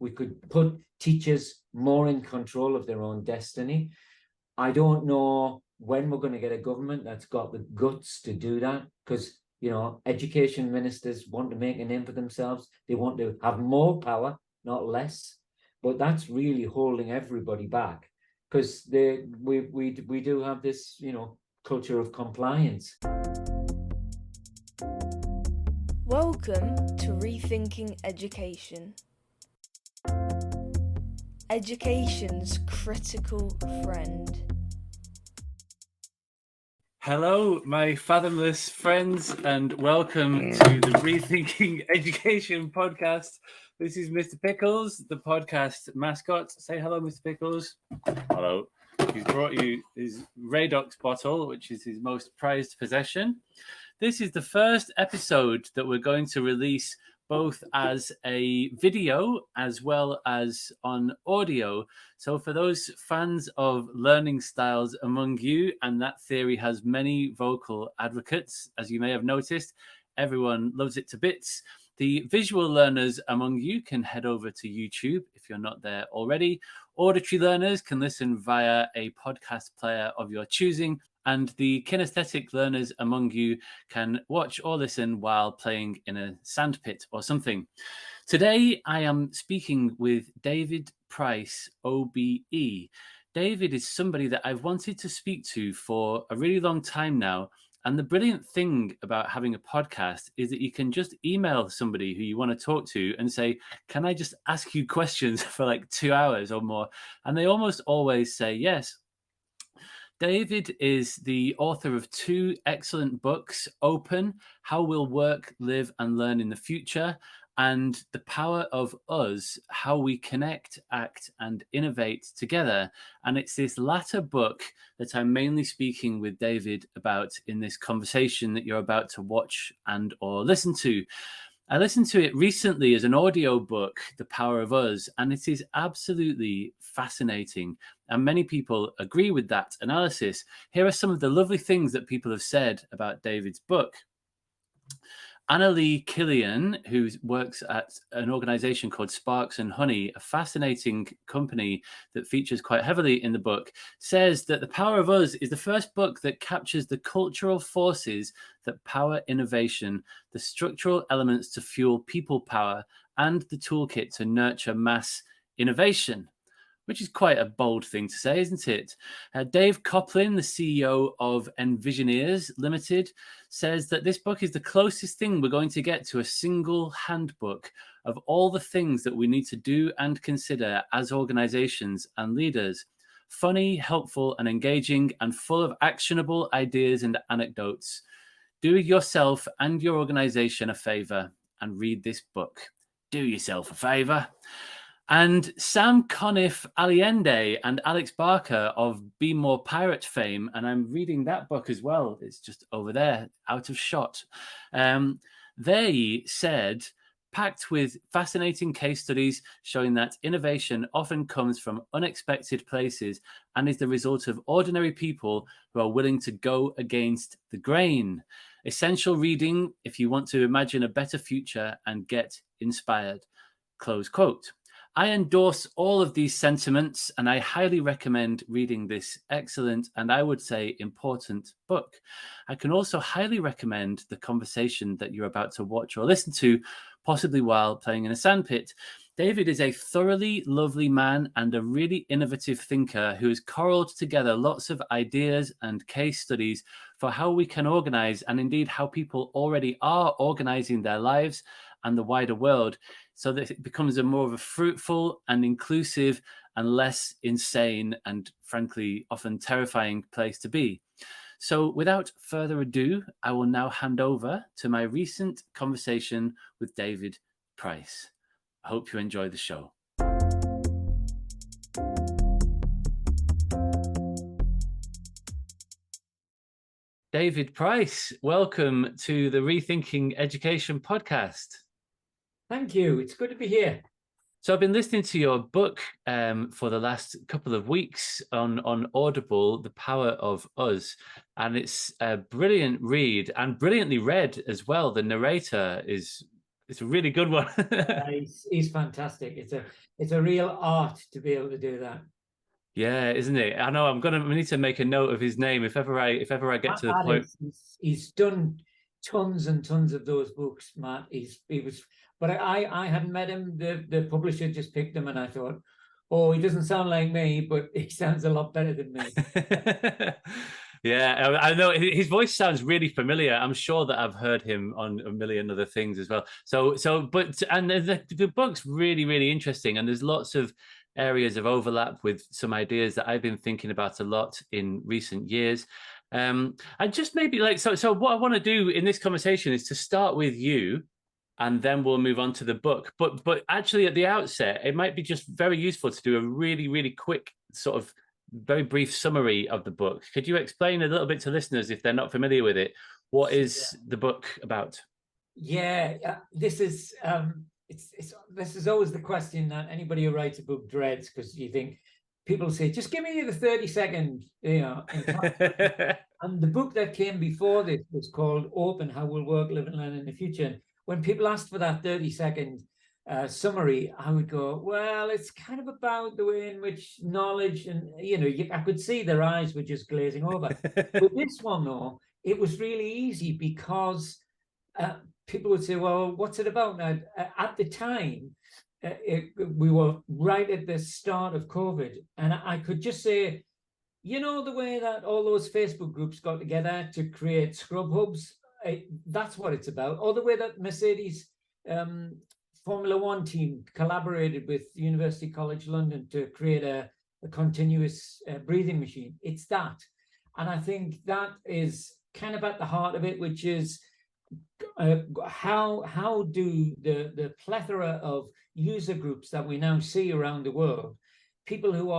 We could put teachers more in control of their own destiny. I don't know when we're going to get a government that's got the guts to do that, because, you know, education ministers want to make a name for themselves. They want to have more power, not less. But that's really holding everybody back, because we do have this, you know, culture of compliance. Welcome to Rethinking Education. Education's critical friend. Hello, my fathomless friends, and welcome to the Rethinking Education podcast. This is Mr. Pickles, the podcast mascot. Say hello, Mr. Pickles. Hello. He's brought you his Radox bottle, which is his most prized possession. This is the first episode that we're going to release both as a video as well as on audio. So for those fans of learning styles among you, and that theory has many vocal advocates, as you may have noticed, everyone loves it to bits. The visual learners among you can head over to YouTube if you're not there already. Auditory learners can listen via a podcast player of your choosing. And the kinesthetic learners among you can watch or listen while playing in a sandpit or something. Today, I am speaking with David Price OBE. David is somebody that I've wanted to speak to for a really long time now. And the brilliant thing about having a podcast is that you can just email somebody who you want to talk to and say, can I just ask you questions for like 2 hours or more? And they almost always say yes. David is the author of 2 excellent books, Open, How We'll Work, Live and Learn in the Future, and The Power of Us, How We Connect, Act and Innovate Together. And it's this latter book that I'm mainly speaking with David about in this conversation that you're about to watch and or listen to. I listened to it recently as an audio book, The Power of Us, and it is absolutely fascinating. And many people agree with that analysis. Here are some of the lovely things that people have said about David's book. Annalie Killian, who works at an organization called Sparks and Honey, a fascinating company that features quite heavily in the book, says that The Power of Us is the first book that captures the cultural forces that power innovation, the structural elements to fuel people power, and the toolkit to nurture mass innovation. Which is quite a bold thing to say, isn't it? Dave Coplin, the CEO of Envisioneers Limited, says that this book is the closest thing we're going to get to a single handbook of all the things that we need to do and consider as organizations and leaders. Funny, helpful, and engaging, and full of actionable ideas and anecdotes. Do yourself and your organization a favor and read this book. Do yourself a favor. And Sam Conniff Allende and Alex Barker of Be More Pirate fame, and I'm reading that book as well, it's just over there, out of shot. They said, packed with fascinating case studies showing that innovation often comes from unexpected places and is the result of ordinary people who are willing to go against the grain. Essential reading if you want to imagine a better future and get inspired. Close quote. I endorse all of these sentiments, and I highly recommend reading this excellent and I would say important book. I can also highly recommend the conversation that you're about to watch or listen to, possibly while playing in a sandpit. David is a thoroughly lovely man and a really innovative thinker who has corralled together lots of ideas and case studies for how we can organize, and indeed how people already are organizing their lives and the wider world, so that it becomes a more of a fruitful and inclusive and less insane and frankly often terrifying place to be. So without further ado, I will now hand over to my recent conversation with David Price. I hope you enjoy the show. David Price, welcome to the Rethinking Education podcast. Thank you. It's good to be here. So I've been listening to your book for the last couple of weeks on Audible, The Power of Us, and it's a brilliant read and brilliantly read as well. The narrator is It's a really good one. He's fantastic. It's a real art to be able to do that. Yeah, isn't it? I know. We need to make a note of his name if ever I get to the point. He's done tons and tons of those books, Matt. But I hadn't met him. The publisher just picked him, and I thought, oh, he doesn't sound like me, but he sounds a lot better than me. Yeah, I know his voice sounds really familiar. I'm sure that I've heard him on a million other things as well. And the book's really, really interesting, and there's lots of areas of overlap with some ideas that I've been thinking about a lot in recent years. And just maybe so what I want to do in this conversation is to start with you, and then we'll move on to the book. But actually, at the outset, it might be just very useful to do a really, really quick sort of very brief summary of the book. Could you explain a little bit to listeners if they're not familiar with it? What is the book about? Yeah, this is this is always the question that anybody who writes a book dreads, because you think people say, just give me the 30-second, and the book that came before this was called Open: How We'll Work, Live and Learn in the Future. And when people asked for that 30-second summary, I would go, well, it's kind of about the way in which knowledge, and I could see their eyes were just glazing over. With this one, though, it was really easy because people would say, well, what's it about? Now, at the time, we were right at the start of COVID, and I could just say, the way that all those Facebook groups got together to create scrub hubs, that's what it's about. Or the way that Mercedes Formula One team collaborated with University College London to create a continuous breathing machine. It's that. And I think that is kind of at the heart of it, which is how do the plethora of user groups that we now see around the world, people who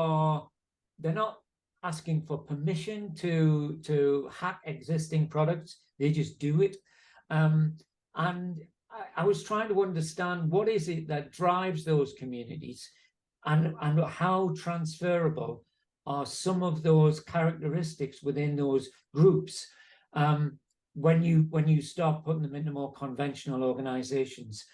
they're not asking for permission to hack existing products, they just do it. And I was trying to understand what is it that drives those communities, and how transferable are some of those characteristics within those groups when you start putting them into more conventional organizations.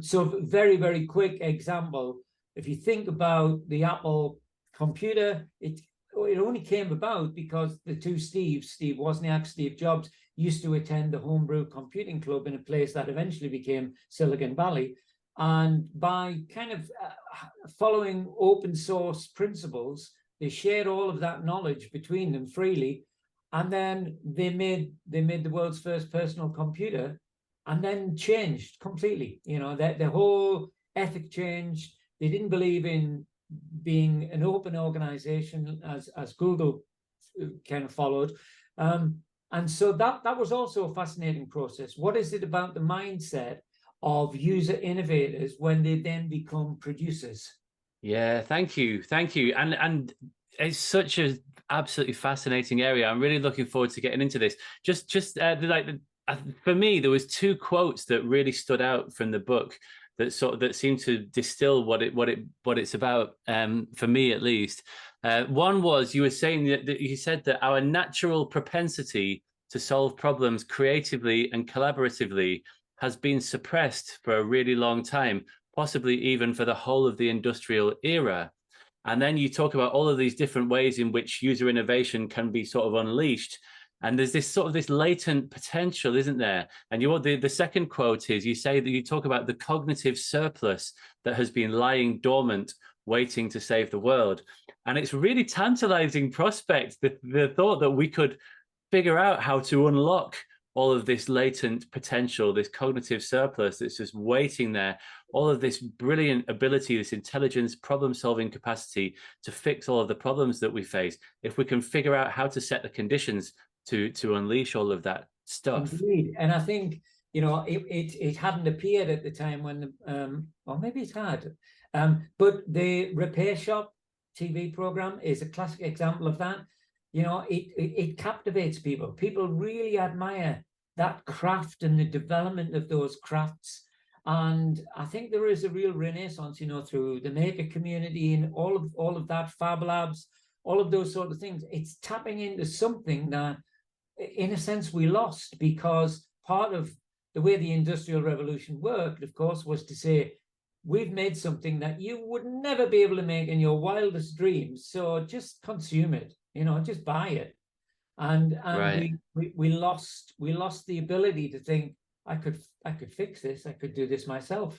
So very, very quick example, if you think about the Apple computer, it only came about because the two Steves, Steve Wozniak, Steve Jobs, used to attend the Homebrew Computing Club in a place that eventually became Silicon Valley. And by kind of following open source principles, they shared all of that knowledge between them freely. And then they made the world's first personal computer, and then changed completely. Their whole ethic changed. They didn't believe in being an open organization as Google kind of followed. And so that was also a fascinating process. What is it about the mindset of user innovators when they then become producers? Yeah, thank you. And it's such a absolutely fascinating area. I'm really looking forward to getting into this. For me, there was two quotes that really stood out from the book that seemed to distill what it's about, for me at least. One was, you were saying that you said that our natural propensity to solve problems creatively and collaboratively has been suppressed for a really long time, possibly even for the whole of the industrial era. And then you talk about all of these different ways in which user innovation can be sort of unleashed. And there's this sort of this latent potential, isn't there? And the second quote is, you say that you talk about the cognitive surplus that has been lying dormant, waiting to save the world. And it's really tantalizing prospect, the thought that we could figure out how to unlock all of this latent potential, this cognitive surplus that's just waiting there, all of this brilliant ability, this intelligence, problem-solving capacity to fix all of the problems that we face. If we can figure out how to set the conditions to unleash all of that stuff. Indeed. And I think, it hadn't appeared at the time when, or maybe it had, but the Repair Shop TV program is a classic example of that. It captivates people. People really admire that craft and the development of those crafts. And I think there is a real renaissance, through the maker community and all of that, Fab Labs, all of those sort of things. It's tapping into something that, in a sense, we lost, because part of the way the Industrial Revolution worked, of course, was to say, we've made something that you would never be able to make in your wildest dreams. So just consume it, just buy it. And Right. we lost the ability to think, I could fix this, I could do this myself.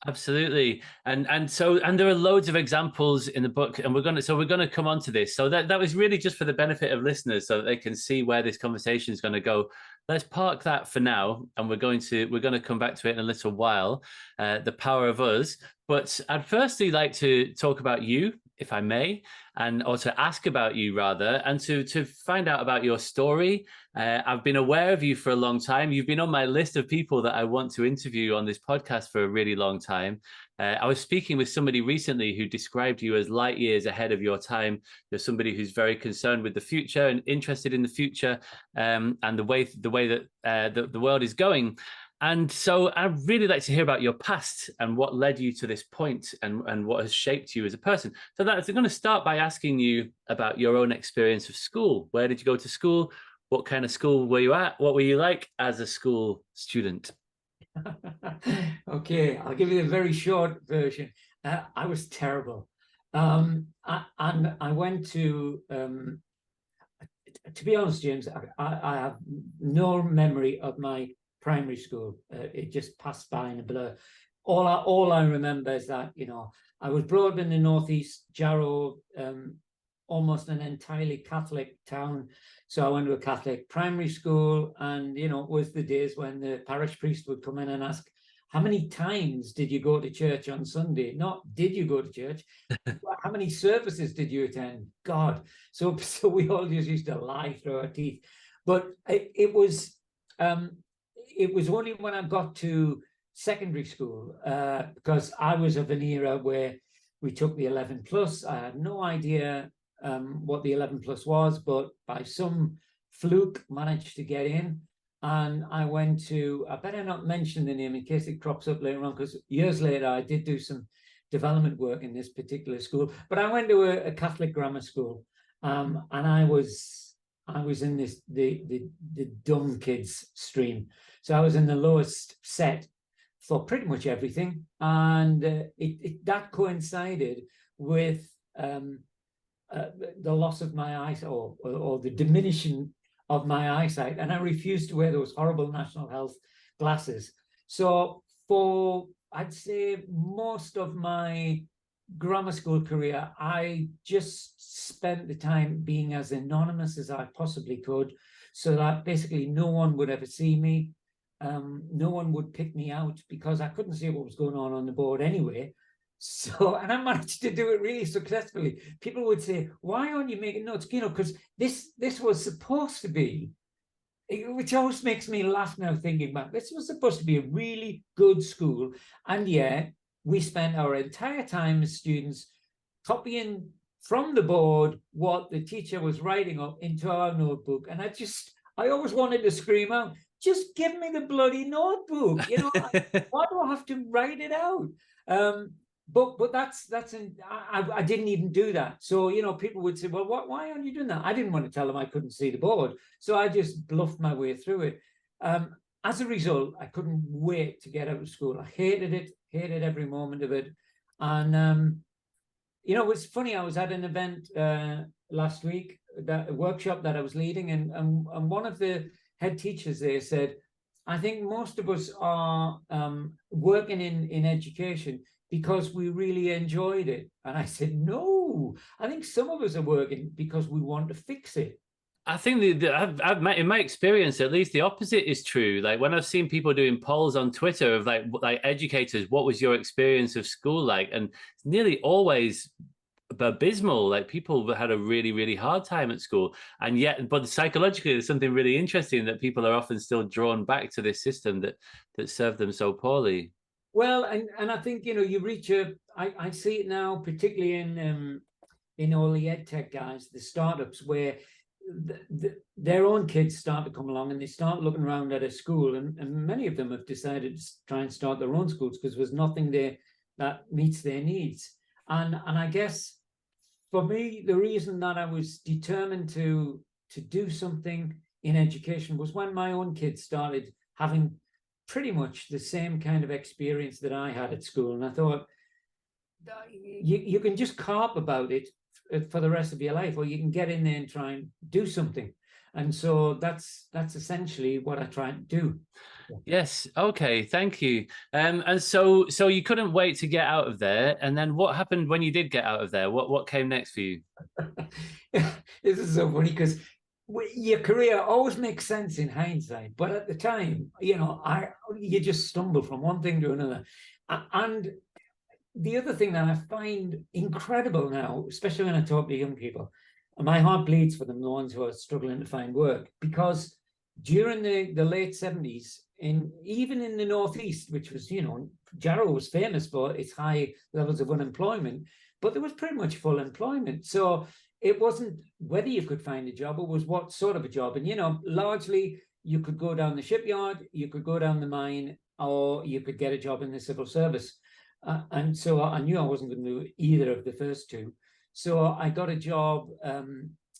Absolutely. And there are loads of examples in the book, and we're gonna come on to this. So that was really just for the benefit of listeners so that they can see where this conversation is going to go. Let's park that for now, and we're going to come back to it in a little while, the power of us. But I'd firstly like to talk about you, if I may, and also ask about you rather, and to find out about your story. I've been aware of you for a long time. You've been on my list of people that I want to interview on this podcast for a really long time. I was speaking with somebody recently who described you as light years ahead of your time. You're somebody who's very concerned with the future and interested in the future, and the way that the world is going. And so I'd really like to hear about your past and what led you to this point, and what has shaped you as a person. So I'm going to start by asking you about your own experience of school. Where did you go to school? What kind of school were you at? What were you like as a school student? Okay, I'll give you a very short version. I was terrible. I went to be honest, James, I have no memory of my primary school. It just passed by in a blur. All I remember is that, I was brought up in the northeast, Jarrow, almost an entirely Catholic town. So I went to a Catholic primary school, and, it was the days when the parish priest would come in and ask, how many times did you go to church on Sunday? Not did you go to church? How many services did you attend? God. So we all just used to lie through our teeth. But it was only when I got to secondary school, because I was of an era where we took the 11 plus. I had no idea what the 11 plus was, but by some fluke managed to get in. And I went to, I better not mention the name in case it crops up later on, because years later I did do some development work in this particular school. But I went to a Catholic grammar school, and I was in this the dumb kids stream. So I was in the lowest set for pretty much everything, and that coincided with the loss of my eyesight, or the diminishing of my eyesight, and I refused to wear those horrible national health glasses. So for, I'd say, most of my grammar school career, I just spent the time being as anonymous as I possibly could, so that basically no one would ever see me. No one would pick me out because I couldn't see what was going on the board anyway. So, and I managed to do it really successfully. People would say, why aren't you making notes? Because this was supposed to be, which always makes me laugh now thinking back, this was supposed to be a really good school. And yet we spent our entire time as students copying from the board what the teacher was writing up into our notebook. And I always wanted to scream out, just give me the bloody notebook. Why do I have to write it out? But I didn't even do that. So, people would say, well, why aren't you doing that? I didn't want to tell them I couldn't see the board. So I just bluffed my way through it. As a result, I couldn't wait to get out of school. I hated it, hated every moment of it. And, it's funny, I was at an event last week, a workshop that I was leading, and one of the head teachers there said, I think most of us are working in education because we really enjoyed it. And I said, no, I think some of us are working because we want to fix it. I think in my experience, at least, the opposite is true. Like when I've seen people doing polls on Twitter of like educators, what was your experience of school like? And it's nearly always abysmal. Like people had a really, really hard time at school. And yet, but psychologically, there's something really interesting that people are often still drawn back to this system that served them so poorly. Well, and I think, you reach I see it now, particularly in all the ed tech guys, the startups, where their own kids start to come along and they start looking around at a school, and many of them have decided to try and start their own schools because there's nothing there that meets their needs. And I guess for me, the reason that I was determined to do something in education was when my own kids started having pretty much the same kind of experience that I had at school. And I thought, you can just carp about it for the rest of your life, or you can get in there and try and do something. And so that's essentially what I try and do. Yes. Okay. Thank you. And so you couldn't wait to get out of there. And then what happened when you did get out of there? What came next for you? This is so funny because your career always makes sense in hindsight, but at the time, you just stumble from one thing to another. And the other thing that I find incredible now, especially when I talk to young people, and my heart bleeds for them, the ones who are struggling to find work, because during the late 70s, even in the Northeast, which was, Jarrow was famous for its high levels of unemployment, but there was pretty much full employment. So it wasn't whether you could find a job, it was what sort of a job. And, largely you could go down the shipyard, you could go down the mine, or you could get a job in the civil service. And so I knew I wasn't going to do either of the first two. So I got a job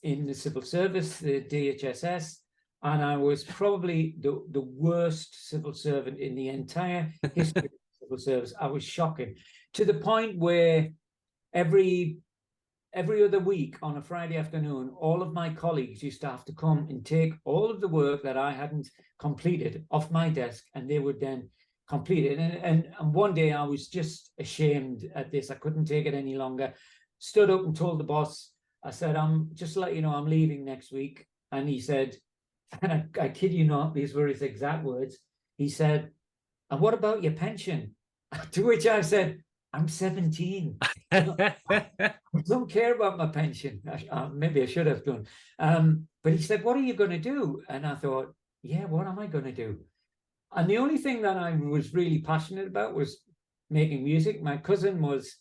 in the civil service, the DHSS, and I was probably the worst civil servant in the entire history of the civil service. I was shocking, to the point where every other week on a Friday afternoon, all of my colleagues used to have to come and take all of the work that I hadn't completed off my desk, and they would then complete it. And one day I was just ashamed at this. I couldn't take it any longer. Stood up and told the boss, I said, I'm just to let you know, I'm leaving next week. And he said, and I kid you not, these were his exact words. He said, and what about your pension? To which I said, I'm 17. I don't care about my pension. Maybe I should have done. But he said, what are you going to do? And I thought, yeah, what am I going to do? And the only thing that I was really passionate about was making music. My cousin was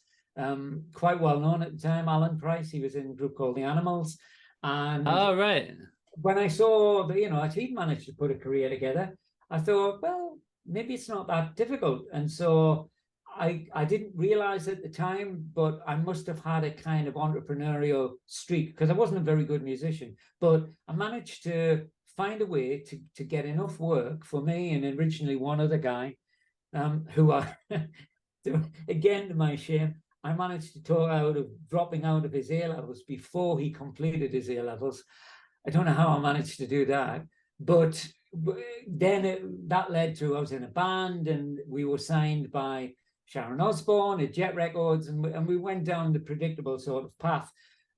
quite well known at the time, Alan Price. He was in a group called The Animals. And right. When I saw that, he'd managed to put a career together, I thought, well, maybe it's not that difficult. And so I didn't realize at the time, but I must have had a kind of entrepreneurial streak, because I wasn't a very good musician, but I managed to find a way to get enough work for me and originally one other guy, who I, again, to my shame, I managed to talk out of dropping out of his A-levels before he completed his A-levels. I don't know how I managed to do that, but then that led to, I was in a band and we were signed by Sharon Osbourne at Jet Records, and we went down the predictable sort of path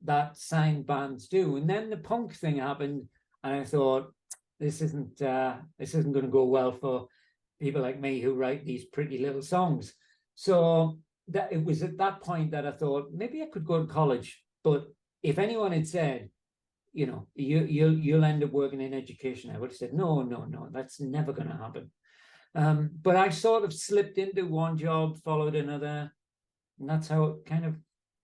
that signed bands do. And then the punk thing happened, and I thought, this isn't going to go well for people like me who write these pretty little songs. So that it was at that point that I thought maybe I could go to college. But if anyone had said, you'll end up working in education, I would have said, no, that's never going to happen. But I sort of slipped into one job, followed another, and that's how it kind of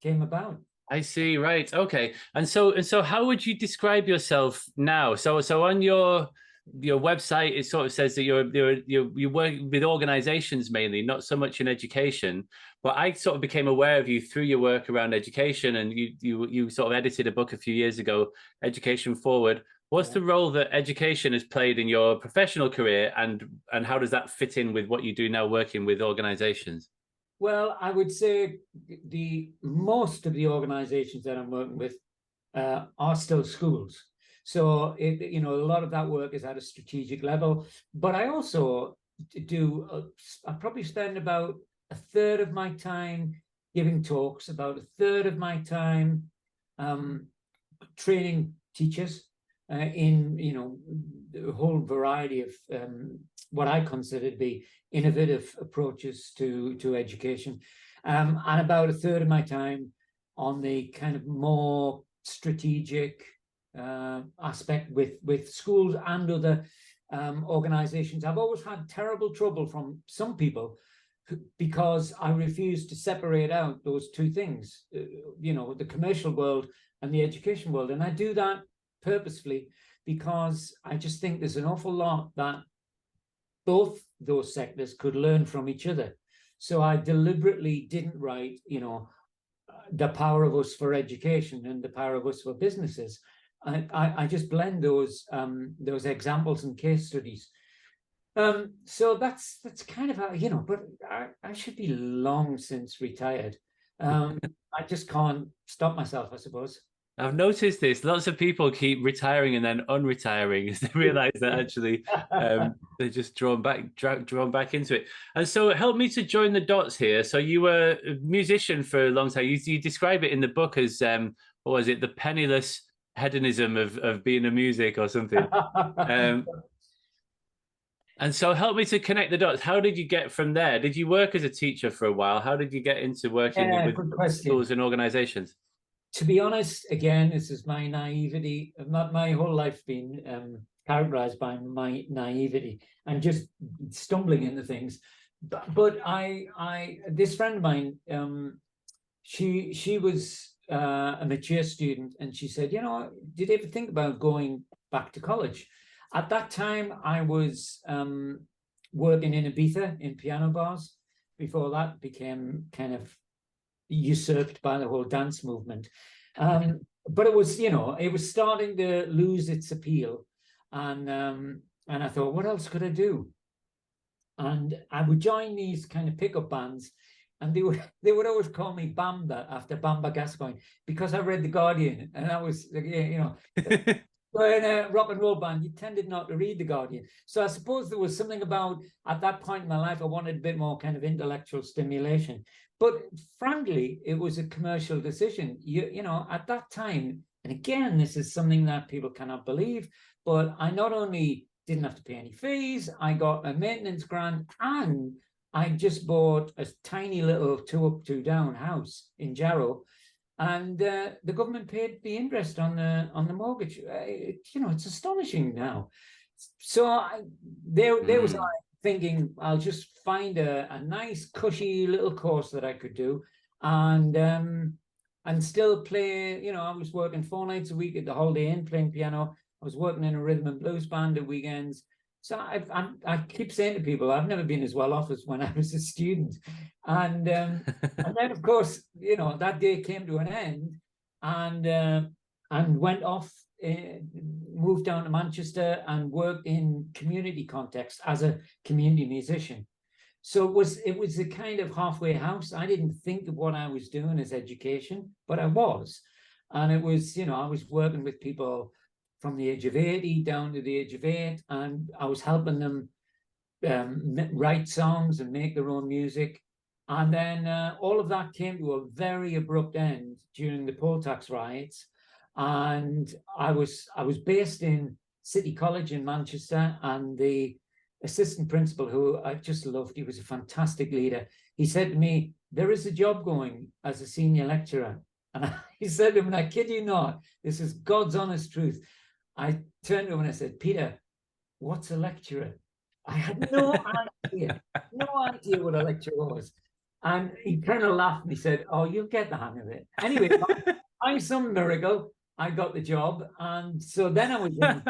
came about. I see. Right. Okay. And so how would you describe yourself now? So on your website, it sort of says that you work with organizations mainly, not so much in education. But I sort of became aware of you through your work around education, and you sort of edited a book a few years ago, Education Forward. What's the role that education has played in your professional career, and how does that fit in with what you do now working with organizations? Well, I would say most of the organizations that I'm working with are still schools. So, a lot of that work is at a strategic level. But I also I probably spend about a third of my time giving talks, about a third of my time training teachers in, a whole variety of what I consider to be innovative approaches to education, and about a third of my time on the kind of more strategic aspect with schools and other organizations. I've always had terrible trouble from some people because I refuse to separate out those two things, the commercial world and the education world. And I do that purposefully because I just think there's an awful lot that both those sectors could learn from each other. So I deliberately didn't write, the power of us for education and the power of us for businesses. I just blend those examples and case studies. So that's kind of how, but I should be long since retired. I just can't stop myself, I suppose. I've noticed this. Lots of people keep retiring and then unretiring as they realize that actually they're just drawn back into it. And so help me to join the dots here. So you were a musician for a long time. You describe it in the book as what was it, the penniless hedonism of being a music or something. And so help me to connect the dots. How did you get from there? Did you work as a teacher for a while? How did you get into working with Good question. schools and organizations? To be honest, again, this is my naivety. My whole life's been characterized by my naivety and just stumbling into things. But this friend of mine, she was a mature student, and she said, did you ever think about going back to college? At that time, I was working in Ibiza in piano bars. Before that became kind of usurped by the whole dance movement. But it was, it was starting to lose its appeal. And I thought, what else could I do? And I would join these kind of pickup bands, and they would always call me Bamba after Bamba Gascoigne, because I read The Guardian, and I was, But in a rock and roll band, you tended not to read The Guardian. So I suppose there was something about, at that point in my life, I wanted a bit more kind of intellectual stimulation. But frankly, it was a commercial decision. At that time, and again, this is something that people cannot believe, but I not only didn't have to pay any fees, I got a maintenance grant, and I just bought a tiny little 2 up, 2 down house in Jarrow. And the government paid the interest on the mortgage. It's astonishing now. So there was I thinking, I'll just find a nice, cushy little course that I could do, and still play. I was working 4 nights a week at the Holiday Inn playing piano. I was working in a rhythm and blues band at weekends. So I keep saying to people, I've never been as well off as when I was a student. And then, of course, that day came to an end, and went off, moved down to Manchester and worked in community context as a community musician. So it was a kind of halfway house. I didn't think of what I was doing as education, but I was. And it was, I was working with people from the age of 80 down to the age of 8, and I was helping them write songs and make their own music. And then all of that came to a very abrupt end during the poll tax riots. And I was based in City College in Manchester, and the assistant principal, who I just loved, he was a fantastic leader. He said to me, there is a job going as a senior lecturer. And he said to him, and I kid you not, this is God's honest truth. I turned to him and I said, Peter, what's a lecturer? I had no idea what a lecturer was. And he kind of laughed and he said, oh, you'll get the hang of it. Anyway, by some miracle, I got the job. And so then I was in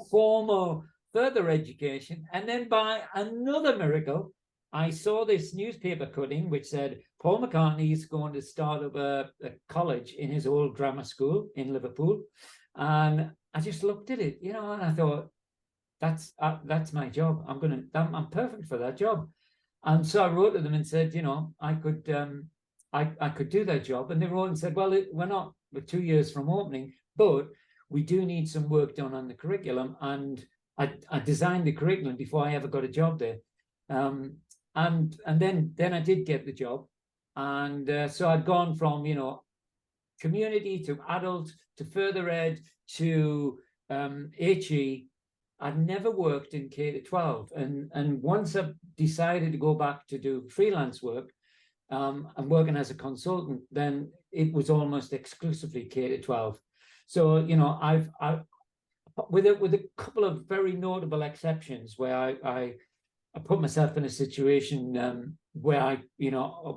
formal further education. And then by another miracle, I saw this newspaper cutting which said, Paul McCartney is going to start up a college in his old grammar school in Liverpool. And I just looked at it, and I thought, that's my job. I'm perfect for that job. And so I wrote to them and said, I could do that job. And they wrote and said, well, we're 2 years from opening, but we do need some work done on the curriculum. And I designed the curriculum before I ever got a job there. And then I did get the job. And so I'd gone from, community to adult to further ed to HE. I'd never worked in K-12. And once I decided to go back to do freelance work and working as a consultant, then it was almost exclusively K-12. So, I've with a couple of very notable exceptions where I put myself in a situation where I,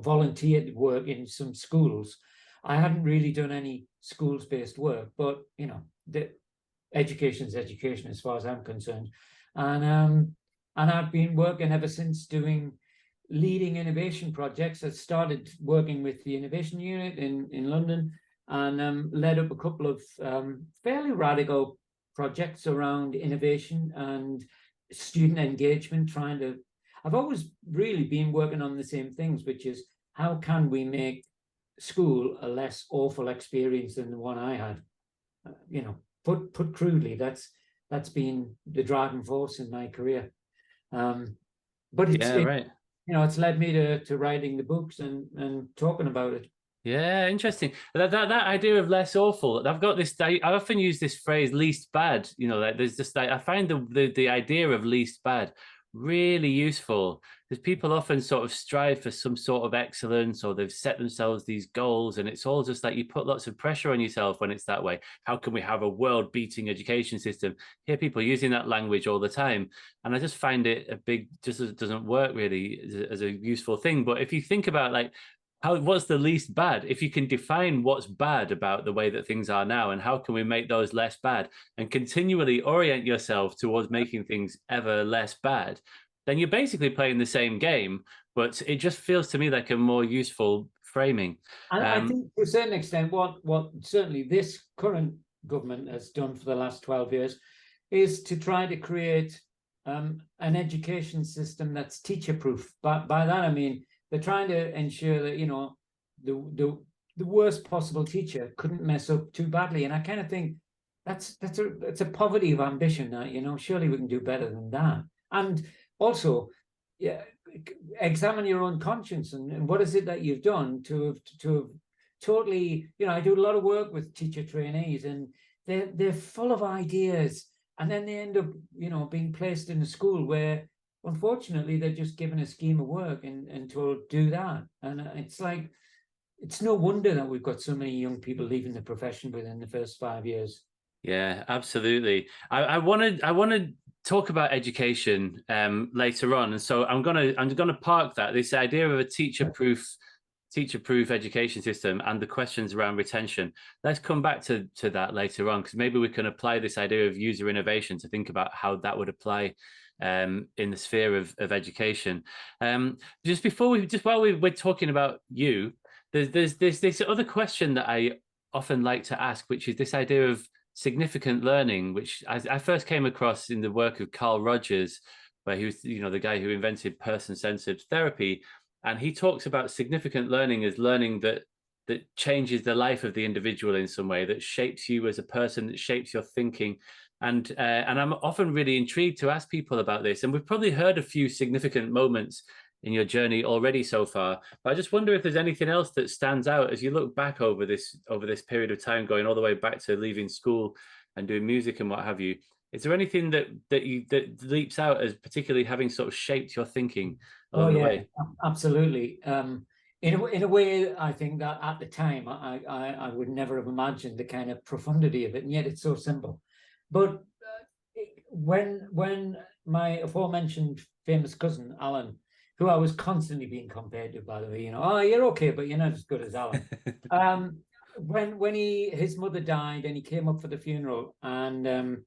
volunteered work in some schools. I hadn't really done any schools-based work, but the education is education as far as I'm concerned, and I've been working ever since doing leading innovation projects. I started working with the innovation unit in London, and led up a couple of fairly radical projects around innovation and student engagement, I've always really been working on the same things, which is how can we make school a less awful experience than the one I had. Put crudely, that's been the driving force in my career. But right. It's led me to writing the books and talking about it. Yeah, interesting. That idea of less awful. I've got this. I often use this phrase "least bad." Like there's just I find the idea of least bad really useful, because people often sort of strive for some sort of excellence, or they've set themselves these goals, and it's all just like you put lots of pressure on yourself when it's that way. How can we have a world-beating education system? Hear people using that language all the time, and I just find it just doesn't work really as a useful thing. But if you think about like, what's the least bad? If you can define what's bad about the way that things are now, and how can we make those less bad, and continually orient yourself towards making things ever less bad, then you're basically playing the same game, but it just feels to me like a more useful framing. And I think to a certain extent, what certainly this current government has done for the last 12 years is to try to create an education system that's teacher-proof. But by that, I mean, they're trying to ensure that, the worst possible teacher couldn't mess up too badly. And I kind of think that's a poverty of ambition that, surely we can do better than that. And also, yeah, examine your own conscience and what is it that you've done to have totally, I do a lot of work with teacher trainees, and they're full of ideas, and then they end up, being placed in a school where unfortunately they're just given a scheme of work and told do that. And it's like, it's no wonder that we've got so many young people leaving the profession within the first 5 years. Yeah, absolutely. I want to talk about education later on, and so I'm gonna park this idea of a teacher-proof education system and the questions around retention. Let's come back to that later on, because maybe we can apply this idea of user innovation to think about how that would apply in the sphere of education. Just while we're talking about you, there's this other question that I often like to ask, which is this idea of significant learning, which I first came across in the work of Carl Rogers, where he was, the guy who invented person-centered therapy. And he talks about significant learning as learning that changes the life of the individual in some way, that shapes you as a person, that shapes your thinking. And I'm often really intrigued to ask people about this. And we've probably heard a few significant moments in your journey already so far, but I just wonder if there's anything else that stands out as you look back over this period of time, going all the way back to leaving school and doing music and what have you. Is there anything that leaps out as particularly having sort of shaped your thinking along the way? Absolutely. In a way, I think that at the time I would never have imagined the kind of profundity of it, and yet it's so simple. But when my aforementioned famous cousin Alan, who I was constantly being compared to, by the way, oh, you're okay, but you're not as good as Alan. When his mother died, and he came up for the funeral, and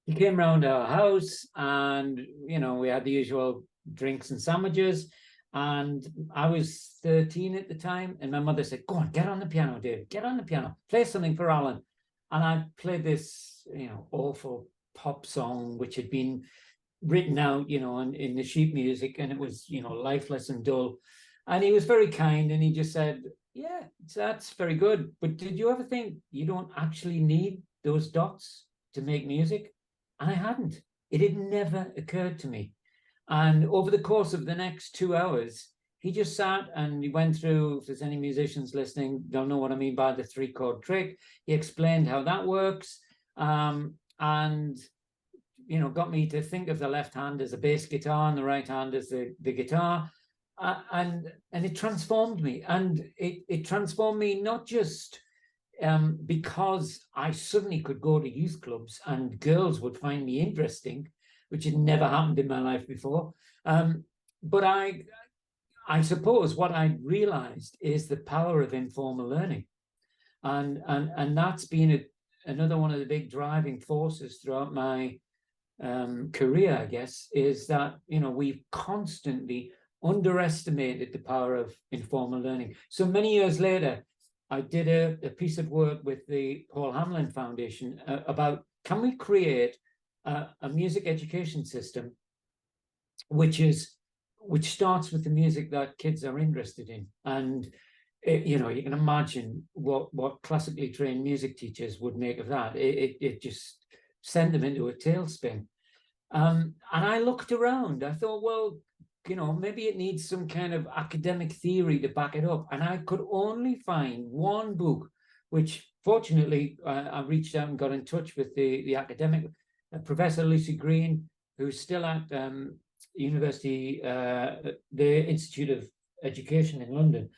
he came round our house, and we had the usual drinks and sandwiches, and I was 13 at the time, and my mother said, "Go on, get on the piano, David, get on the piano, play something for Alan." And I played this awful pop song which had been written out in the sheet music, and it was lifeless and dull. And he was very kind, and he just said, "Yeah, that's very good, but did you ever think you don't actually need those dots to make music?" And I hadn't. It had never occurred to me. And over the course of the next 2 hours, he just sat and he went through, if there's any musicians listening, they'll know what I mean by the 3-chord trick. He explained how that works, and got me to think of the left hand as a bass guitar and the right hand as the guitar. And it transformed me. And it transformed me not just because I suddenly could go to youth clubs and girls would find me interesting, which had never happened in my life before. But I suppose what I realized is the power of informal learning. And that's been another one of the big driving forces throughout my career, I guess, is that, we've constantly underestimated the power of informal learning. So many years later, I did a piece of work with the Paul Hamlin Foundation about, can we create a music education system which starts with the music that kids are interested in. And you know, you can imagine what classically trained music teachers would make of that. It just sent them into a tailspin. And I looked around. I thought, well, you know, maybe it needs some kind of academic theory to back it up. And I could only find one book, which fortunately I reached out and got in touch with the academic, Professor Lucy Green, who's still at University, the Institute of Education in London.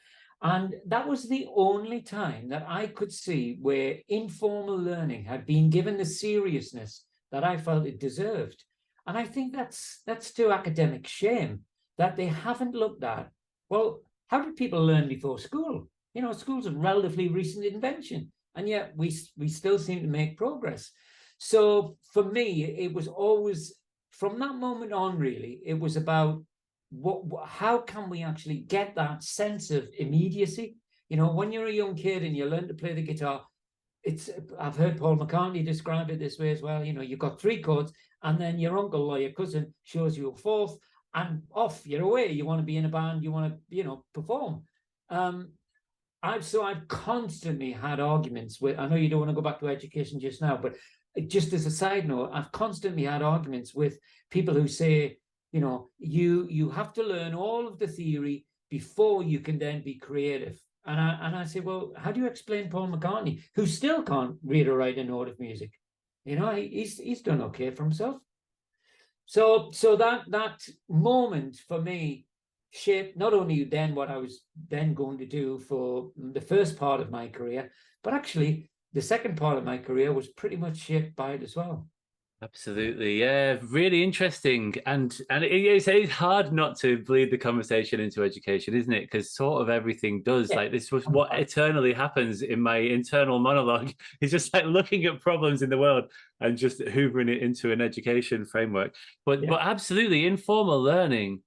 And that was the only time that I could see where informal learning had been given the seriousness that I felt it deserved. And I think that's to academic shame that they haven't looked at, well, how did people learn before school? You know, school's a relatively recent invention, and yet we still seem to make progress. So for me, it was always, from that moment on, really, it was about how can we actually get that sense of immediacy? You know, when you're a young kid and you learn to play the guitar, I've heard Paul McCartney describe it this way as well. You know, you've got 3 chords, and then your uncle or your cousin shows you a 4th, and off you're away. You want to be in a band, you want to, you know, perform. I've constantly had arguments with, I know you don't want to go back to education just now, but just as a side note, I've constantly had arguments with people who say, you know, you have to learn all of the theory before you can then be creative. And I say, well, how do you explain Paul McCartney, who still can't read or write a note of music? You know, he's done okay for himself. So that moment for me shaped not only then what I was then going to do for the first part of my career, but actually the second part of my career was pretty much shaped by it as well. Absolutely, yeah, really interesting, and it's hard not to bleed the conversation into education, isn't it? Because sort of everything does. Yeah. Like, this was what eternally happens in my internal monologue. It's just like looking at problems in the world and just hoovering it into an education framework. But absolutely, informal learning,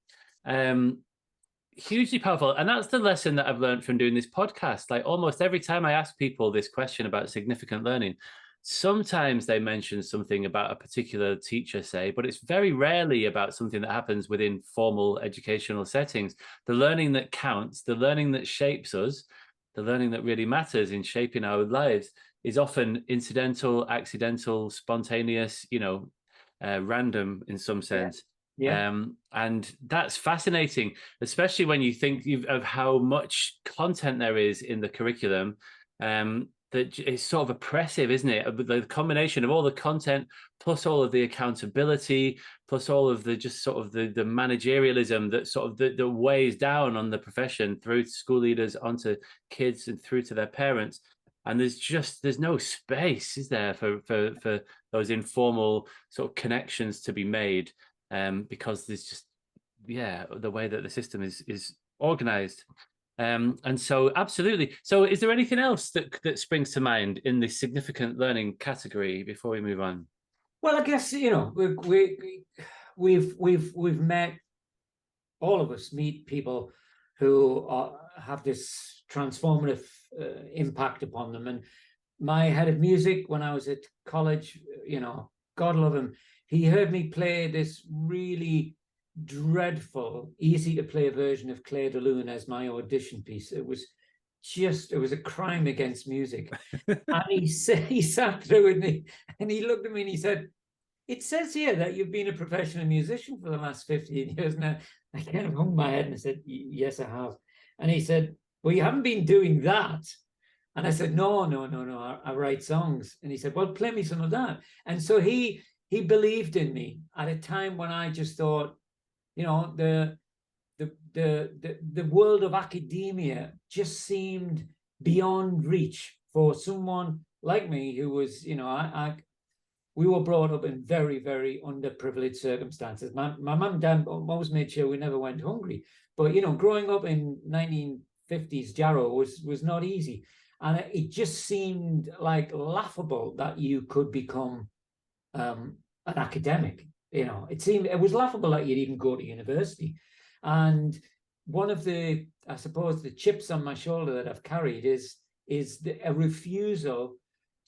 hugely powerful, and that's the lesson that I've learned from doing this podcast. Like, almost every time I ask people this question about significant learning, sometimes they mention something about a particular teacher, say, but it's very rarely about something that happens within formal educational settings. The learning that counts, the learning that shapes us, the learning that really matters in shaping our lives is often incidental, accidental, spontaneous, you know, random in some sense. And that's fascinating, especially when you think of how much content there is in the curriculum. That it's sort of oppressive, isn't it? The combination of all the content, plus all of the accountability, plus all of the just sort of the managerialism that sort of that weighs down on the profession through to school leaders, onto kids, and through to their parents. And there's no space, is there, for those informal sort of connections to be made, because there's just the way that the system is organized. And so, absolutely. So, is there anything else that springs to mind in the significant learning category before we move on? Well, I guess, you know, we've met, all of us meet people who have this transformative impact upon them. And my head of music, when I was at college, you know, God love him, he heard me play this really dreadful, easy to play version of Claire de Lune as my audition piece. It was a crime against music. And he sat through it, and he looked at me and he said, "It says here that you've been a professional musician for the last 15 years." Now, I kind of hung my head and I said, "Yes, I have." And he said, "Well, you haven't been doing that." And I said, no, I write songs. And he said, "Well, play me some of that." And so he believed in me at a time when I just thought, you know, the world of academia just seemed beyond reach for someone like me, who was, you know, we were brought up in very, very underprivileged circumstances. My mum and dad always made sure we never went hungry. But, you know, growing up in 1950s Jarrow was not easy. And it just seemed like laughable that you could become an academic. You know, it was laughable that you'd even go to university. And one of the, I suppose, the chips on my shoulder that I've carried is a refusal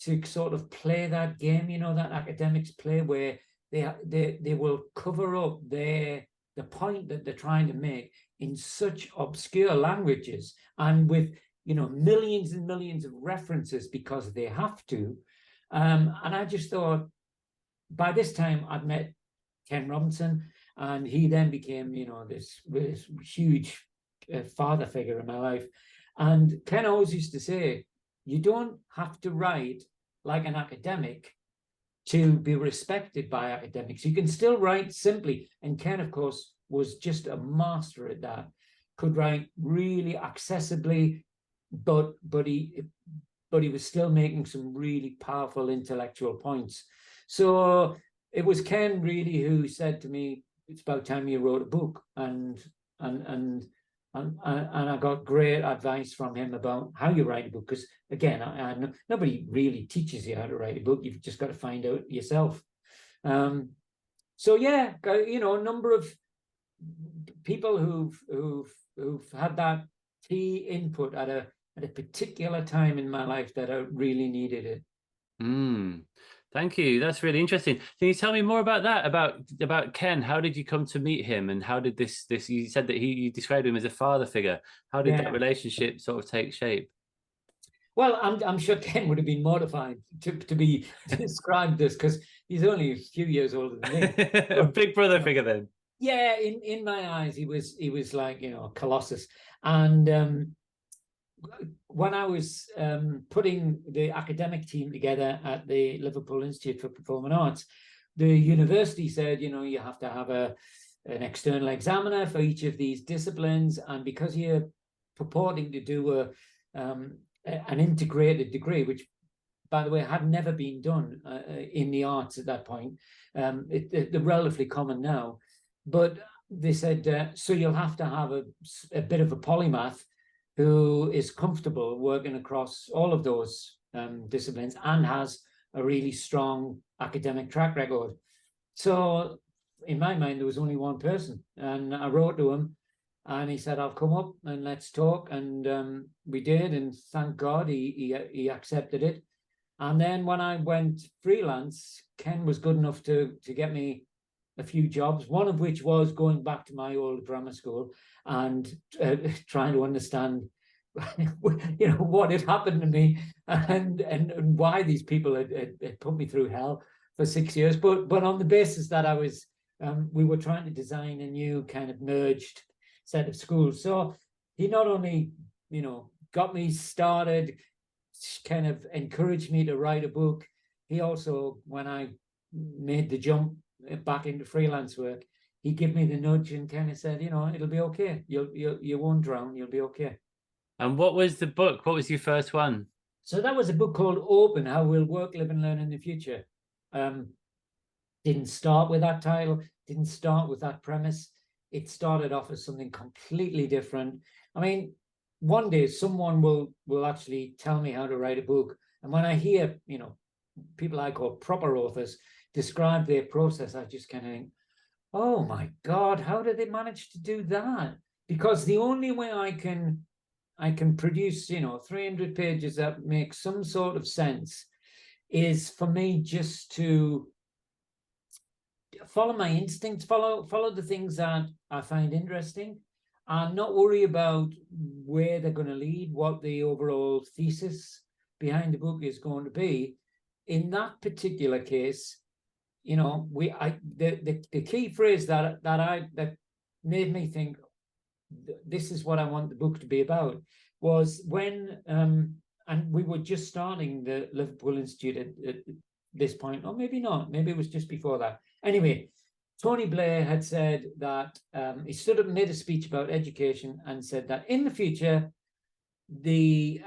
to sort of play that game, you know, that academics play, where they will cover up the the point that they're trying to make in such obscure languages and with, millions and millions of references because they have to. And I just thought, by this time I'd met Ken Robinson, and he then became, this huge father figure in my life. And Ken always used to say, you don't have to write like an academic to be respected by academics. You can still write simply. And Ken, of course, was just a master at that. Could write really accessibly, but he was still making some really powerful intellectual points. So it was Ken really who said to me, it's about time you wrote a book. And I got great advice from him about how you write a book, because again, nobody really teaches you how to write a book. You've just got to find out yourself. So yeah, a number of people who've had that key input at a particular time in my life that I really needed it. Thank you. That's really interesting. Can you tell me more about that? About Ken? How did you come to meet him, and how did this? You said that you described him as a father figure. How did that relationship sort of take shape? Well, I'm sure Ken would have been mortified to be described this, because he's only a few years older than me. A big brother figure then. Yeah, in my eyes, he was like, a colossus. And when I was putting the academic team together at the Liverpool Institute for Performing Arts, the university said, you have to have an external examiner for each of these disciplines, and because you're purporting to do an integrated degree, which, by the way, had never been done in the arts at that point. They're relatively common now. But they said, so you'll have to have a bit of a polymath who is comfortable working across all of those disciplines and has a really strong academic track record. So in my mind, there was only one person. And I wrote to him, and he said, I'll come up and let's talk. And we did, and thank God he accepted it. And then when I went freelance, Ken was good enough to get me a few jobs, one of which was going back to my old grammar school and trying to understand, what had happened to me and why these people had put me through hell for 6 years. But on the basis that we were trying to design a new kind of merged set of schools. So he not only, got me started, kind of encouraged me to write a book. He also, when I made the jump back into freelance work, he gave me the nudge and kind of said, it'll be okay. You won't drown. You'll be okay. And what was the book? What was your first one? So that was a book called Open: How We'll Work, Live and Learn in the Future. Didn't start with that title. Didn't start with that premise. It started off as something completely different. I mean, one day someone will actually tell me how to write a book. And when I hear, people I call proper authors describe their process, I just kind of think, oh my God, how did they manage to do that? Because the only way I can produce, 300 pages that make some sort of sense is for me just to follow my instincts, follow the things that I find interesting, and not worry about where they're going to lead, what the overall thesis behind the book is going to be. In that particular case, the key phrase that made me think this is what I want the book to be about was when and we were just starting the Liverpool Institute at this point, or maybe not, maybe it was just before that. Anyway, Tony Blair had said that he stood up and made a speech about education and said that in the future, the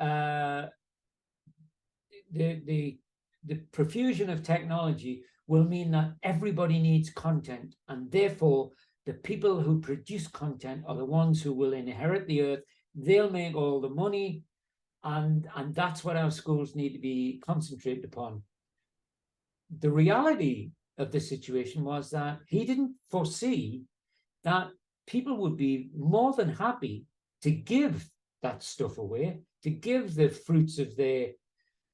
profusion of technology will mean that everybody needs content, and therefore the people who produce content are the ones who will inherit the earth. They'll make all the money, and that's what our schools need to be concentrated upon. The reality of the situation was that he didn't foresee that people would be more than happy to give that stuff away, to give the fruits of their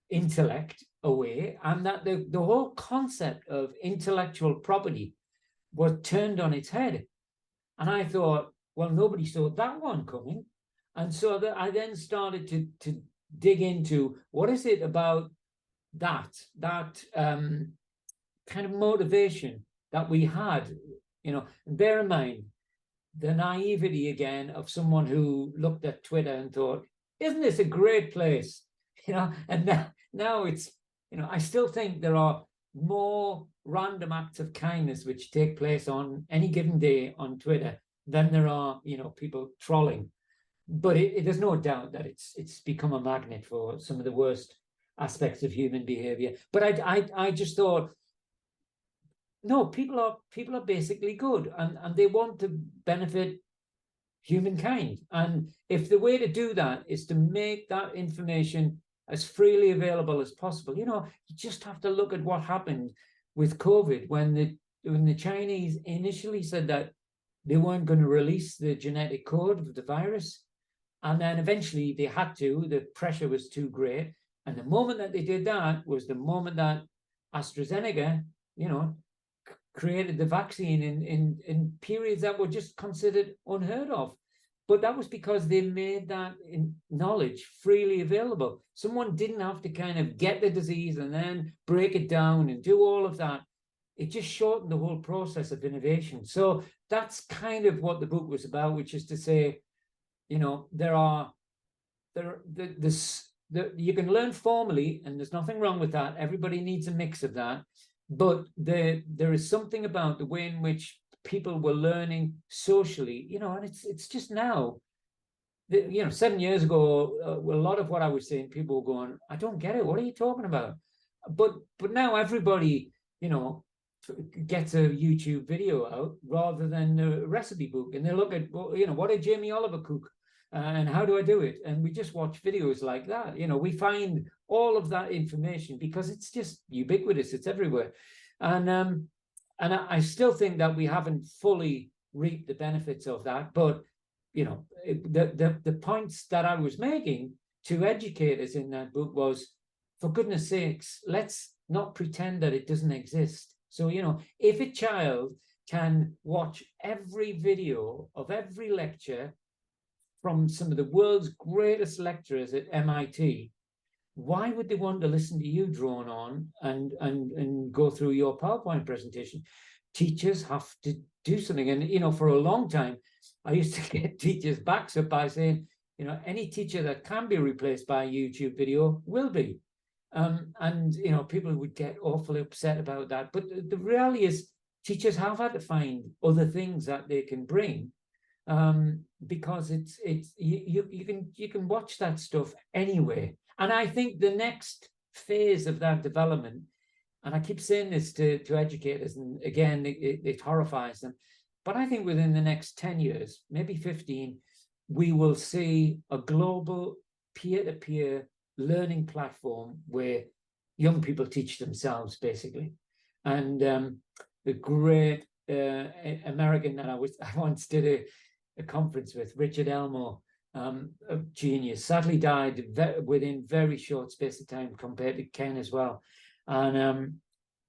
intellect away, and that the whole concept of intellectual property was turned on its head. And I thought, well, nobody saw that one coming. And so that I then started to dig into what is it about that kind of motivation that we had, and bear in mind the naivety again of someone who looked at Twitter and thought, isn't this a great place? And now it's, I still think there are more random acts of kindness which take place on any given day on Twitter than there are, people trolling. But there's no doubt that it's become a magnet for some of the worst aspects of human behavior. But I just thought, no, people are basically good, and they want to benefit humankind. And if the way to do that is to make that information as freely available as possible, you just have to look at what happened with COVID when the Chinese initially said that they weren't going to release the genetic code of the virus. And then eventually they had to, the pressure was too great. And the moment that they did that was the moment that AstraZeneca, created the vaccine in periods that were just considered unheard of. But that was because they made that knowledge freely available. Someone didn't have to kind of get the disease and then break it down and do all of that. It just shortened the whole process of innovation. So that's kind of what the book was about, which is to say, you can learn formally, and there's nothing wrong with that. Everybody needs a mix of that. But there is something about the way in which people were learning socially, and it's just now. 7 years ago, a lot of what I was saying, people were going, I don't get it. What are you talking about? But now everybody, gets a YouTube video out rather than a recipe book, and they look at, what did Jamie Oliver cook? And how do I do it? And we just watch videos like that. We find all of that information because it's just ubiquitous. It's everywhere. And I still think that we haven't fully reaped the benefits of that. But, the points that I was making to educators in that book was, for goodness sakes, let's not pretend that it doesn't exist. So, if a child can watch every video of every lecture from some of the world's greatest lecturers at MIT, why would they want to listen to you drone on and go through your PowerPoint presentation? Teachers have to do something. And, for a long time, I used to get teachers' backs up by saying, any teacher that can be replaced by a YouTube video will be. And, people would get awfully upset about that. But the reality is teachers have had to find other things that they can bring. Because you can watch that stuff anyway. And I think the next phase of that development, and I keep saying this to educators, and again, it horrifies them, but I think within the next 10 years, maybe 15, we will see a global peer-to-peer learning platform where young people teach themselves, basically. And the great American that I once did a conference with, Richard Elmore, a genius, sadly died within very short space of time compared to Ken as well. And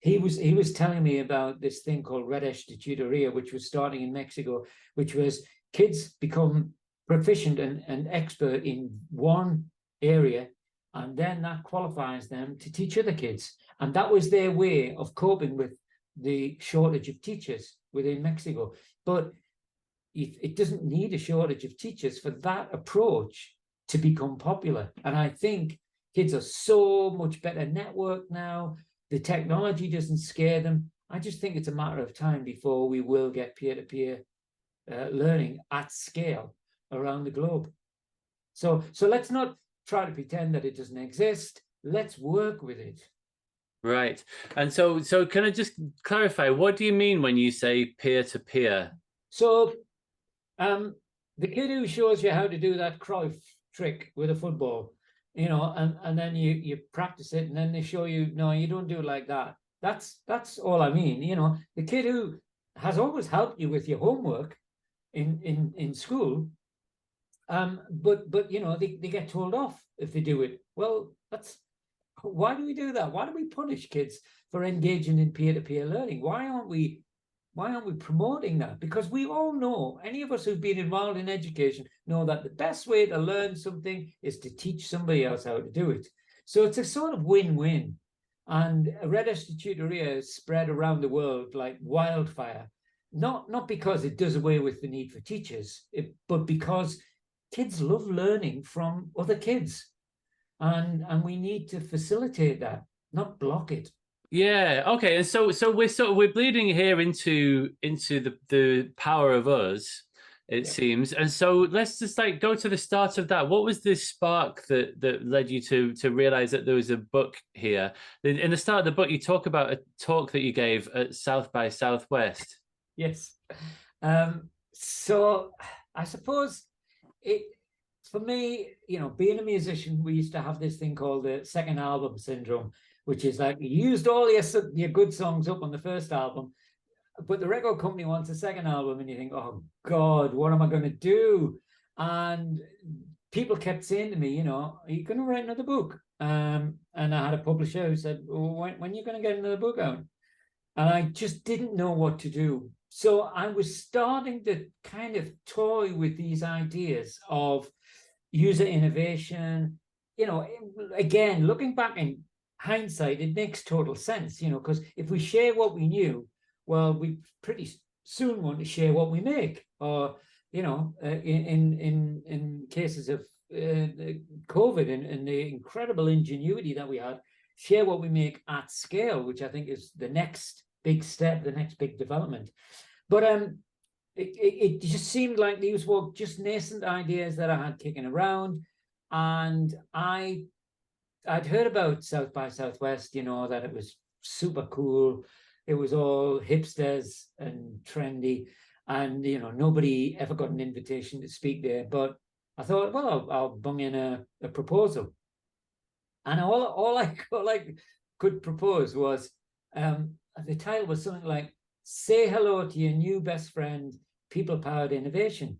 he was telling me about this thing called Redes de Tutoría, which was starting in Mexico, which was kids become proficient and expert in one area, and then that qualifies them to teach other kids. And that was their way of coping with the shortage of teachers within Mexico. But it doesn't need a shortage of teachers for that approach to become popular. And I think kids are so much better networked now. The technology doesn't scare them. I just think it's a matter of time before we will get peer-to-peer learning at scale around the globe. So let's not try to pretend that it doesn't exist. Let's work with it. Right. And so can I just clarify, what do you mean when you say peer-to-peer? So the kid who shows you how to do that Cruyff trick with a football, and then you practice it, and then they show you, no, you don't do it like that. That's all I mean. The kid who has always helped you with your homework in school, but they get told off if they do it. Well, why do we do that? Why do we punish kids for engaging in peer-to-peer learning? Why Why aren't we promoting that? Because we all know, any of us who've been involved in education know that the best way to learn something is to teach somebody else how to do it. So it's a sort of win-win. And restitutoria is spread around the world like wildfire, not because it does away with the need for teachers, but because kids love learning from other kids. And we need to facilitate that, not block it. Yeah. Okay. And so we're bleeding here into the power of us, it seems. And so let's just like go to the start of that. What was this spark that led you to realize that there was a book here? In the start of the book, you talk about a talk that you gave at South by Southwest. Yes. So I suppose for me, being a musician, we used to have this thing called the second album syndrome, which is like you used all your good songs up on the first album, but the record company wants a second album, and you think, oh God, what am I going to do? And people kept saying to me, are you going to write another book? And I had a publisher who said, well, when are you going to get another book out? And I just didn't know what to do. So I was starting to kind of toy with these ideas of user innovation. Again, looking back in hindsight, it makes total sense, because if we share what we knew, well, we pretty soon want to share what we make. Or, in cases of COVID and the incredible ingenuity that we had, share what we make at scale, which I think is the next big step, the next big development. But it just seemed like these were just nascent ideas that I had kicking around. And I'd heard about South by Southwest, that it was super cool. It was all hipsters and trendy. And, nobody ever got an invitation to speak there. But I thought, well, I'll bung in a proposal. And all I could propose was, the title was something like, Say Hello to Your New Best Friend, People-Powered Innovation.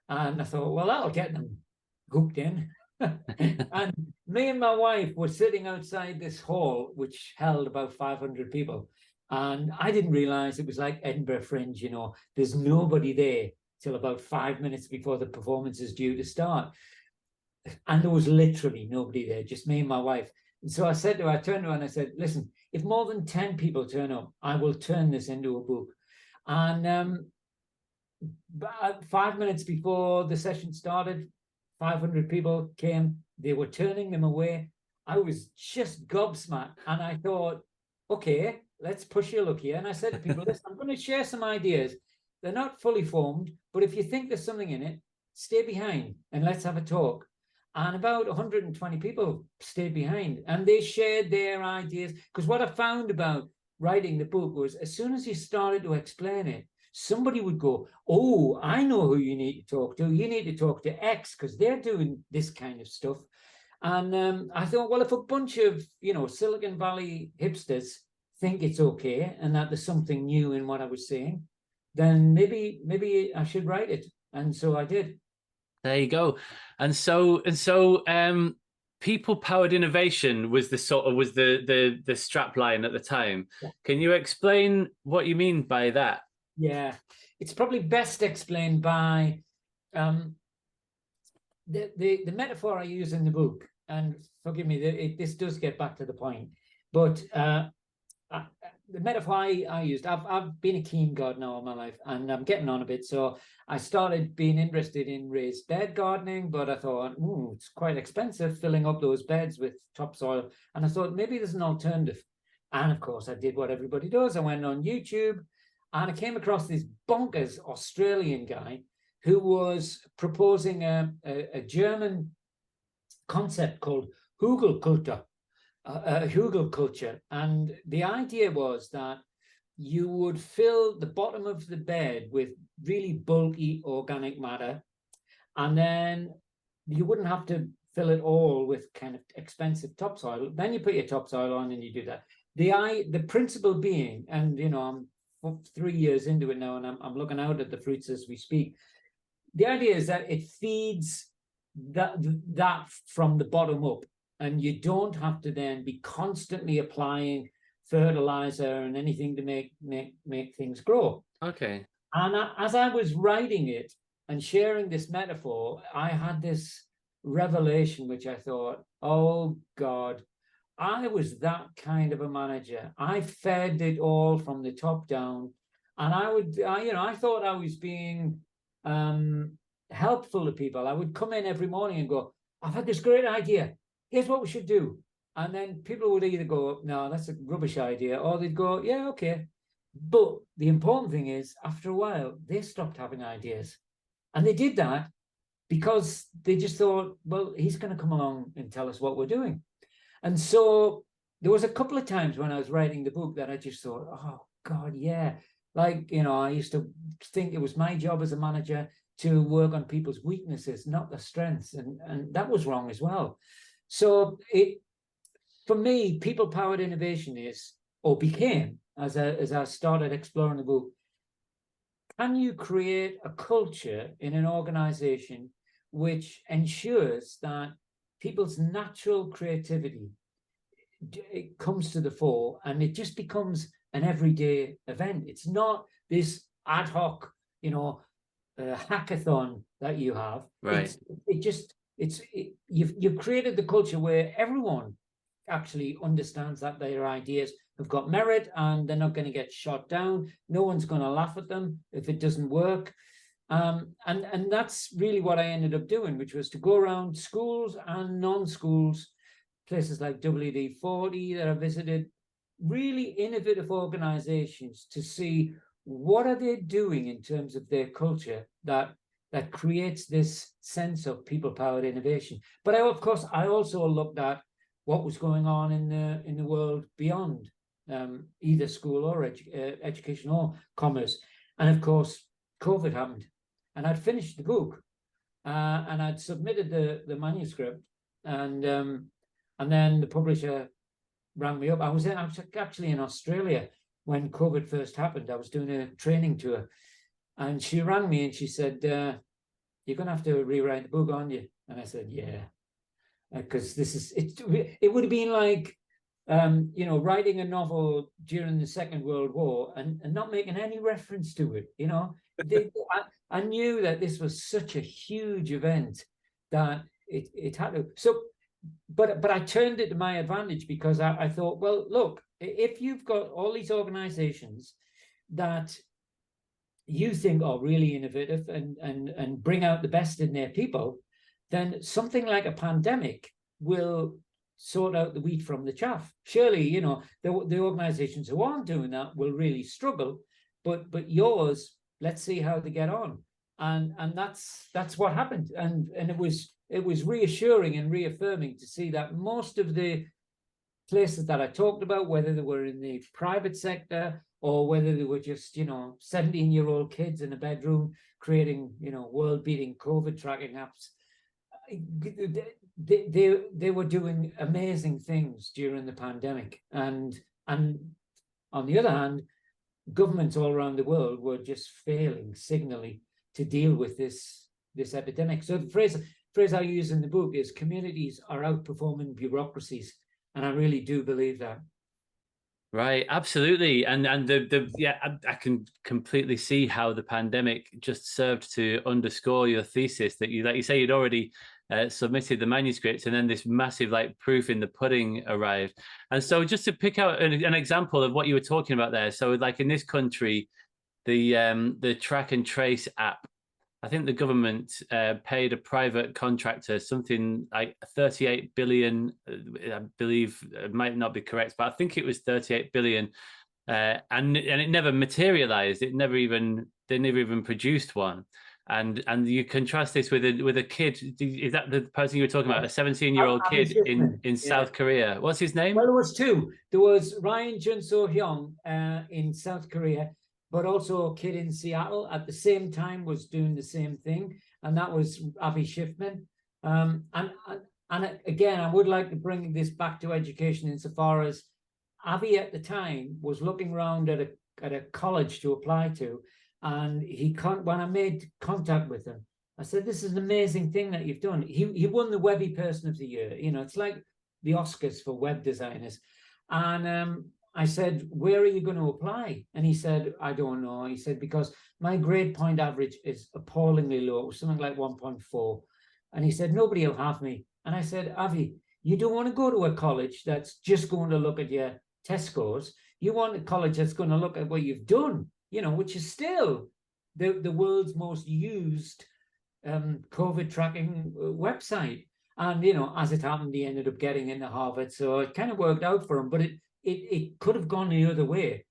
And I thought, well, that'll get them hooked in. And me and my wife were sitting outside this hall, which held about 500 people. And I didn't realize it was like Edinburgh Fringe, there's nobody there till about 5 minutes before the performance is due to start. And there was literally nobody there, just me and my wife. And so I turned to her and I said, listen, if more than 10 people turn up, I will turn this into a book. And 5 minutes before the session started, 500 people came. They were turning them away. I was just gobsmacked. And I thought, okay, let's push your luck here. And I said to people, listen, I'm going to share some ideas. They're not fully formed, but if you think there's something in it, stay behind and let's have a talk. And about 120 people stayed behind and they shared their ideas. Because what I found about writing the book was as soon as you started to explain it, somebody would go, oh, I know who you need to talk to. You need to talk to X because they're doing this kind of stuff. And I thought, well, if a bunch of, Silicon Valley hipsters think it's okay and that there's something new in what I was saying, then maybe I should write it. And so I did. There you go. And so people-powered innovation was the strap line at the time. Yeah. Can you explain what you mean by that? Yeah, it's probably best explained by the metaphor I use in the book. And forgive me, this does get back to the point. But the metaphor I used, I've been a keen gardener all my life, and I'm getting on a bit. So I started being interested in raised bed gardening, but I thought, it's quite expensive filling up those beds with topsoil. And I thought maybe there's an alternative. And of course, I did what everybody does. I went on YouTube and I came across this bonkers Australian guy who was proposing a German concept called Hugelkultur. Hugel culture. And the idea was that you would fill the bottom of the bed with really bulky organic matter, and then you wouldn't have to fill it all with kind of expensive topsoil. Then you put your topsoil on and you do that. The principle being, and I'm 3 years into it now and I'm looking out at the fruits as we speak. The idea is that it feeds that from the bottom up. And you don't have to then be constantly applying fertilizer and anything to make things grow. Okay. And as I was writing it and sharing this metaphor, I had this revelation, which I thought, oh God, I was that kind of a manager. I fed it all from the top down. And I thought I was being helpful to people. I would come in every morning and go, I've had this great idea. Here's what we should do. And then people would either go, no, that's a rubbish idea, or they'd go, yeah, okay. But the important thing is, after a while, they stopped having ideas. And they did that because they just thought, well, he's going to come along and tell us what we're doing. And so there was a couple of times when I was writing the book that I just thought, oh, God, yeah. Like, I used to think it was my job as a manager to work on people's weaknesses, not their strengths. And that was wrong as well. So for me, people-powered innovation is, or became, as I started exploring the book, can you create a culture in an organization which ensures that people's natural creativity, it comes to the fore and it just becomes an everyday event? It's not this ad hoc, hackathon that you have. Right. You've created the culture where everyone actually understands that their ideas have got merit and they're not going to get shot down. No one's going to laugh at them if it doesn't work. And that's really what I ended up doing, which was to go around schools and non-schools, places like WD-40 that I visited, really innovative organizations, to see what are they doing in terms of their culture that creates this sense of people-powered innovation. But I also looked at what was going on in the world beyond either school or education or commerce. And of course, COVID happened. And I'd finished the book and I'd submitted the manuscript. And then the publisher rang me up. I was actually in Australia when COVID first happened. I was doing a training tour. And she rang me and she said, you're going to have to rewrite the book, aren't you? And I said, yeah. Because it would have been like, writing a novel during the Second World War and not making any reference to it. I knew that this was such a huge event that it had to. So, but I turned it to my advantage because I thought, well, look, if you've got all these organizations that you think are really innovative and bring out the best in their people, then something like a pandemic will sort out the wheat from the chaff. Surely, the organizations who aren't doing that will really struggle, but yours, let's see how they get on. And that's what happened. And it was reassuring and reaffirming to see that most of the places that I talked about, whether they were in the private sector or whether they were just, 17-year-old kids in a bedroom creating, world-beating COVID tracking apps, they were doing amazing things during the pandemic. And on the other hand, governments all around the world were just failing signally to deal with this epidemic. So the phrase I use in the book is communities are outperforming bureaucracies. And I really do believe that. Right, absolutely, and I can completely see how the pandemic just served to underscore your thesis that like you say, you'd already submitted the manuscript, and then this massive proof in the pudding arrived. And so, just to pick out an example of what you were talking about there, so like in this country, the track and trace app, I think the government paid a private contractor something like 38 billion. I believe it might not be correct, but I think it was 38 billion, and it never materialized. They never even produced one. And you contrast this with a kid. Is that the person you were talking about? A 17-year-old kid in South Korea. What's his name? Well, there was two. There was Ryan Jun-So-hyung in South Korea, but also a kid in Seattle at the same time was doing the same thing, and that was Avi Schiffman. And again, I would like to bring this back to education insofar as Avi at the time was looking around at a college to apply to, and when I made contact with him, I said, "This is an amazing thing that you've done." He won the Webby Person of the Year. It's like the Oscars for web designers, and I said, where are you going to apply? And he said, I don't know. He said, because my grade point average is appallingly low, something like 1.4. And he said, nobody will have me. And I said, Avi, you don't want to go to a college that's just going to look at your test scores. You want a college that's going to look at what you've done, which is still the world's most used COVID tracking website. And, as it happened, he ended up getting into Harvard. So it kind of worked out for him, but it could have gone the other way.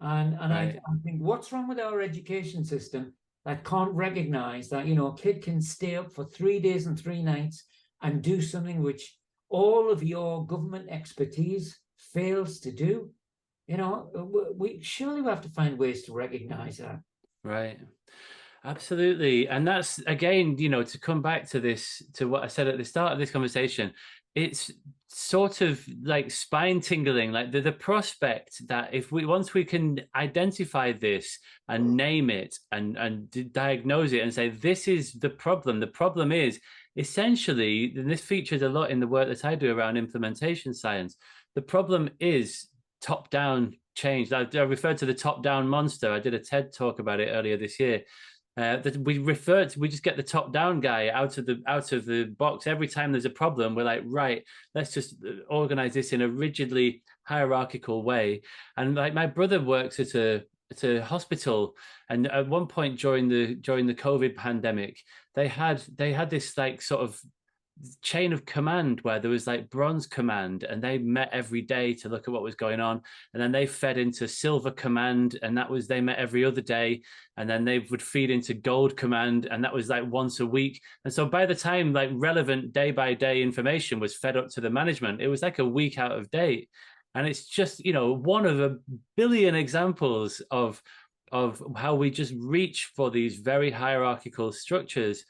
And Right. I think, what's wrong with our education system that can't recognize that, a kid can stay up for 3 days and 3 nights and do something which all of your government expertise fails to do? We surely have to find ways to recognize that. Right. Absolutely. And that's, again, to come back to this, to what I said at the start of this conversation, it's sort of like spine tingling, like the prospect that once we can identify this and name it and diagnose it and say, this is the problem is essentially, and this features a lot in the work that I do around implementation science, the problem is top-down change. I referred to the top-down monster. I did a TED talk about it earlier this year. That we just get the top-down guy out of the box every time there's a problem. We're like, right, let's just organize this in a rigidly hierarchical way. And like, my brother works at a hospital, and at one point during the COVID pandemic, they had this like sort of chain of command where there was like bronze command, and they met every day to look at what was going on, and then they fed into silver command, and they met every other day, and then they would feed into gold command, and that was like once a week. And so by the time like relevant day by day information was fed up to the management, it was like a week out of date. And it's just, one of a billion examples of how we just reach for these very hierarchical structures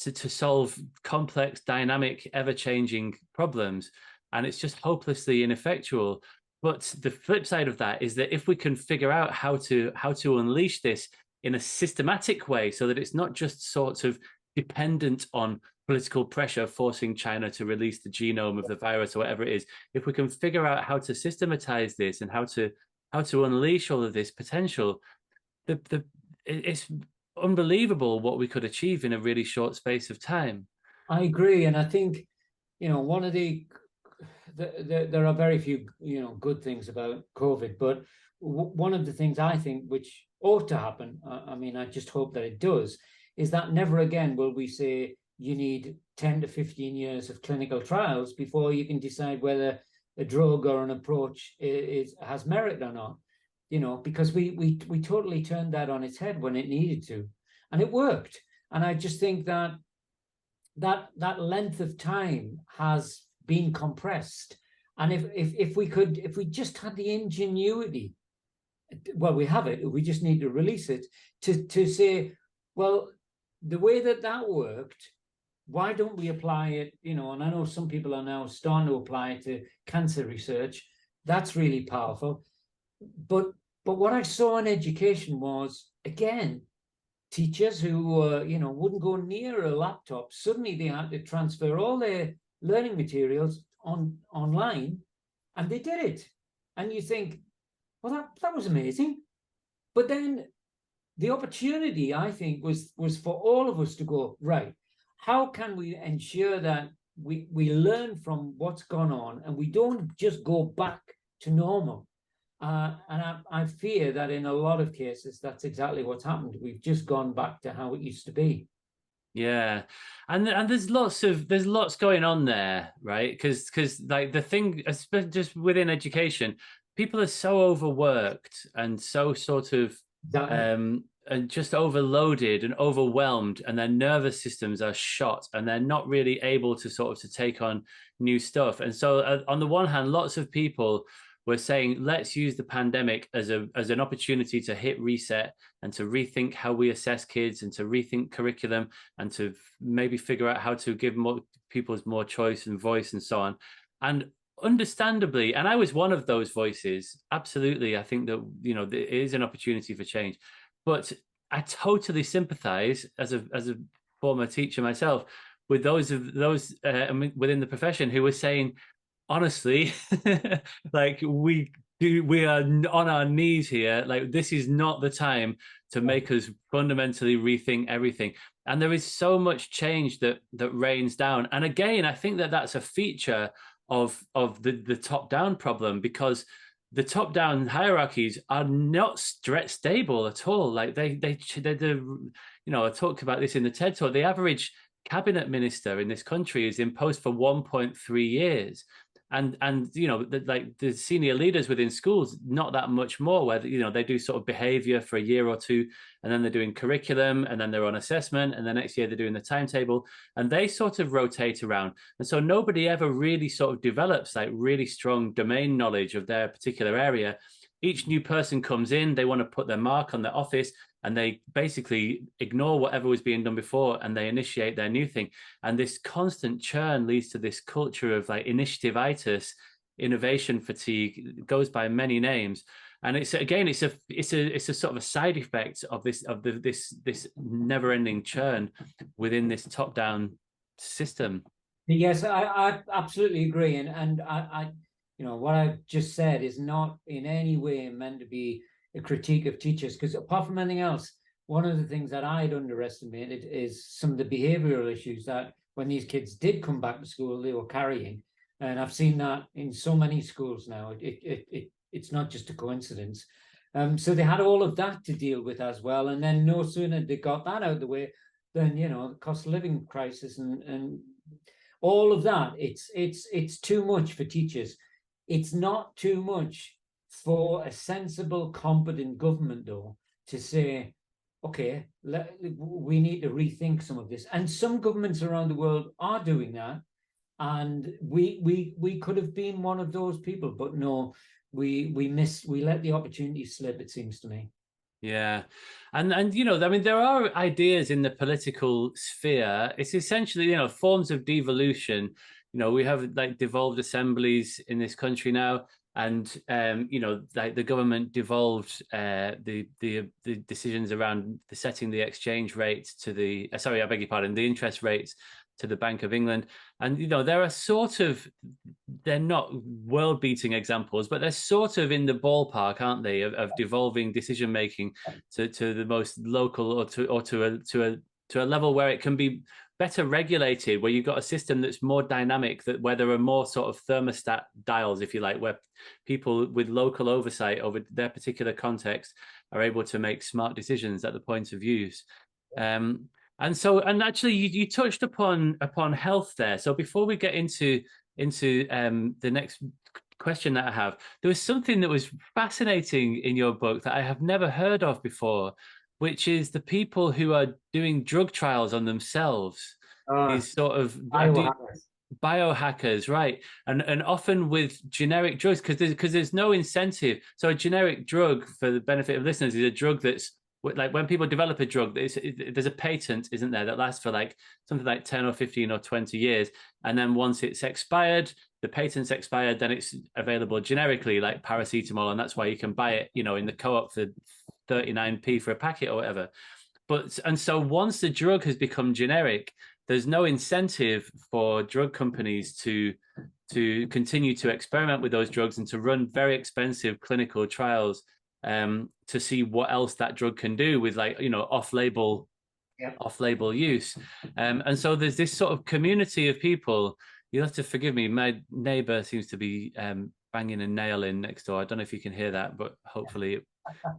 to solve complex, dynamic, ever-changing problems, and it's just hopelessly ineffectual. But the flip side of that is that if we can figure out how to unleash this in a systematic way, so that it's not just sort of dependent on political pressure forcing China to release the genome of the virus or whatever it is, if we can figure out how to systematize this and how to unleash all of this potential, it's unbelievable what we could achieve in a really short space of time. I agree, and I think one of there are very few good things about COVID, but one of the things I think which ought to happen, I mean, I just hope that it does, is that never again will we say you need 10 to 15 years of clinical trials before you can decide whether a drug or an approach has merit or not. Because we totally turned that on its head when it needed to, and it worked. And I just think that length of time has been compressed. And if we just had the ingenuity, well, we have it. We just need to release it to say, well, the way that worked, why don't we apply it? And I know some people are now starting to apply it to cancer research. That's really powerful. But what I saw in education was, again, teachers who wouldn't go near a laptop, suddenly they had to transfer all their learning materials online, and they did it. And you think, well, that was amazing. But then the opportunity, I think, was for all of us to go, right, how can we ensure that we learn from what's gone on and we don't just go back to normal? And I fear that in a lot of cases, that's exactly what's happened. We've just gone back to how it used to be. Yeah, and there's lots going on there, right? Because like the thing, especially just within education, people are so overworked and so sort of and just overloaded and overwhelmed, and their nervous systems are shot, and they're not really able to sort of to take on new stuff. And so on the one hand, lots of people were saying, let's use the pandemic as an opportunity to hit reset and to rethink how we assess kids and to rethink curriculum and to maybe figure out how to give more people's more choice and voice and so on. And understandably, and I was one of those voices, absolutely, I think that there is an opportunity for change. But I totally sympathize as a former teacher myself with those within the profession who were saying, honestly, like we we are on our knees here. Like, this is not the time to make us fundamentally rethink everything. And there is so much change that rains down. And again, I think that that's a feature of the top down problem, because the top down hierarchies are not stable at all. Like they're, I talked about this in the TED talk. The average cabinet minister in this country is in post for 1.3 years. And the senior leaders within schools, not that much more, where they do sort of behavior for a year or two, and then they're doing curriculum, and then they're on assessment, and the next year they're doing the timetable, and they sort of rotate around. And so nobody ever really sort of develops like really strong domain knowledge of their particular area. Each new person comes in, they want to put their mark on their office, and they basically ignore whatever was being done before, and they initiate their new thing. And this constant churn leads to this culture of like initiative-itis, innovation fatigue. It goes by many names. And it's a sort of a side effect of this never-ending churn within this top-down system. Yes, I absolutely agree. And I what I've just said is not in any way meant to be a critique of teachers, because apart from anything else, one of the things that I'd underestimated is some of the behavioral issues that when these kids did come back to school, they were carrying. And I've seen that in so many schools now. It's not just a coincidence. So they had all of that to deal with as well. And then no sooner they got that out of the way, then, the cost of living crisis and all of that, it's too much for teachers. It's not too much for a sensible, competent government, though, to say, okay, we need to rethink some of this. And some governments around the world are doing that. And we could have been one of those people, but no, we let the opportunity slip, it seems to me. Yeah. And I mean, there are ideas in the political sphere. It's essentially, forms of devolution. We have like devolved assemblies in this country now. And like the government devolved the decisions around setting the exchange rate to the the interest rates to the Bank of England. And there are they're not world-beating examples, but they're sort of in the ballpark, aren't they, of devolving decision making to the most local or to a level where it can be better regulated, where you've got a system that's more dynamic, where there are more sort of thermostat dials, if you like, where people with local oversight over their particular context are able to make smart decisions at the point of use. And actually, you touched upon health there. So before we get into the next question that I have, there was something that was fascinating in your book that I have never heard of before, which is the people who are doing drug trials on themselves. These sort of biohackers, right? And often with generic drugs, because there's no incentive. So a generic drug, for the benefit of listeners, is a drug that's like when people develop a drug, there's a patent, isn't there, that lasts for like something like 10 or 15 or 20 years. And then once it's expired, the patent's expired, then it's available generically, like paracetamol. And that's why you can buy it, in the co-op for 39p for a packet or whatever. And so once the drug has become generic, there's no incentive for drug companies to continue to experiment with those drugs and to run very expensive clinical trials to see what else that drug can do with off-label use. And so there's this sort of community of people. You'll have to forgive me. My neighbor seems to be banging a nail in next door. I don't know if you can hear that, but hopefully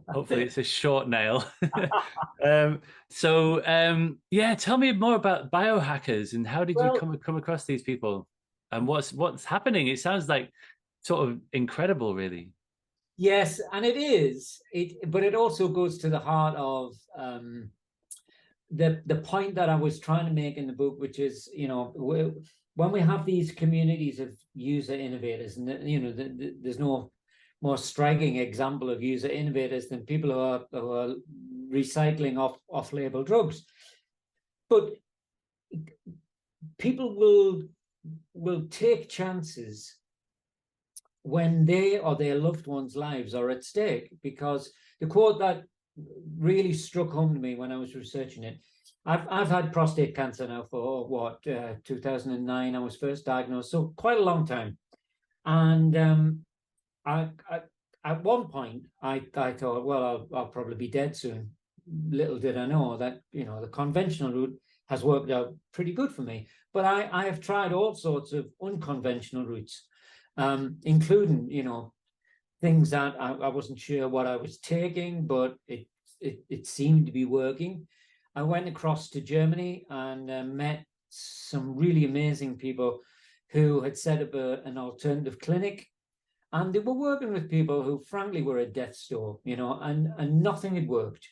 it's a short nail. Tell me more about biohackers, and how did you come across these people, and what's happening? It sounds like sort of incredible, really. Yes, and it is. But it also goes to the heart of the point that I was trying to make in the book, which is, when we have these communities of user innovators, and there's no more striking example of user innovators than people who are recycling off-label drugs. But people will take chances when they or their loved ones' lives are at stake, because the quote that really struck home to me when I was researching it, I've had prostate cancer now for 2009 I was first diagnosed, so quite a long time. And at one point, I thought, well, I'll probably be dead soon. Little did I know that, the conventional route has worked out pretty good for me. But I have tried all sorts of unconventional routes, including, things that I wasn't sure what I was taking, but it seemed to be working. I went across to Germany and met some really amazing people who had set up an alternative clinic, and they were working with people who frankly were at death's door, and nothing had worked.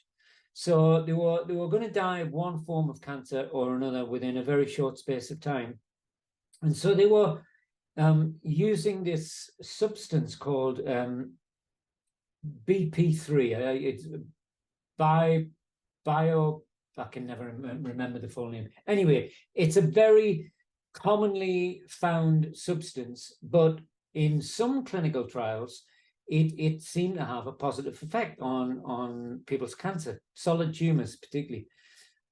So they were going to die of one form of cancer or another within a very short space of time. And so they were using this substance called BP3. It's bio. I can never remember the full name. Anyway, it's a very commonly found substance, but in some clinical trials, it seemed to have a positive effect on people's cancer, solid tumors particularly.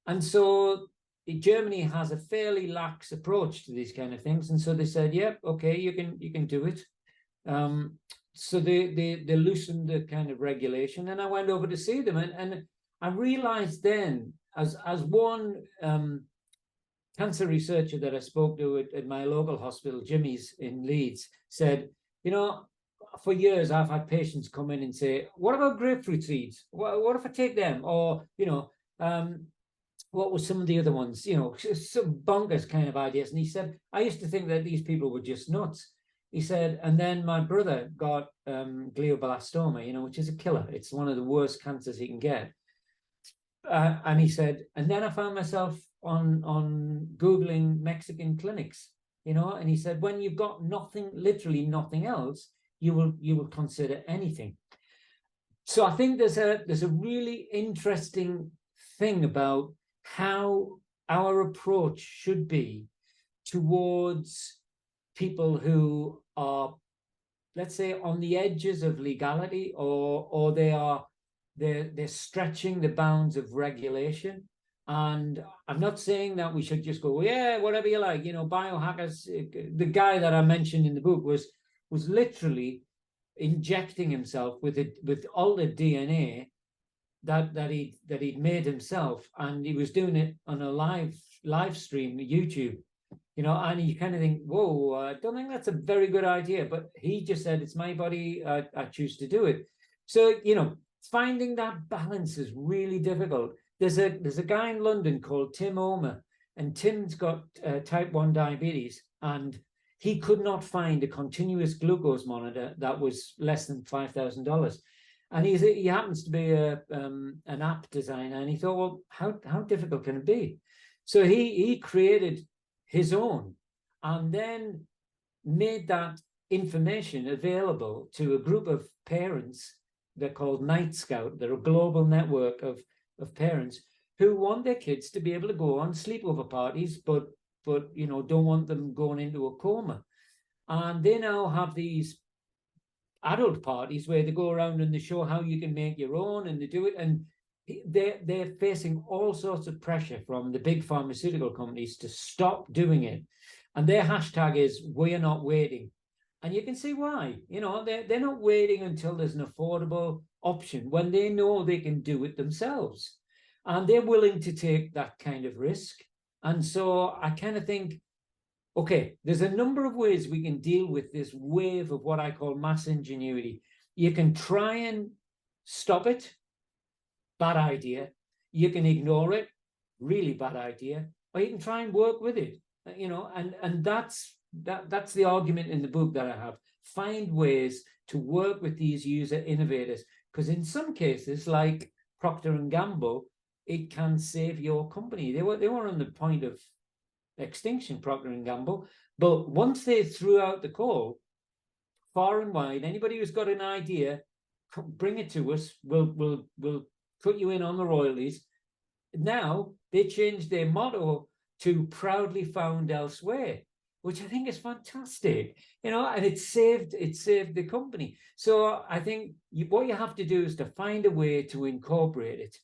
And so Germany has a fairly lax approach to these kind of things. And so they said, yep, okay, you can do it. So they loosened the kind of regulation, and I went over to see them, and I realized then, as one cancer researcher that I spoke to at my local hospital, Jimmy's in Leeds, said, for years I've had patients come in and say, what about grapefruit seeds? What if I take them? Or, what were some of the other ones? Some bonkers kind of ideas. And he said, I used to think that these people were just nuts. He said, and then my brother got glioblastoma, which is a killer. It's one of the worst cancers he can get. And he said, and then I found myself on Googling Mexican clinics, and he said, when you've got nothing, literally nothing else, you will consider anything. So I think there's a really interesting thing about how our approach should be towards people who are, let's say, on the edges of legality, or they're stretching the bounds of regulation. And I'm not saying that we should just go, yeah, whatever you like, biohackers. The guy that I mentioned in the book was literally injecting himself with altered DNA that he'd made himself, and he was doing it on a live stream, YouTube. And you kind of think, whoa, I don't think that's a very good idea. But he just said, it's my body, I choose to do it. So, finding that balance is really difficult. There's a guy in London called Tim Omer, and Tim's got type 1 diabetes, and he could not find a continuous glucose monitor that was less than $5,000. And he happens to be an app designer, and he thought, well, how difficult can it be? So he created his own, and then made that information available to a group of parents. They're called Night Scout. They're a global network of parents who want their kids to be able to go on sleepover parties, but don't want them going into a coma. And they now have these adult parties where they go around and they show how you can make your own, and they do it. And they're facing all sorts of pressure from the big pharmaceutical companies to stop doing it. And their hashtag is, we're not waiting. And you can see why. They're not waiting until there's an affordable option when they know they can do it themselves. And they're willing to take that kind of risk. And so I kind of think, okay, there's a number of ways we can deal with this wave of what I call mass ingenuity. You can try and stop it. Bad idea. You can ignore it. Really bad idea. Or you can try and work with it. And that's the argument in the book that I have. Find ways to work with these user innovators, because in some cases, like Procter & Gamble, it can save your company. They were on the point of extinction, Procter & Gamble, but once they threw out the call, far and wide, anybody who's got an idea, bring it to us. We'll put you in on the royalties. Now they changed their motto to proudly found elsewhere, which I think is fantastic, and it saved the company. So I think what you have to do is to find a way to incorporate it.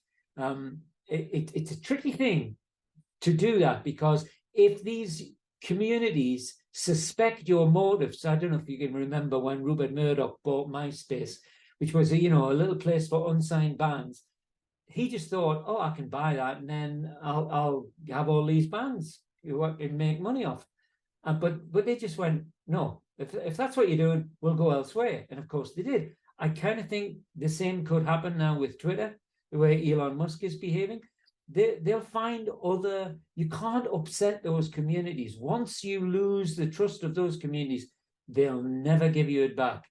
It's a tricky thing to do that, because if these communities suspect your motives, I don't know if you can remember when Rupert Murdoch bought MySpace, which was a little place for unsigned bands. He just thought, oh, I can buy that, and then I'll have all these bands and make money off. But they just went, no, if that's what you're doing, we'll go elsewhere. And of course they did. I kind of think the same could happen now with Twitter, the way Elon Musk is behaving. They'll find other. You can't upset those communities. Once you lose the trust of those communities, they'll never give you it back.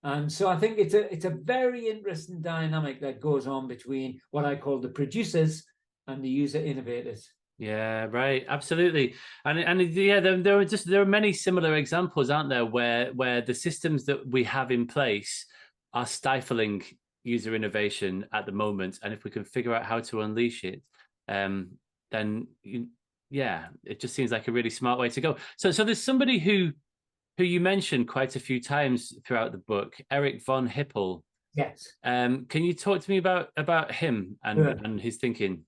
And so I think it's a very interesting dynamic that goes on between what I call the producers and the user innovators. Yeah, right. Absolutely. And yeah, there are many similar examples, aren't there, where the systems that we have in place are stifling user innovation at the moment. And if we can figure out how to unleash it, then yeah, it just seems like a really smart way to go. So there's somebody who you mentioned quite a few times throughout the book, Eric von Hippel. Yes. Can you talk to me about him and his thinking?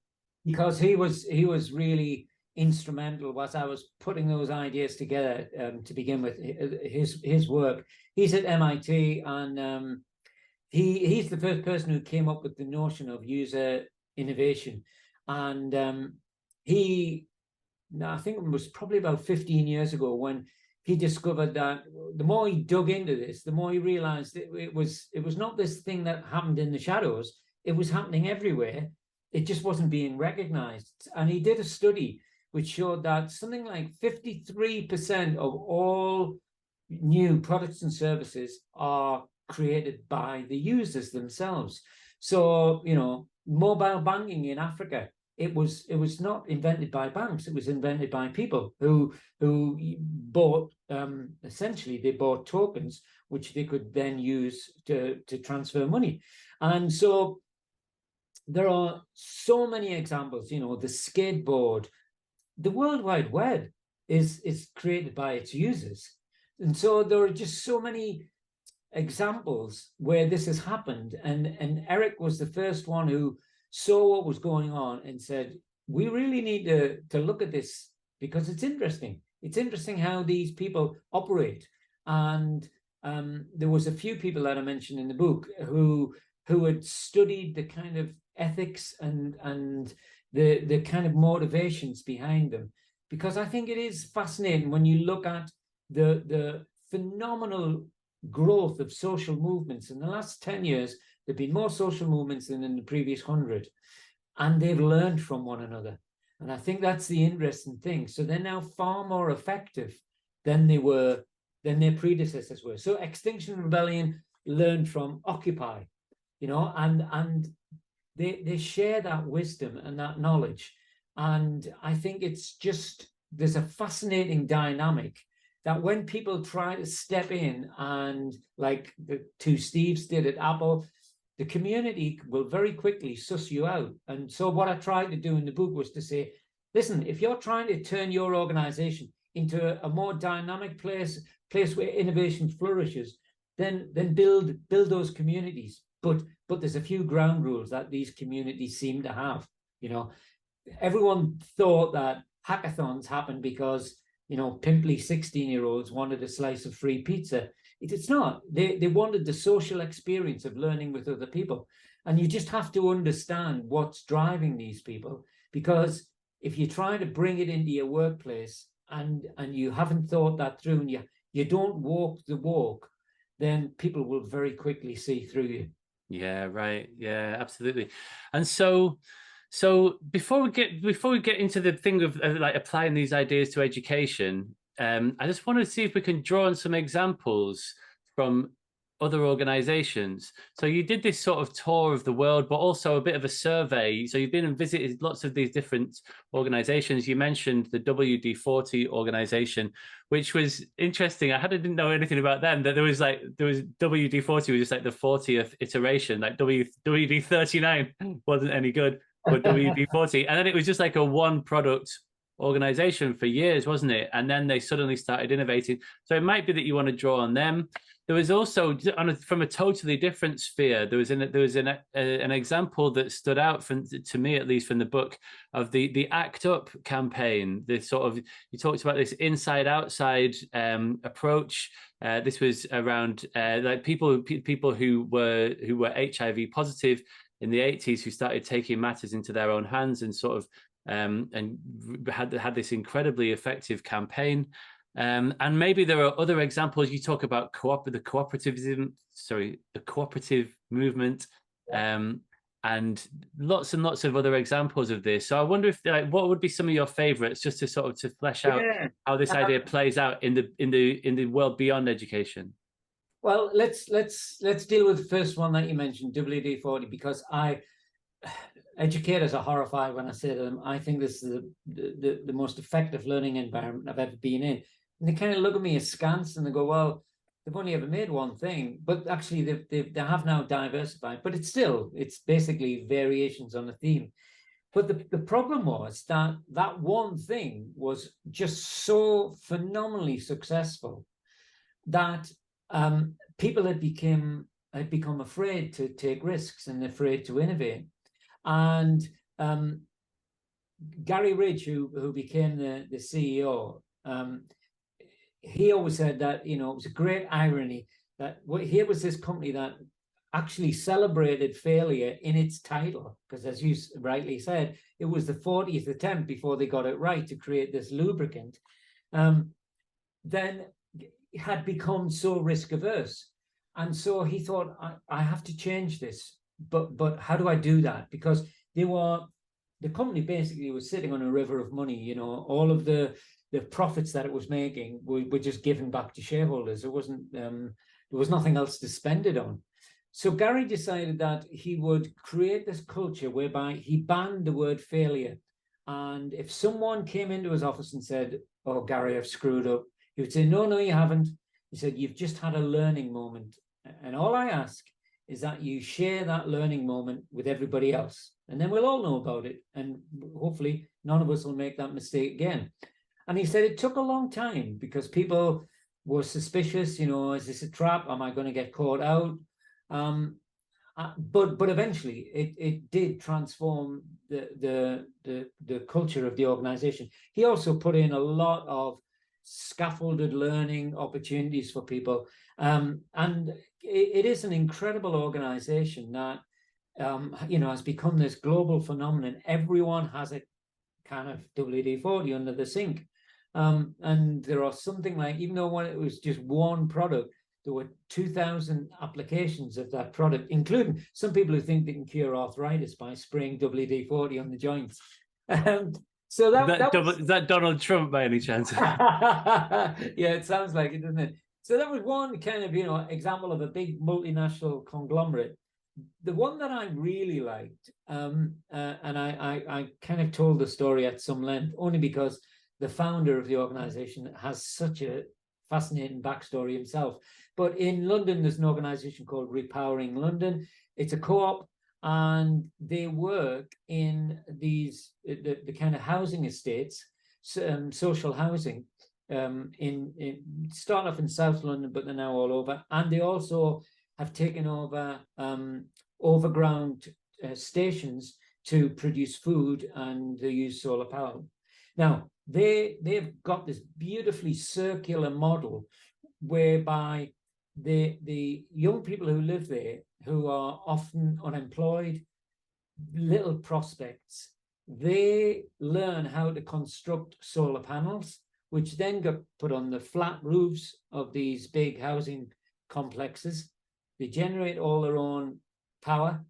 Because he was really instrumental as I was putting those ideas together to begin with. His work. He's at MIT, and he's the first person who came up with the notion of user innovation. And I think it was probably about 15 years ago when he discovered that the more he dug into this, the more he realized it was not this thing that happened in the shadows. It was happening everywhere. It just wasn't being recognized. And he did a study which showed that something like 53% of all new products and services are created by the users themselves. So, mobile banking in Africa, it was not invented by banks. It was invented by people who bought, essentially they bought tokens, which they could then use to transfer money. And so there are so many examples, the skateboard, the World Wide Web is created by its users. And so there are just so many examples where this has happened. And Eric was the first one who saw what was going on and said, we really need to look at this because it's interesting. It's interesting how these people operate. And there was a few people that I mentioned in the book who had studied the kind of ethics and the kind of motivations behind them, because I think it is fascinating when you look at the phenomenal growth of social movements. In the last 10 years, there have been more social movements than in the previous 100, and they've learned from one another. And I think that's the interesting thing. So they're now far more effective than their predecessors were. So Extinction Rebellion learned from Occupy, and they share that wisdom and that knowledge. And I think there's a fascinating dynamic that when people try to step in, and like the two Steves did at Apple, the community will very quickly suss you out. And so what I tried to do in the book was to say, listen, if you're trying to turn your organization into a more dynamic place where innovation flourishes, then build those communities. But there's a few ground rules that these communities seem to have. Everyone thought that hackathons happened because pimply 16-year-olds wanted a slice of free pizza. It's not. They wanted the social experience of learning with other people. And you just have to understand what's driving these people, because if you try to bring it into your workplace and you haven't thought that through, and you don't walk the walk, then people will very quickly see through you. Yeah, right. Yeah, absolutely. And so before we get into the thing of like applying these ideas to education, I just want to see if we can draw on some examples from other organizations. So you did this sort of tour of the world, but also a bit of a survey. So you've been and visited lots of these different organizations. You mentioned the WD-40 organization, which was interesting. I didn't know anything about them. That there was WD-40 was just like the 40th iteration, like WD-39 wasn't any good, but WD-40. And then it was just like a one product organization for years, wasn't it? And then they suddenly started innovating. So it might be that you want to draw on them. There was also from a totally different sphere. There was an example that stood out to me, at least from the book, of the ACT UP campaign. This sort of, you talked about this inside outside approach. This was around like people who were HIV positive in the 80s, who started taking matters into their own hands and sort of and had this incredibly effective campaign. And maybe there are other examples. You talk about the cooperative movement, and lots of other examples of this. So I wonder if, like, what would be some of your favorites, just to sort of to flesh out how this idea plays out in the world beyond education. Well, let's deal with the first one that you mentioned, WD-40, because educators are horrified when I say to them, I think this is the most effective learning environment I've ever been in. And they kind of look at me askance and they go, well, they've only ever made one thing, but actually they have now diversified, but it's basically variations on the theme. But the problem was that one thing was just so phenomenally successful that people had become afraid to take risks and afraid to innovate. And Gary Ridge, who became the CEO, he always said that, it was a great irony that here was this company that actually celebrated failure in its title, because as you rightly said, it was the 40th attempt before they got it right to create this lubricant, then had become so risk averse. And so he thought, I have to change this, but how do I do that? Because the company basically was sitting on a river of money. All of the profits that it was making were just given back to shareholders. It wasn't there was nothing else to spend it on. So Gary decided that he would create this culture whereby he banned the word failure. And if someone came into his office and said, oh, Gary, I've screwed up, he would say, no, you haven't. He said, you've just had a learning moment. And all I ask is that you share that learning moment with everybody else. And then we'll all know about it. And hopefully none of us will make that mistake again. And he said it took a long time because people were suspicious, is this a trap? Am I going to get caught out? But eventually it did transform the culture of the organization. He also put in a lot of scaffolded learning opportunities for people. And it is an incredible organization that, has become this global phenomenon. Everyone has a kind of WD-40 under the sink. And there are something like, even though when it was just one product, there were 2,000 applications of that product, including some people who think they can cure arthritis by spraying WD-40 on the joints. So is that Donald Trump by any chance? Yeah, it sounds like it, doesn't it? So that was one kind of, example of a big multinational conglomerate. The one that I really liked, and I kind of told the story at some length, only because the founder of the organization has such a fascinating backstory himself. But in London, there's an organization called Repowering London. It's a co-op, and they work in these the kind of housing estates, social housing, in start off in South London, but they're now all over. And they also have taken over overground stations to produce food, and they use solar power. Now, they've got this beautifully circular model whereby the young people who live there, who are often unemployed, little prospects, they learn how to construct solar panels, which then get put on the flat roofs of these big housing complexes. They generate all their own power.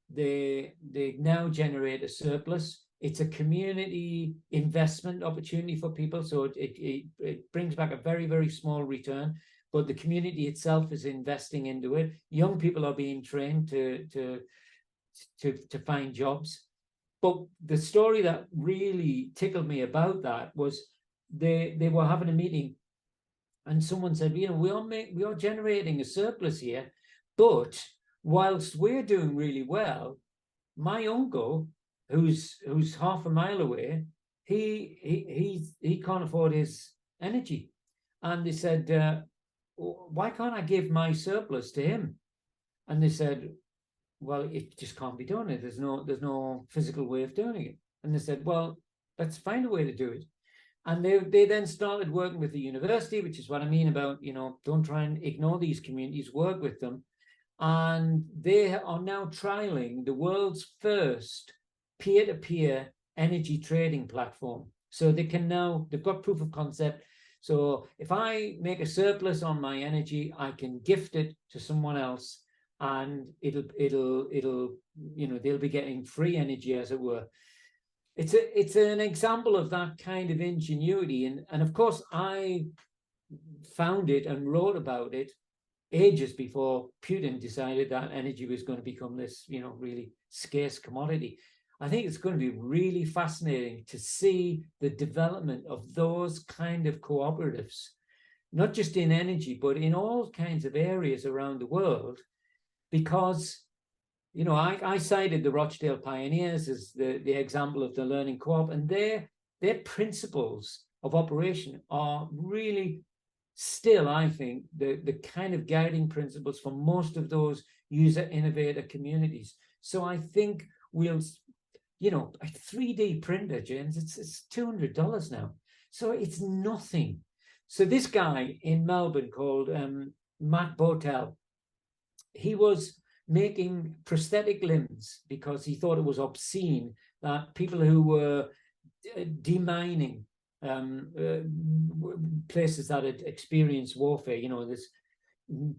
They now generate a surplus. It's a community investment opportunity for people. So it brings back a very, very small return, but the community itself is investing into it. Young people are being trained to find jobs. But the story that really tickled me about that was they were having a meeting, and someone said, we are generating a surplus here, but whilst we're doing really well, my uncle, who's half a mile away, he can't afford his energy. And they said, why can't I give my surplus to him? And they said, well, it just can't be done. There's no physical way of doing it. And they said, well, let's find a way to do it. And they then started working with the university, which is what I mean about, don't try and ignore these communities, work with them. And they are now trialing the world's first peer-to-peer energy trading platform. So they've got proof of concept. So if I make a surplus on my energy, I can gift it to someone else, and they'll be getting free energy, as it were. It's an example of that kind of ingenuity, and of course I found it and wrote about it ages before Putin decided that energy was going to become this really scarce commodity. I think it's going to be really fascinating to see the development of those kind of cooperatives, not just in energy but in all kinds of areas around the world, because I cited the Rochdale Pioneers as the example of the learning co-op, and their principles of operation are really still, I think, the kind of guiding principles for most of those user innovator communities. So I think we'll, a 3D printer, James, it's $200 now. So it's nothing. So this guy in Melbourne called Matt Botel, he was making prosthetic limbs because he thought it was obscene that people who were demining places that had experienced warfare, there's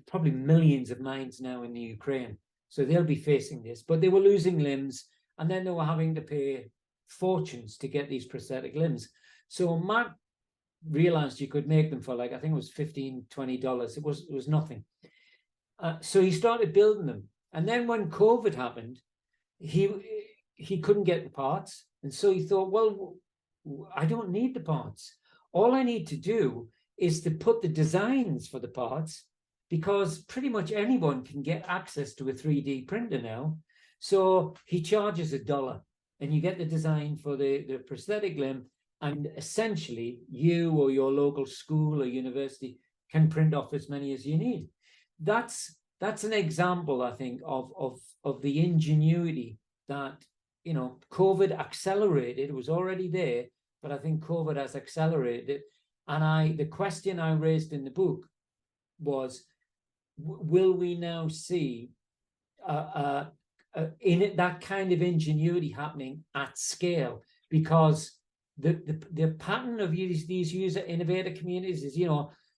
probably millions of mines now in the Ukraine, so they'll be facing this, but they were losing limbs, and then they were having to pay fortunes to get these prosthetic limbs. So Matt realized you could make them for, like, I think it was $15-20. It was nothing. So he started building them. And then when COVID happened, he couldn't get the parts. And so he thought, well, I don't need the parts. All I need to do is to put the designs for the parts, because pretty much anyone can get access to a 3D printer now. So he charges $1 and you get the design for the prosthetic limb. And essentially you or your local school or university can print off as many as you need. That's an example, I think, of the ingenuity that COVID accelerated. It was already there, but I think COVID has accelerated it. And the question I raised in the book was, will we now see in it that kind of ingenuity happening at scale? Because the pattern of these user innovator communities is,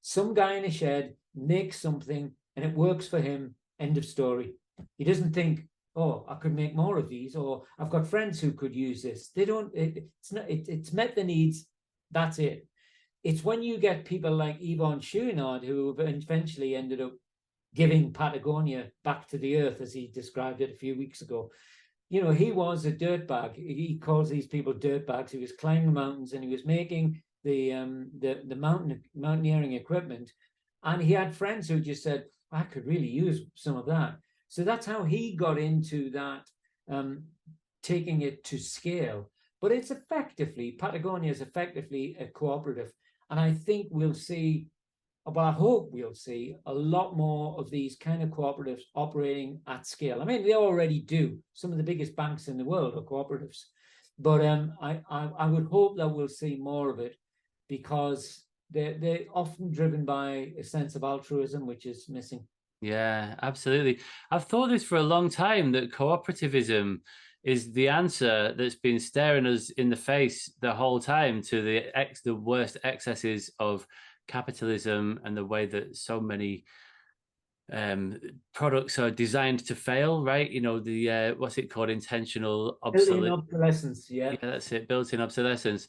some guy in a shed makes something and it works for him, end of story. He doesn't think, oh, I could make more of these, or I've got friends who could use this. They don't, it's met the needs, that's it. It's when you get people like Yvon Chouinard, who eventually ended up giving Patagonia back to the earth, as he described it a few weeks ago. He was a dirtbag. He calls these people dirtbags. He was climbing mountains and he was making the mountaineering equipment. And he had friends who just said, I could really use some of that. So that's how he got into that, taking it to scale. But it's Patagonia is effectively a cooperative. And I think we'll see, but I hope we'll see a lot more of these kind of cooperatives operating at scale. I mean, they already do. Some of the biggest banks in the world are cooperatives. But I would hope that we'll see more of it, because they're often driven by a sense of altruism, which is missing. Yeah, absolutely. I've thought this for a long time, that cooperativism is the answer that's been staring us in the face the whole time to the worst excesses of capitalism and the way that so many products are designed to fail, right? The what's it called, intentional obsolescence. Yeah, that's it, built-in obsolescence.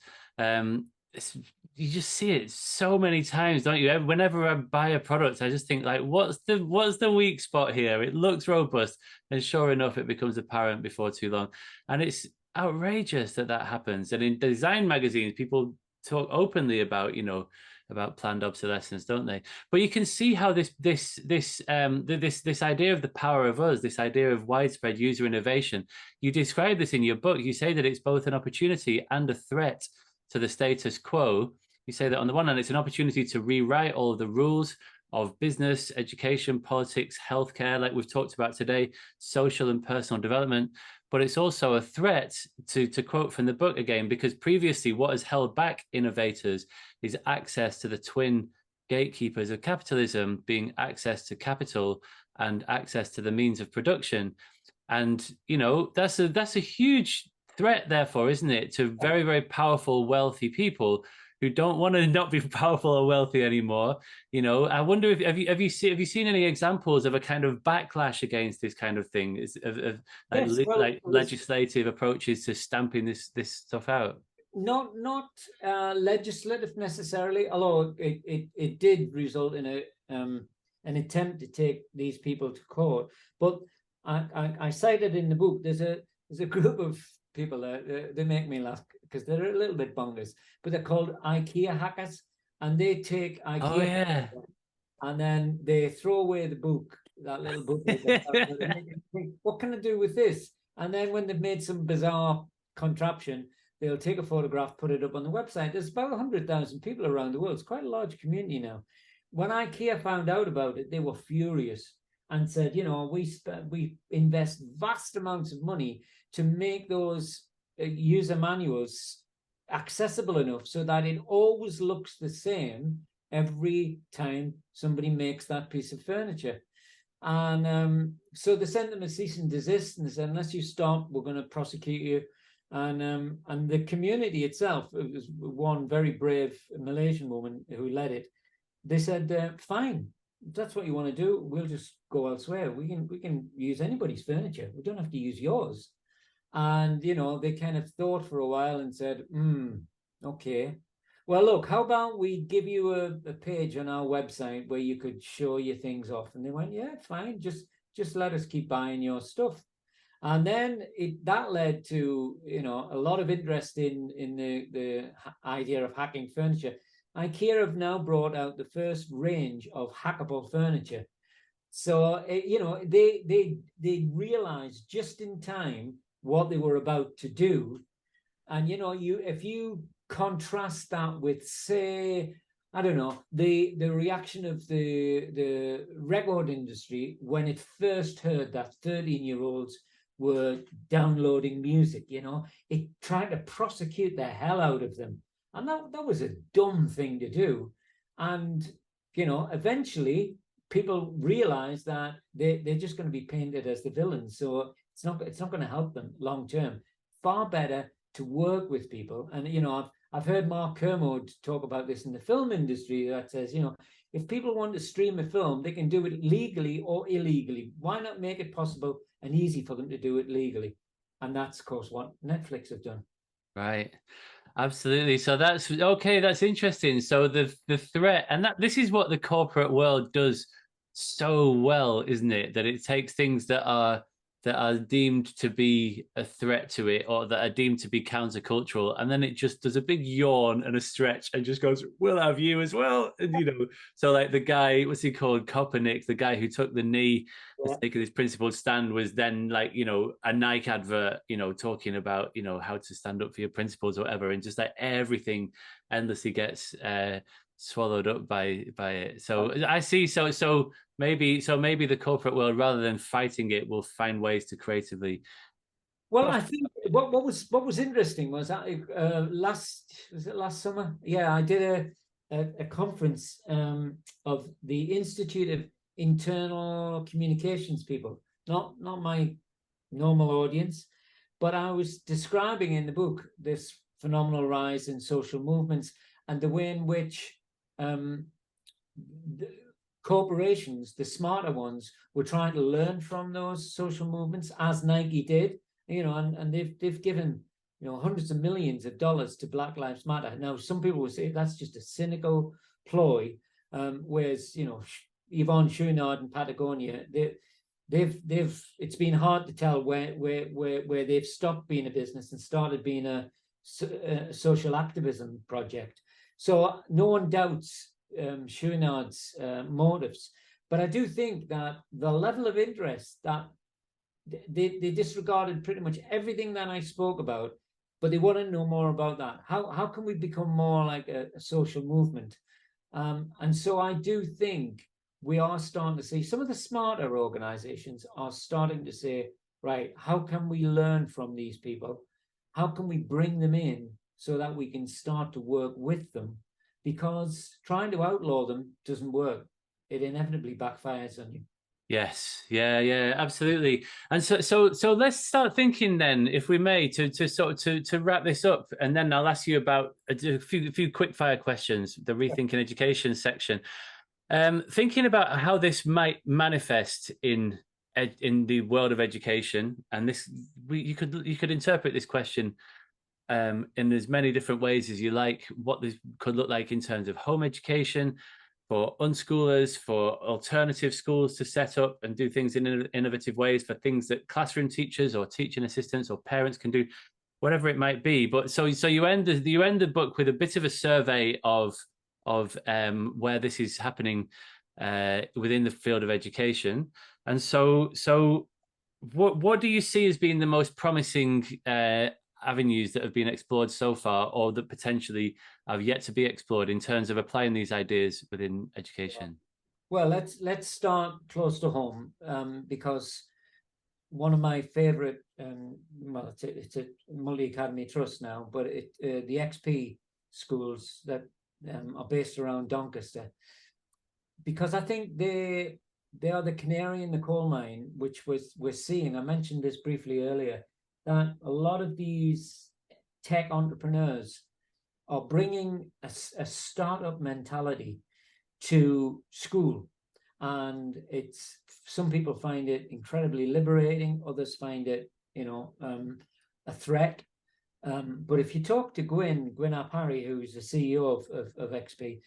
You just see it so many times, don't you? Whenever I buy a product, I just think, like, what's the weak spot here? It looks robust, and sure enough, it becomes apparent before too long. And it's outrageous that happens. And in design magazines, people talk openly about about planned obsolescence, don't they? But you can see how this idea of the power of us, this idea of widespread user innovation, you describe this in your book. You say that it's both an opportunity and a threat to the status quo. You say that on the one hand, it's an opportunity to rewrite all of the rules, of business, education, politics, healthcare, like we've talked about today, social and personal development. But it's also a threat, to quote from the book again, because previously what has held back innovators is access to the twin gatekeepers of capitalism, being access to capital and access to the means of production. And, you know, that's a huge threat, therefore, isn't it, to very, very powerful, wealthy people who don't want to not be powerful or wealthy anymore. You know, I wonder if have you seen any examples of a kind of backlash against this kind of thing, of like, Yes, well, like legislative approaches to stamping this stuff out? not legislative necessarily, although it did result in an attempt to take these people to court. But I cited in the book, there's a group of people that they make me laugh because they're a little bit bonkers, but they're called IKEA hackers, and they take IKEA Oh yeah. and then they throw away the book, that little book. What can I do with this? And then when they've made some bizarre contraption, they'll take a photograph, put it up on the website. There's about 100,000 people around the world. It's quite a large community now. When IKEA found out about it, they were furious and said, you know, we invest vast amounts of money to make those user manuals accessible enough so that it always looks the same every time somebody makes that piece of furniture. And so they sent them a cease and desist, and they said, unless you stop, we're going to prosecute you. And the community itself, it was one very brave Malaysian woman who led it. They said, fine, if that's what you want to do, we'll just go elsewhere. We can use anybody's furniture. We don't have to use yours. And, you know, they kind of thought for a while and said, okay. Well, look, how about we give you a page on our website where you could show your things off? And they went, yeah, fine. Just let us keep buying your stuff. And then that led to, you know, a lot of interest in the idea of hacking furniture. IKEA have now brought out the first range of hackable furniture. So, you know, they realized just in time what they were about to do. And, you know, if you contrast that with, say, I don't know, the reaction of the record industry when it first heard that 13-year-olds were downloading music, you know, it tried to prosecute the hell out of them. And that was a dumb thing to do. And, you know, eventually people realize that they're just going to be painted as the villains. So it's not going to help them long term. Far better to work with people. And, you know, I've heard Mark Kermode talk about this in the film industry that says, you know, if people want to stream a film, they can do it legally or illegally. Why not make it possible and easy for them to do it legally? And that's, of course, what Netflix have done. Right. Absolutely. So that's okay. That's interesting. So the threat, and this is what the corporate world does so well, isn't it? That it takes things that are deemed to be a threat to it, or that are deemed to be countercultural, and then it just does a big yawn and a stretch and just goes, we'll have you as well. And, you know, so like the guy, what's he called, Kopernik, the guy who took the knee to take his principled stand, was then, like, you know, a Nike advert, you know, talking about, you know, how to stand up for your principles or whatever, and just like everything endlessly gets swallowed up by it. So I see. So maybe the corporate world, rather than fighting it, will find ways to creatively. Well, I think what was interesting was that last summer? Yeah, I did a conference of the Institute of Internal Communications people, not my normal audience, but I was describing in the book this phenomenal rise in social movements and the way in which the corporations, the smarter ones, were trying to learn from those social movements, as Nike did, you know, and they've given, you know, hundreds of millions of dollars to Black Lives Matter. Now, some people will say that's just a cynical ploy, whereas, you know, Yvonne Chouinard and Patagonia, it's been hard to tell where they've stopped being a business and started being a social activism project. So no one doubts Chouinard's motives, but I do think that the level of interest that they disregarded pretty much everything that I spoke about, but they want to know more about that. How can we become more like a social movement? And so I do think we are starting to see some of the smarter organizations are starting to say, right, how can we learn from these people? How can we bring them in so that we can start to work with them? Because trying to outlaw them doesn't work. It inevitably backfires on you. Yes, yeah, absolutely. And so let's start thinking then, if we may, to wrap this up, and then I'll ask you about a few quick fire questions, the rethinking education section. Thinking about how this might manifest in the world of education, and this you could interpret this question in as many different ways as you like. What this could look like in terms of home education, for unschoolers, for alternative schools to set up and do things in innovative ways, for things that classroom teachers or teaching assistants or parents can do, whatever it might be. But so you end the book with a bit of a survey of where this is happening within the field of education. And so what do you see as being the most promising avenues that have been explored so far, or that potentially have yet to be explored in terms of applying these ideas within education? Well, let's start close to home, because one of my favorite, well, it's a multi-academy trust now, but the XP schools that are based around Doncaster, because I think they are the canary in the coal mine, which we're seeing. I mentioned this briefly earlier, that a lot of these tech entrepreneurs are bringing a startup mentality to school, and it's, some people find it incredibly liberating, others find it, a threat. But if you talk to Gwyn Apari, who's the CEO of XP,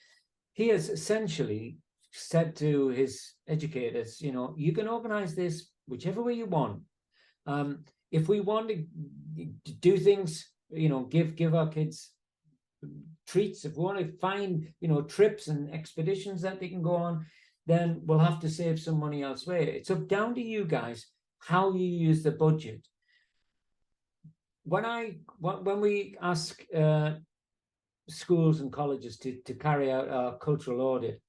he has essentially said to his educators, you can organize this whichever way you want. If we want to do things, give our kids treats, if we want to find, trips and expeditions that they can go on, then we'll have to save some money elsewhere. It's up down to you guys how you use the budget. When we ask schools and colleges to carry out our cultural audit,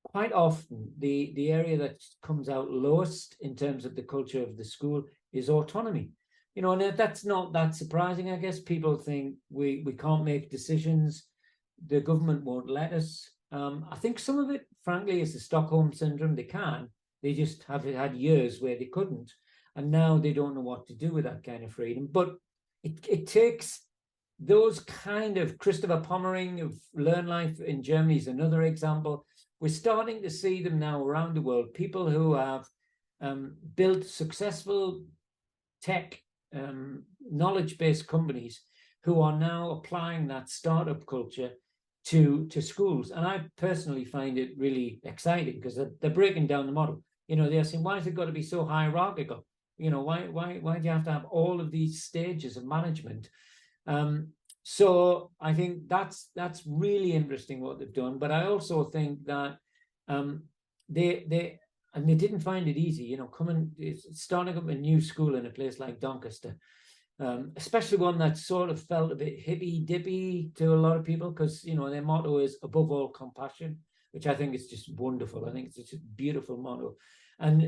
quite often the area that comes out lowest in terms of the culture of the school is autonomy. And that's not that surprising, I guess. People think we can't make decisions, the government won't let us. I think some of it, frankly, is the Stockholm syndrome. They just have had years where they couldn't, and now they don't know what to do with that kind of freedom. But it takes those kind of, Christopher Pommering of Learn Life in Germany is another example. We're starting to see them now around the world, people who have built successful tech knowledge-based companies who are now applying that startup culture to schools. And I personally find it really exciting, because they're breaking down the model. They're saying, why has it got to be so hierarchical? Why do you have to have all of these stages of management? So I think that's really interesting what they've done. But I also think that they didn't find it easy, starting up a new school in a place like Doncaster, especially one that sort of felt a bit hippy-dippy to a lot of people, because, their motto is above all compassion, which I think is just wonderful. I think it's just a beautiful motto. And,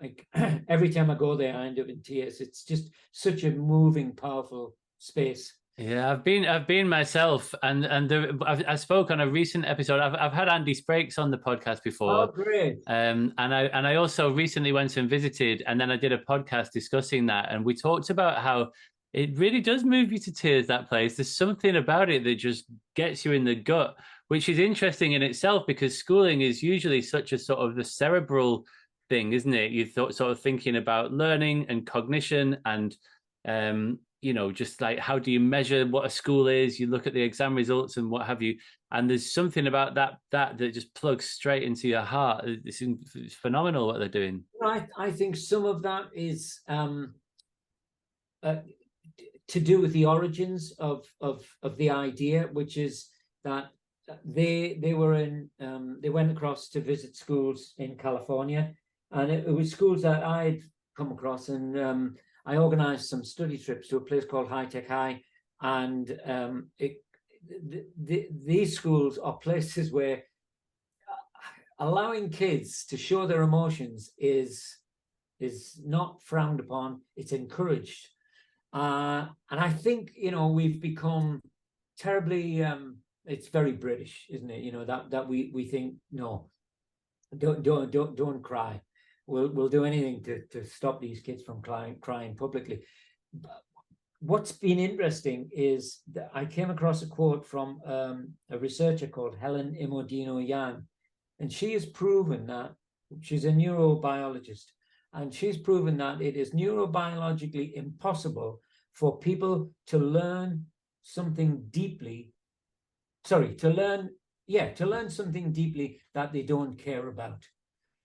like every time I go there, I end up in tears. It's just such a moving, powerful space. Yeah, I've been myself, and I spoke on a recent episode. I've had Andy Sprakes on the podcast before. Oh, great! And I also recently went and visited, and then I did a podcast discussing that, and we talked about how it really does move you to tears, that place. There's something about it that just gets you in the gut, which is interesting in itself, because schooling is usually such a sort of the cerebral thing, isn't it? You sort of thinking about learning and cognition and just like, how do you measure what a school is? You look at the exam results and what have you, and there's something about that just plugs straight into your heart. It's phenomenal what they're doing. I think some of that is to do with the origins of the idea, which is that they went across to visit schools in California, and it was schools that I'd come across, and I organized some study trips to a place called High Tech High, and these schools are places where allowing kids to show their emotions is not frowned upon, it's encouraged. And I think, we've become terribly, it's very British, isn't it? That we think, no, don't cry. We'll do anything to stop these kids from crying publicly. But what's been interesting is that I came across a quote from a researcher called Helen Imodino-Yang, and she has proven that, she's a neurobiologist, and she's proven that it is neurobiologically impossible for people to learn something deeply, to learn something deeply that they don't care about.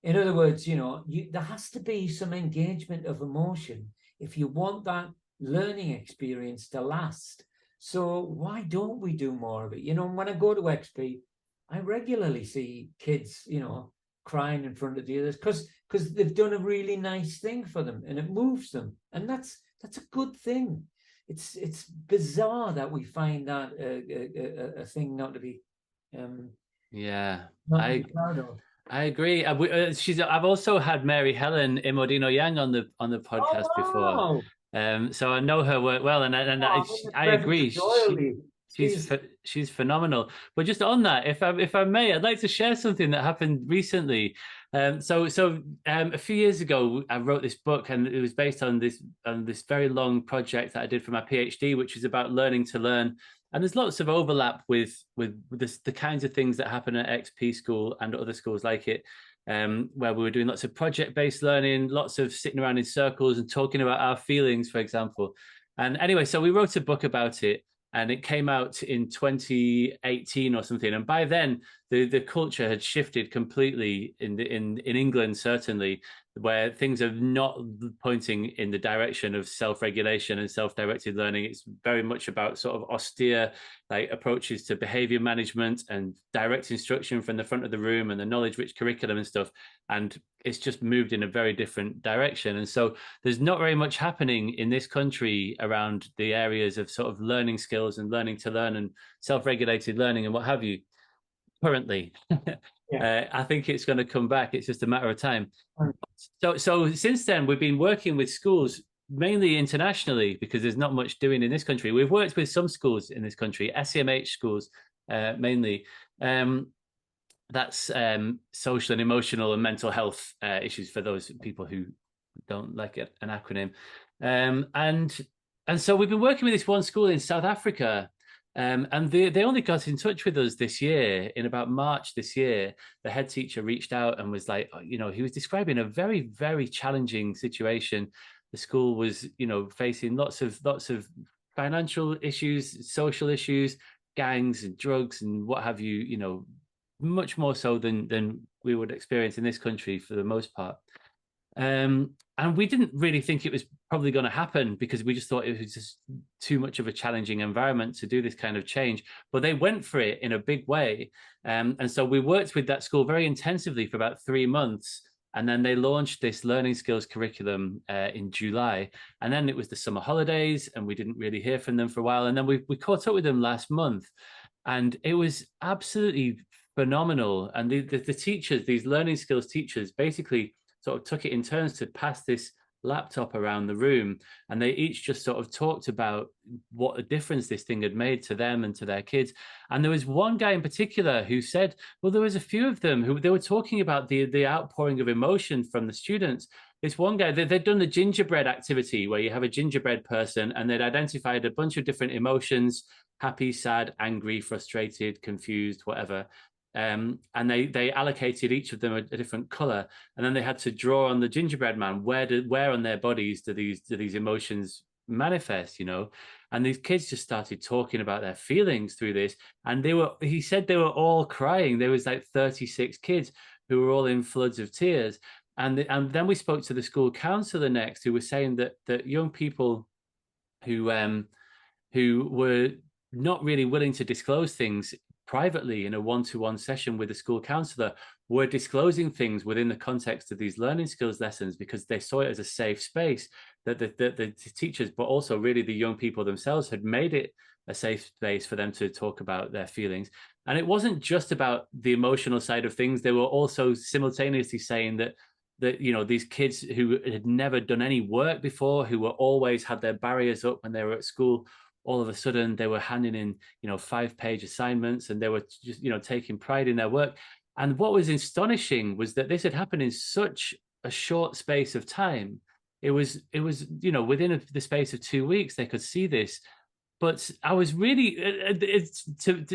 In other words, there has to be some engagement of emotion if you want that learning experience to last. So why don't we do more of it? When I go to XP, I regularly see kids, crying in front of the others because they've done a really nice thing for them and it moves them, and that's a good thing. It's bizarre that we find that a thing not to be proud of. I agree. I've also had Mary Helen Imodino-Yang on the podcast before. So I know her work well, and I agree. She's phenomenal. But just on that, if I may, I'd like to share something that happened recently. So a few years ago, I wrote this book, and it was based on this very long project that I did for my PhD, which is about learning to learn. And there's lots of overlap with the kinds of things that happen at XP School and other schools like it, where we were doing lots of project-based learning, lots of sitting around in circles and talking about our feelings, for example. And anyway, so we wrote a book about it, and it came out in 2018 or something. And by then, the culture had shifted completely in England, certainly, where things are not pointing in the direction of self-regulation and self-directed learning. It's very much about sort of austere approaches to behavior management and direct instruction from the front of the room and the knowledge-rich curriculum and stuff. And it's just moved in a very different direction. And so there's not very much happening in this country around the areas of sort of learning skills and learning to learn and self-regulated learning and what have you currently. I think it's going to come back. It's just a matter of time. So since then, we've been working with schools mainly internationally because there's not much doing in this country. We've worked with some schools in this country, SEMH schools mainly. That's social and emotional and mental health issues for those people who don't like it, an acronym. And so we've been working with this one school in South Africa. And they only got in touch with us this year, in about March this year. The head teacher reached out and was like, he was describing a very, very challenging situation. The school was, facing lots of financial issues, social issues, gangs and drugs and what have you, much more so than we would experience in this country for the most part. And we didn't really think it was probably going to happen because we just thought it was just too much of a challenging environment to do this kind of change. But they went for it in a big way. And so we worked with that school very intensively for about 3 months. And then they launched this learning skills curriculum in July. And then it was the summer holidays and we didn't really hear from them for a while. And then we caught up with them last month. And it was absolutely phenomenal. And the teachers, these learning skills teachers, basically sort of took it in turns to pass this laptop around the room, and they each just sort of talked about what a difference this thing had made to them and to their kids. And there was one guy in particular who said, well, there was a few of them who they were talking about the outpouring of emotion from the students. This one guy, they'd done the gingerbread activity where you have a gingerbread person and they'd identified a bunch of different emotions: happy, sad, angry, frustrated, confused, whatever. And they allocated each of them a different color, and then they had to draw on the gingerbread man where on their bodies do these emotions manifest, and these kids just started talking about their feelings through this, and he said they were all crying. There was like 36 kids who were all in floods of tears, and then we spoke to the school counselor next, who was saying that young people who were not really willing to disclose things privately in a one-to-one session with the school counselor were disclosing things within the context of these learning skills lessons because they saw it as a safe space, that the teachers, but also really the young people themselves, had made it a safe space for them to talk about their feelings. And it wasn't just about the emotional side of things. They were also simultaneously saying that these kids who had never done any work before, who were always had their barriers up when they were at school, all of a sudden they were handing in 5-page assignments, and they were just taking pride in their work. And what was astonishing was that this had happened in such a short space of time. It was within the space of 2 weeks they could see this. But I was really,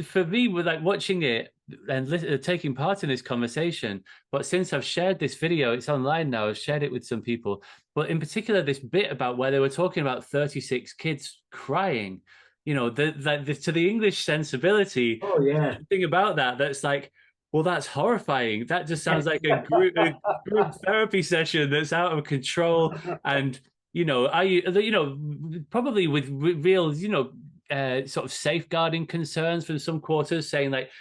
for me, with like watching it and taking part in this conversation. But since I've shared this video, it's online now. I've shared it with some people. But in particular, this bit about where they were talking about 36 kids crying, to the English sensibility. Oh yeah. Thing about that's like, well, that's horrifying. That just sounds like a group therapy session that's out of control. And probably with real, sort of safeguarding concerns from some quarters, saying like,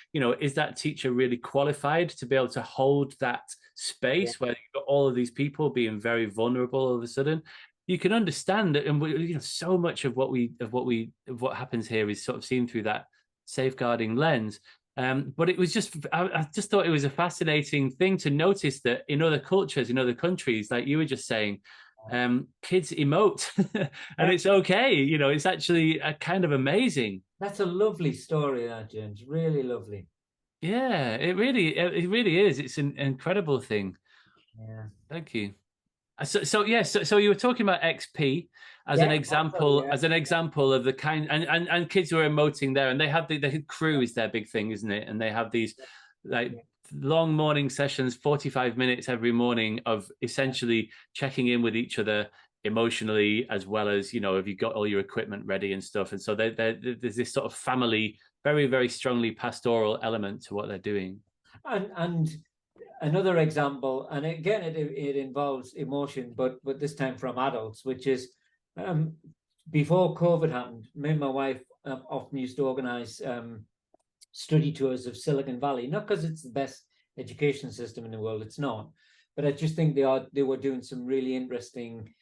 is that teacher really qualified to be able to hold that space where you've got all of these people being very vulnerable all of a sudden? You can understand that, and so much of what happens here is sort of seen through that safeguarding lens. But it was I just thought it was a fascinating thing to notice that in other cultures, in other countries, like you were just saying, kids emote and it's okay. It's actually a kind of amazing. That's a lovely story, that, James. Really lovely. Yeah, it really is. It's an incredible thing. Yeah. Thank you. So you were talking about XP as an example, as an example of the kind, and kids who are emoting there, and they have the crew is their big thing, isn't it? And they have these long morning sessions, 45 minutes every morning, of essentially checking in with each other emotionally, as well as have you got all your equipment ready and stuff. And so there's this sort of family, very, very strongly pastoral element to what they're doing. And another example, and again it involves emotion, but this time from adults, which is before COVID happened, me and my wife often used to organize study tours of Silicon Valley, not because it's the best education system in the world, it's not, but I just think they were doing some really interesting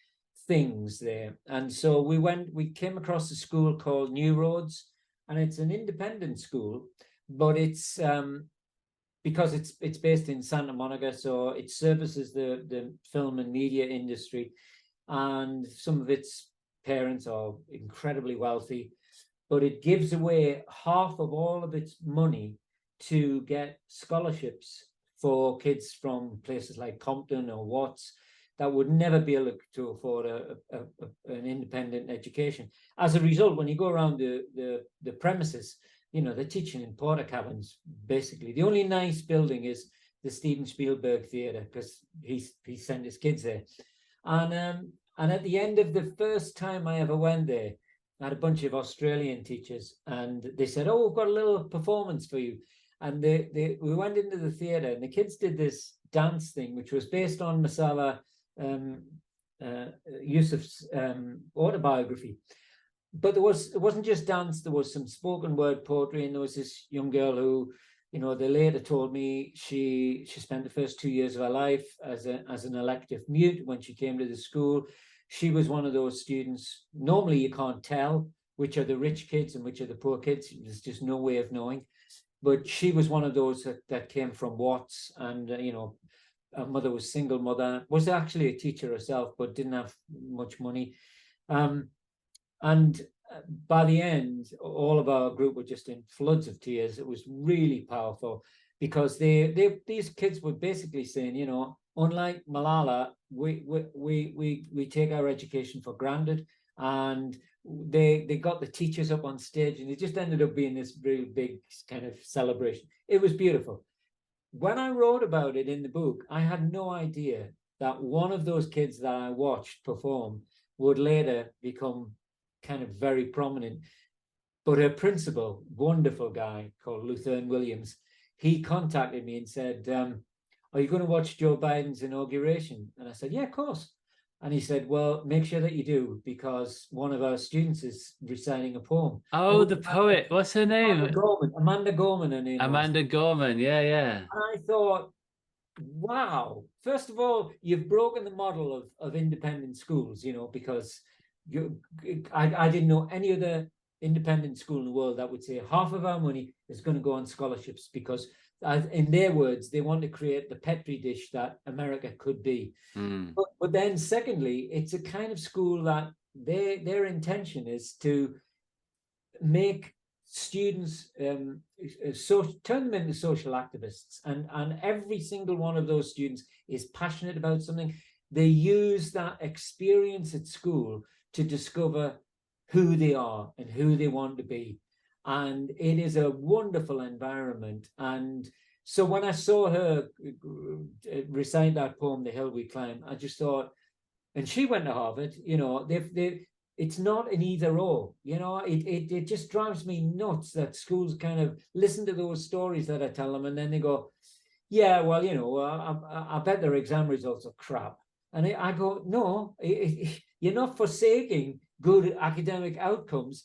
things there. And so we came across a school called New Roads, and it's an independent school, but it's because it's based in Santa Monica, so it services the film and media industry, and some of its parents are incredibly wealthy, but it gives away half of all of its money to get scholarships for kids from places like Compton or Watts that would never be able to afford an independent education. As a result, when you go around the premises, they're teaching in porta cabins, basically. The only nice building is the Steven Spielberg Theatre, because he sent his kids there. And at the end of the first time I ever went there, I had a bunch of Australian teachers, and they said, "Oh, we've got a little performance for you." And we went into the theatre, and the kids did this dance thing, which was based on Masala Yusuf's autobiography. But it wasn't just dance. There was some spoken word poetry, and there was this young girl who, they later told me she spent the first 2 years of her life as an elective mute when she came to the school. She was one of those students. Normally, you can't tell which are the rich kids and which are the poor kids. There's just no way of knowing. But she was one of those that came from Watts, and her mother was single mother, was actually a teacher herself, but didn't have much money. And by the end, all of our group were just in floods of tears. It was really powerful, because these kids were basically saying, unlike Malala, we take our education for granted, and they got the teachers up on stage, and it just ended up being this really big kind of celebration. It was beautiful. When I wrote about it in the book, I had no idea that one of those kids that I watched perform would later become kind of very prominent. But her principal, wonderful guy called Luthern Williams, he contacted me and said, "Are you going to watch Joe Biden's inauguration?" And I said, "Yeah, of course." And he said, "Well, make sure that you do, because one of our students is reciting a poem." Oh, the poet. What's her name? Amanda Gorman, her name was. Amanda Gorman. Yeah. And I thought, wow, first of all, you've broken the model of independent schools, because I didn't know any other independent school in the world that would say half of our money is going to go on scholarships because, in their words, they want to create the petri dish that America could be. But then, secondly, it's a kind of school that their intention is to make students turn them into social activists, and every single one of those students is passionate about something. They use that experience at school to discover who they are and who they want to be, and it is a wonderful environment. And so when I saw her recite that poem, The Hill We Climb, I just thought, and she went to Harvard, it's not an either or, it just drives me nuts that schools kind of listen to those stories that I tell them, and then they go, yeah, well, I bet their exam results are crap. And I go, no, you're not forsaking good academic outcomes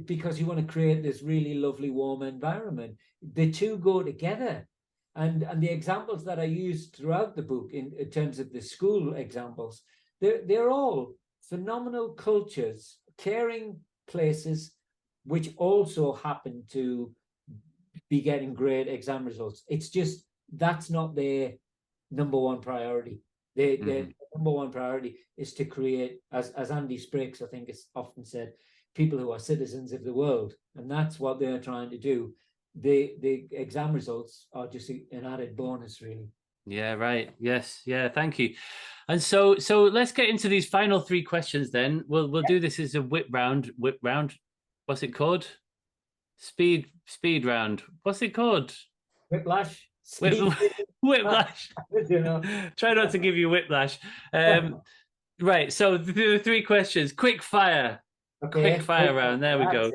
because you want to create this really lovely, warm environment. The two go together. And the examples that I used throughout the book in terms of the school examples, they're all phenomenal cultures, caring places, which also happen to be getting great exam results. It's just that's not their number one priority. Their number one priority is to create, as Andy Sprakes, I think, is often said, people who are citizens of the world, and that's what they're trying to do. The exam results are just an added bonus, really. Yeah, right. Yes. Yeah. Thank you. And so let's get into these final three questions. Then we'll do this as a whip round. What's it called? Speed round. What's it called? Whiplash. Whiplash. Try not to give you whiplash. Right. So the three questions. Quick fire. Okay. Quick fire round. There we go.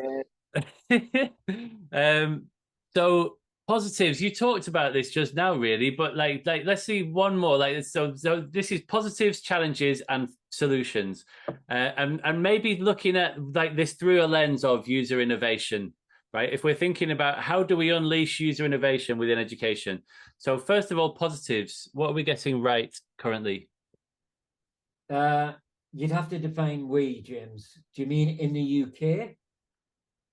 So positives. You talked about this just now, really, but like let's see one more. So this is positives, challenges, and solutions, and maybe looking at this through a lens of user innovation. Right. If we're thinking about how do we unleash user innovation within education. So first of all, positives. What are we getting right currently? You'd have to define we, James. Do you mean in the UK?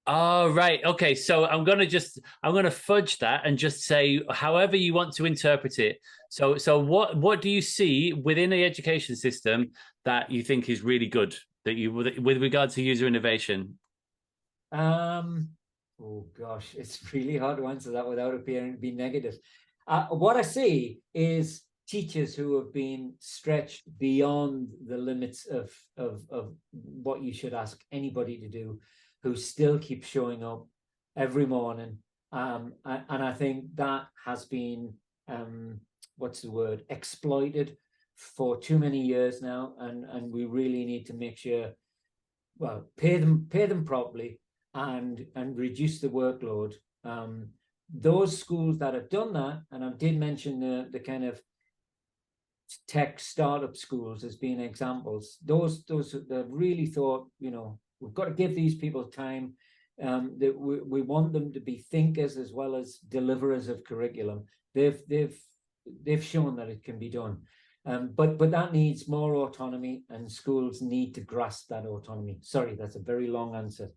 Oh, right. Okay. So I'm going to fudge that and just say however you want to interpret it. So what do you see within the education system that you think is really good with regard to user innovation? Oh gosh, it's really hard to answer that without appearing to be negative. What I see is teachers who have been stretched beyond the limits of what you should ask anybody to do, who still keep showing up every morning. And I think that has been, exploited for too many years now. And we really need to make sure, well, pay them properly and reduce the workload. Those schools that have done that, and I did mention the kind of tech startup schools as being examples, those that really thought, we've got to give these people time. That we want them to be thinkers as well as deliverers of curriculum. They've shown that it can be done, but that needs more autonomy, and schools need to grasp that autonomy. Sorry, that's a very long answer.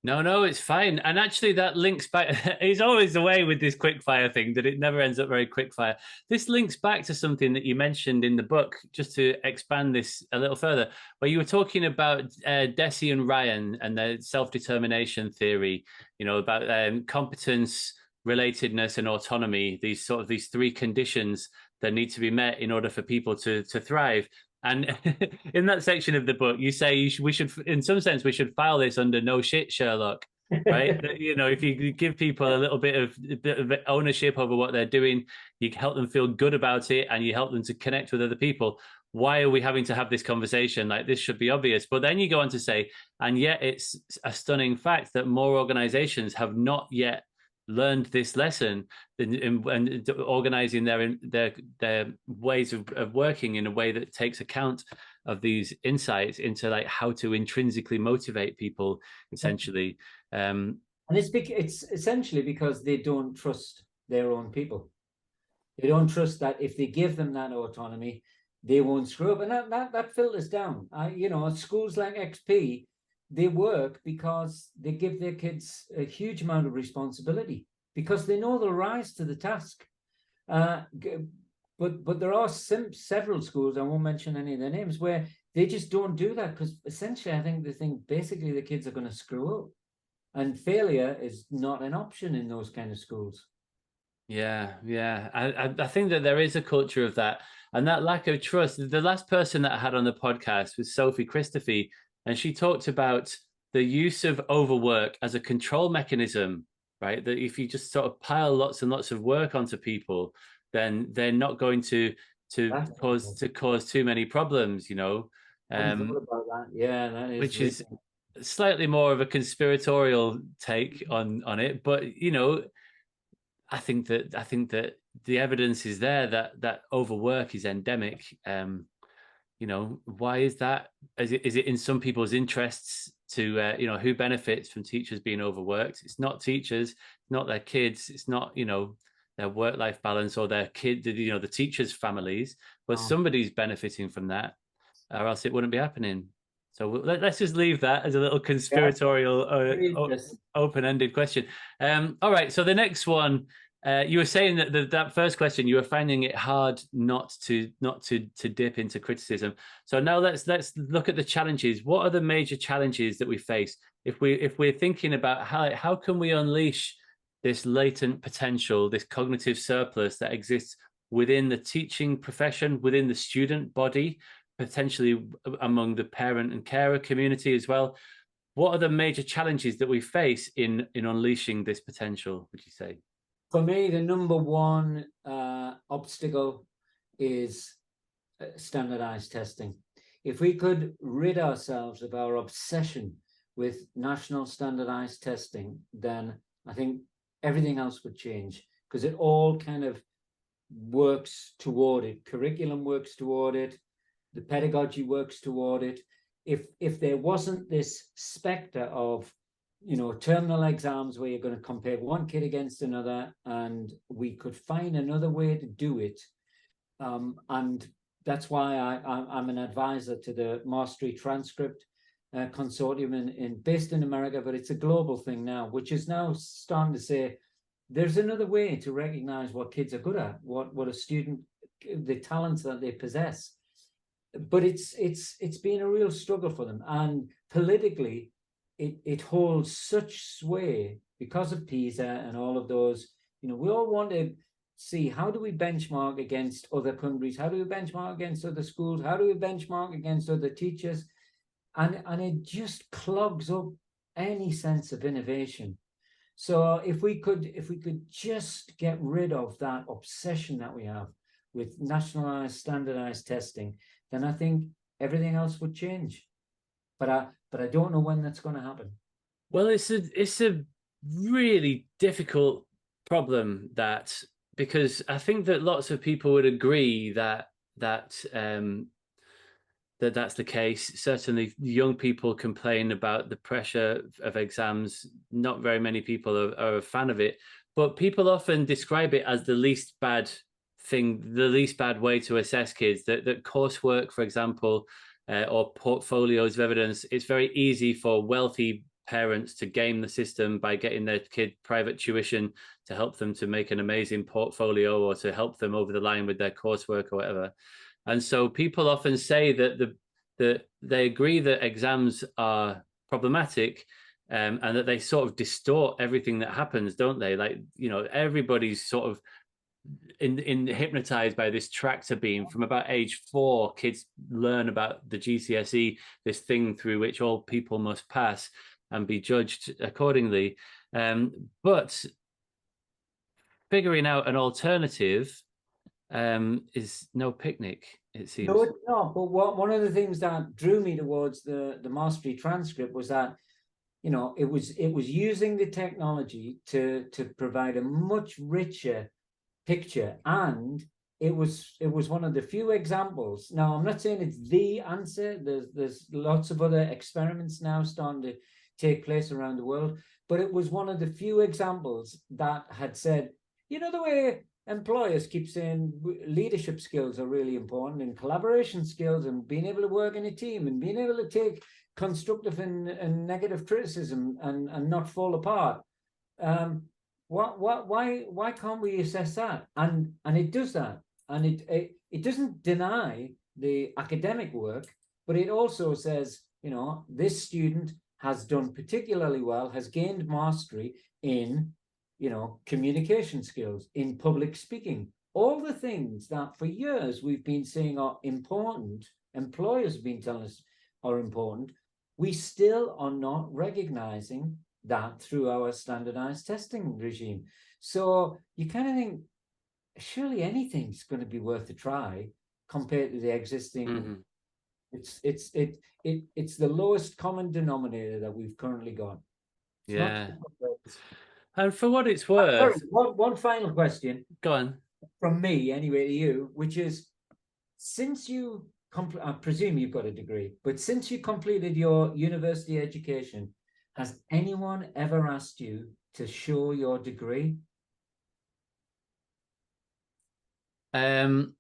No, it's fine. And actually that links back. It's always the way with this quickfire thing that it never ends up very quickfire. This links back to something that you mentioned in the book, just to expand this a little further, where you were talking about Deci and Ryan and their self-determination theory, about competence, relatedness, and autonomy, these three conditions that need to be met in order for people to thrive. And in that section of the book, you say we should, in some sense, we should file this under no shit, Sherlock, right? If you give people a little bit of ownership over what they're doing, you help them feel good about it, and you help them to connect with other people. Why are we having to have this conversation? Like, this should be obvious. But then you go on to say, and yet it's a stunning fact that more organizations have not yet learned this lesson and organizing their ways of working in a way that takes account of these insights into how to intrinsically motivate people, essentially. And it's essentially because they don't trust their own people. They don't trust that if they give them that autonomy, they won't screw up, and that filters down. Schools like XP, they work because they give their kids a huge amount of responsibility because they know they'll rise to the task. But there are several schools, I won't mention any of their names, where they just don't do that because essentially I think they think basically the kids are going to screw up, and failure is not an option in those kind of schools. Yeah, yeah. I think that there is a culture of that, and that lack of trust. The last person that I had on the podcast was Sophie Christophe, and she talked about the use of overwork as a control mechanism, right? That if you just sort of pile lots and lots of work onto people, then they're not going to cause too many problems, you know. I hadn't thought about that. Yeah, that is Which really... is slightly more of a conspiratorial take on it, but you know, I think that the evidence is there that overwork is endemic. You know, why is that? Is it in some people's interests to you know, who benefits from teachers being overworked? It's not teachers, not their kids, it's not, you know, their work-life balance or their kid, you know, the teachers' families, but somebody's benefiting from that, or else it wouldn't be happening. So let's just leave that as a little conspiratorial, open-ended question. All right. So the next one, you were saying that that first question, you were finding it hard not to dip into criticism. So now let's look at the challenges. What are the major challenges that we face if we're thinking about how can we unleash this latent potential, this cognitive surplus that exists within the teaching profession, within the student body, potentially among the parent and carer community as well? What are the major challenges that we face in unleashing this potential, would you say? For me, the number one obstacle is standardized testing. If we could rid ourselves of our obsession with national standardized testing, then I think everything else would change, because it all kind of works toward it. Curriculum works toward it. The pedagogy works toward it. If there wasn't this specter of, you know, terminal exams where you're going to compare one kid against another, and we could find another way to do it, and that's why I'm an advisor to the Mastery Transcript Consortium based in America, but it's a global thing now, which is now starting to say there's another way to recognize what kids are good at, what a student, the talents that they possess. But it's been a real struggle for them, and politically it holds such sway because of PISA and all of those. You know, we all want to see, how do we benchmark against other countries? How do we benchmark against other schools? How do we benchmark against other teachers? And it just clogs up any sense of innovation. So if we could just get rid of that obsession that we have with nationalized, standardized testing, then I think everything else would change. But I don't know when that's going to happen. Well, it's a really difficult problem, that, because I think that lots of people would agree that that's the case. Certainly, young people complain about the pressure of exams. Not very many people are a fan of it, but people often describe it as the least bad thing, the least bad way to assess kids. That coursework, for example, or portfolios of evidence, it's very easy for wealthy parents to game the system by getting their kid private tuition to help them to make an amazing portfolio or to help them over the line with their coursework or whatever. And so people often say that they agree that exams are problematic, and that they sort of distort everything that happens, don't they? Like, you know, everybody's sort of in hypnotized by this tractor beam. From about age 4, kids learn about the GCSE, this thing through which all people must pass and be judged accordingly. But figuring out an alternative is no picnic, it seems. No, it's not. But one of the things that drew me towards the Mastery Transcript was that, you know, it was using the technology to provide a much richer picture, and it was one of the few examples. Now, I'm not saying it's the answer. There's lots of other experiments now starting to take place around the world, but it was one of the few examples that had said, you know, the way employers keep saying leadership skills are really important, and collaboration skills, and being able to work in a team, and being able to take constructive and negative criticism and not fall apart. Why can't we assess that? And it does that, and it doesn't deny the academic work, but it also says, this student has done particularly well, has gained mastery in, communication skills, in public speaking, all the things that for years we've been saying are important, employers have been telling us are important. We still are not recognizing that through our standardized testing regime. So you kind of think, surely anything's going to be worth a try compared to the existing. It's the lowest common denominator that we've currently got. And for what it's worth, one final question. Go on. From me, anyway, to you, which is, since you, I presume you've got a degree, but since you completed your university education, has anyone ever asked you to show your degree? So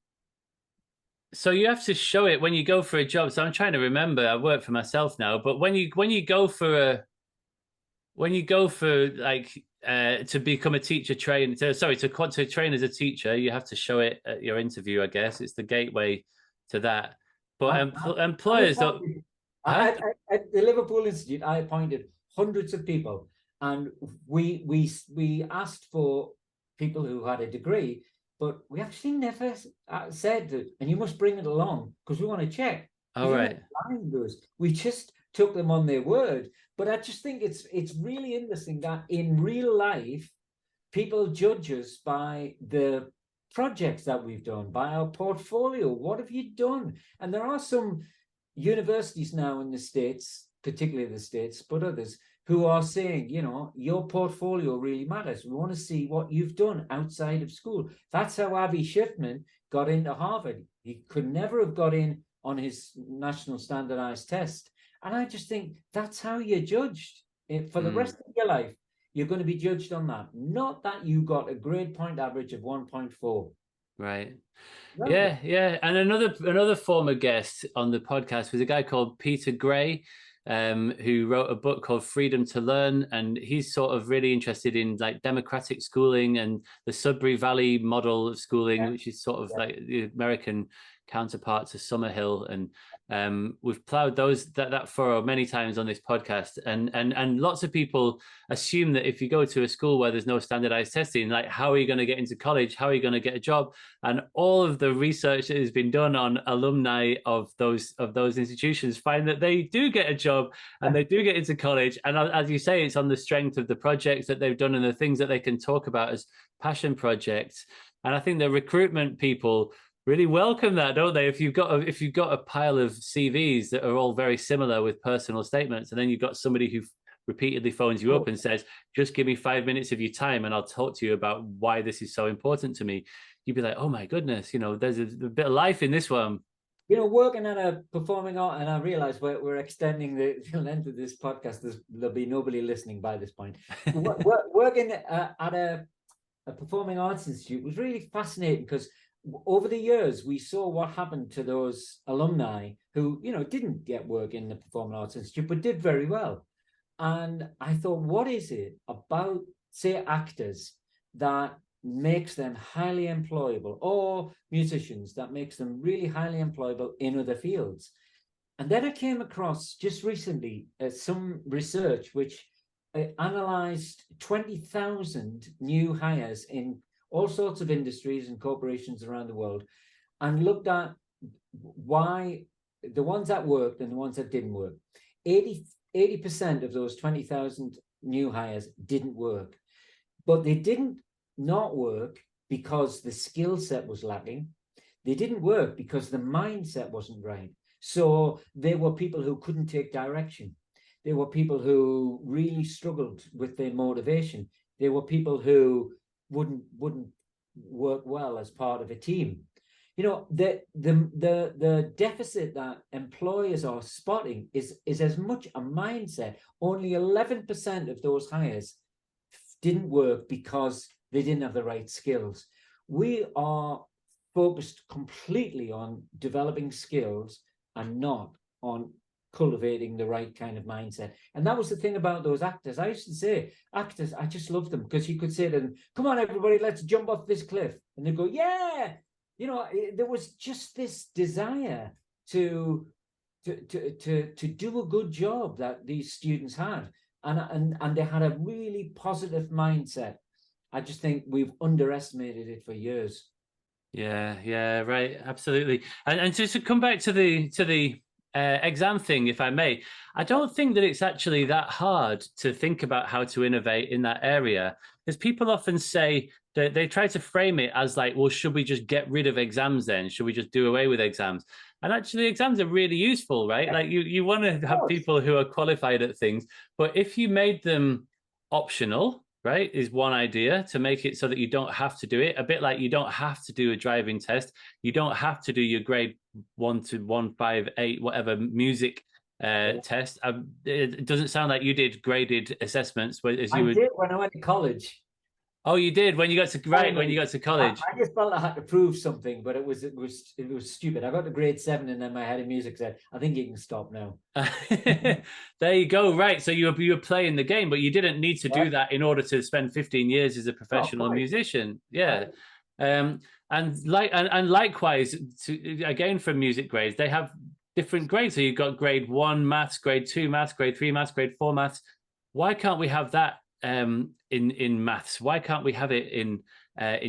you have to show it when you go for a job. So I'm trying to remember. I work for myself now, but when you go for to become a teacher trained, to train as a teacher, you have to show it at your interview. I guess it's the gateway to that. But employers don't. At the Liverpool Institute, I appointed hundreds of people, and we asked for people who had a degree. But we actually never said that, and you must bring it along because we want to check. All right. We just took them on their word. But I just think it's really interesting that in real life, people judge us by the projects that we've done, by our portfolio. What have you done? And there are some universities now in the States, particularly the States, but others, who are saying, your portfolio really matters. We want to see what you've done outside of school. That's how Avi Schiffman got into Harvard. He could never have got in on his national standardized test. And I just think that's how you're judged. For the rest of your life, you're going to be judged on that. Not that you got a grade point average of 1.4. Right. Yeah. And another former guest on the podcast was a guy called Peter Gray, who wrote a book called Freedom to Learn, and he's sort of really interested in like democratic schooling and the Sudbury Valley model of schooling, which is sort of like the American counterpart to Summerhill. And we've plowed that furrow many times on this podcast, and lots of people assume that if you go to a school where there's no standardized testing, like, how are you going to get into college? How are you going to get a job? And all of the research that has been done on alumni of those institutions find that they do get a job and they do get into college. And as you say, it's on the strength of the projects that they've done and the things that they can talk about as passion projects. And I think the recruitment people really welcome that, don't they? If you've got a pile of CVs that are all very similar with personal statements, and then you've got somebody who repeatedly phones you up and says, just give me 5 minutes of your time and I'll talk to you about why this is so important to me, you'd be like, oh my goodness, there's a bit of life in this one. Working at a performing art, and I realize we're extending the length of this podcast. There'll be nobody listening by this point. Working at a performing arts institute was really fascinating, because over the years, we saw what happened to those alumni who, didn't get work in the Performing Arts Institute, but did very well. And I thought, what is it about, say, actors that makes them highly employable, or musicians that makes them really highly employable in other fields? And then I came across just recently some research which analyzed 20,000 new hires in all sorts of industries and corporations around the world, and looked at why the ones that worked and the ones that didn't work. 80% of those 20,000 new hires didn't work, but they didn't not work because the skill set was lacking. They didn't work because the mindset wasn't right. So there were people who couldn't take direction. There were people who really struggled with their motivation. There were people who wouldn't work well as part of a team. The deficit that employers are spotting is as much a mindset. Only 11% of those hires didn't work because they didn't have the right skills. We are focused completely on developing skills and not on cultivating the right kind of mindset. And that was the thing about those actors. I used to say, actors, I just love them, because you could say to them, come on, everybody, let's jump off this cliff. And they go, yeah. You know, there was just this desire to do a good job that these students had. And they had a really positive mindset. I just think we've underestimated it for years. Yeah, right, absolutely. And just to come back to the exam thing, if I may, I don't think that it's actually that hard to think about how to innovate in that area, because people often say that they try to frame it as like, well, should we just get rid of exams then? Should we just do away with exams? And actually, exams are really useful, right? Like you want to have people who are qualified at things, but if you made them optional, right, is one idea, to make it so that you don't have to do it. A bit like you don't have to do a driving test. You don't have to do your grade 1 to 158, whatever music test. It doesn't sound like you did graded assessments. As you I did when I went to college. Oh, you did when you got to when you got to college. I just felt I had to prove something, but it was stupid. I got to grade 7, and then my head of music said, "I think you can stop now." There you go. Right, so you were playing the game, but you didn't need to do that in order to spend 15 years as a professional musician. Yeah, and likewise, again for music grades, they have different grades. So you've got grade 1 maths, grade 2 maths, grade 3 maths, grade 4 maths. Why can't we have that in maths? Why can't we have it in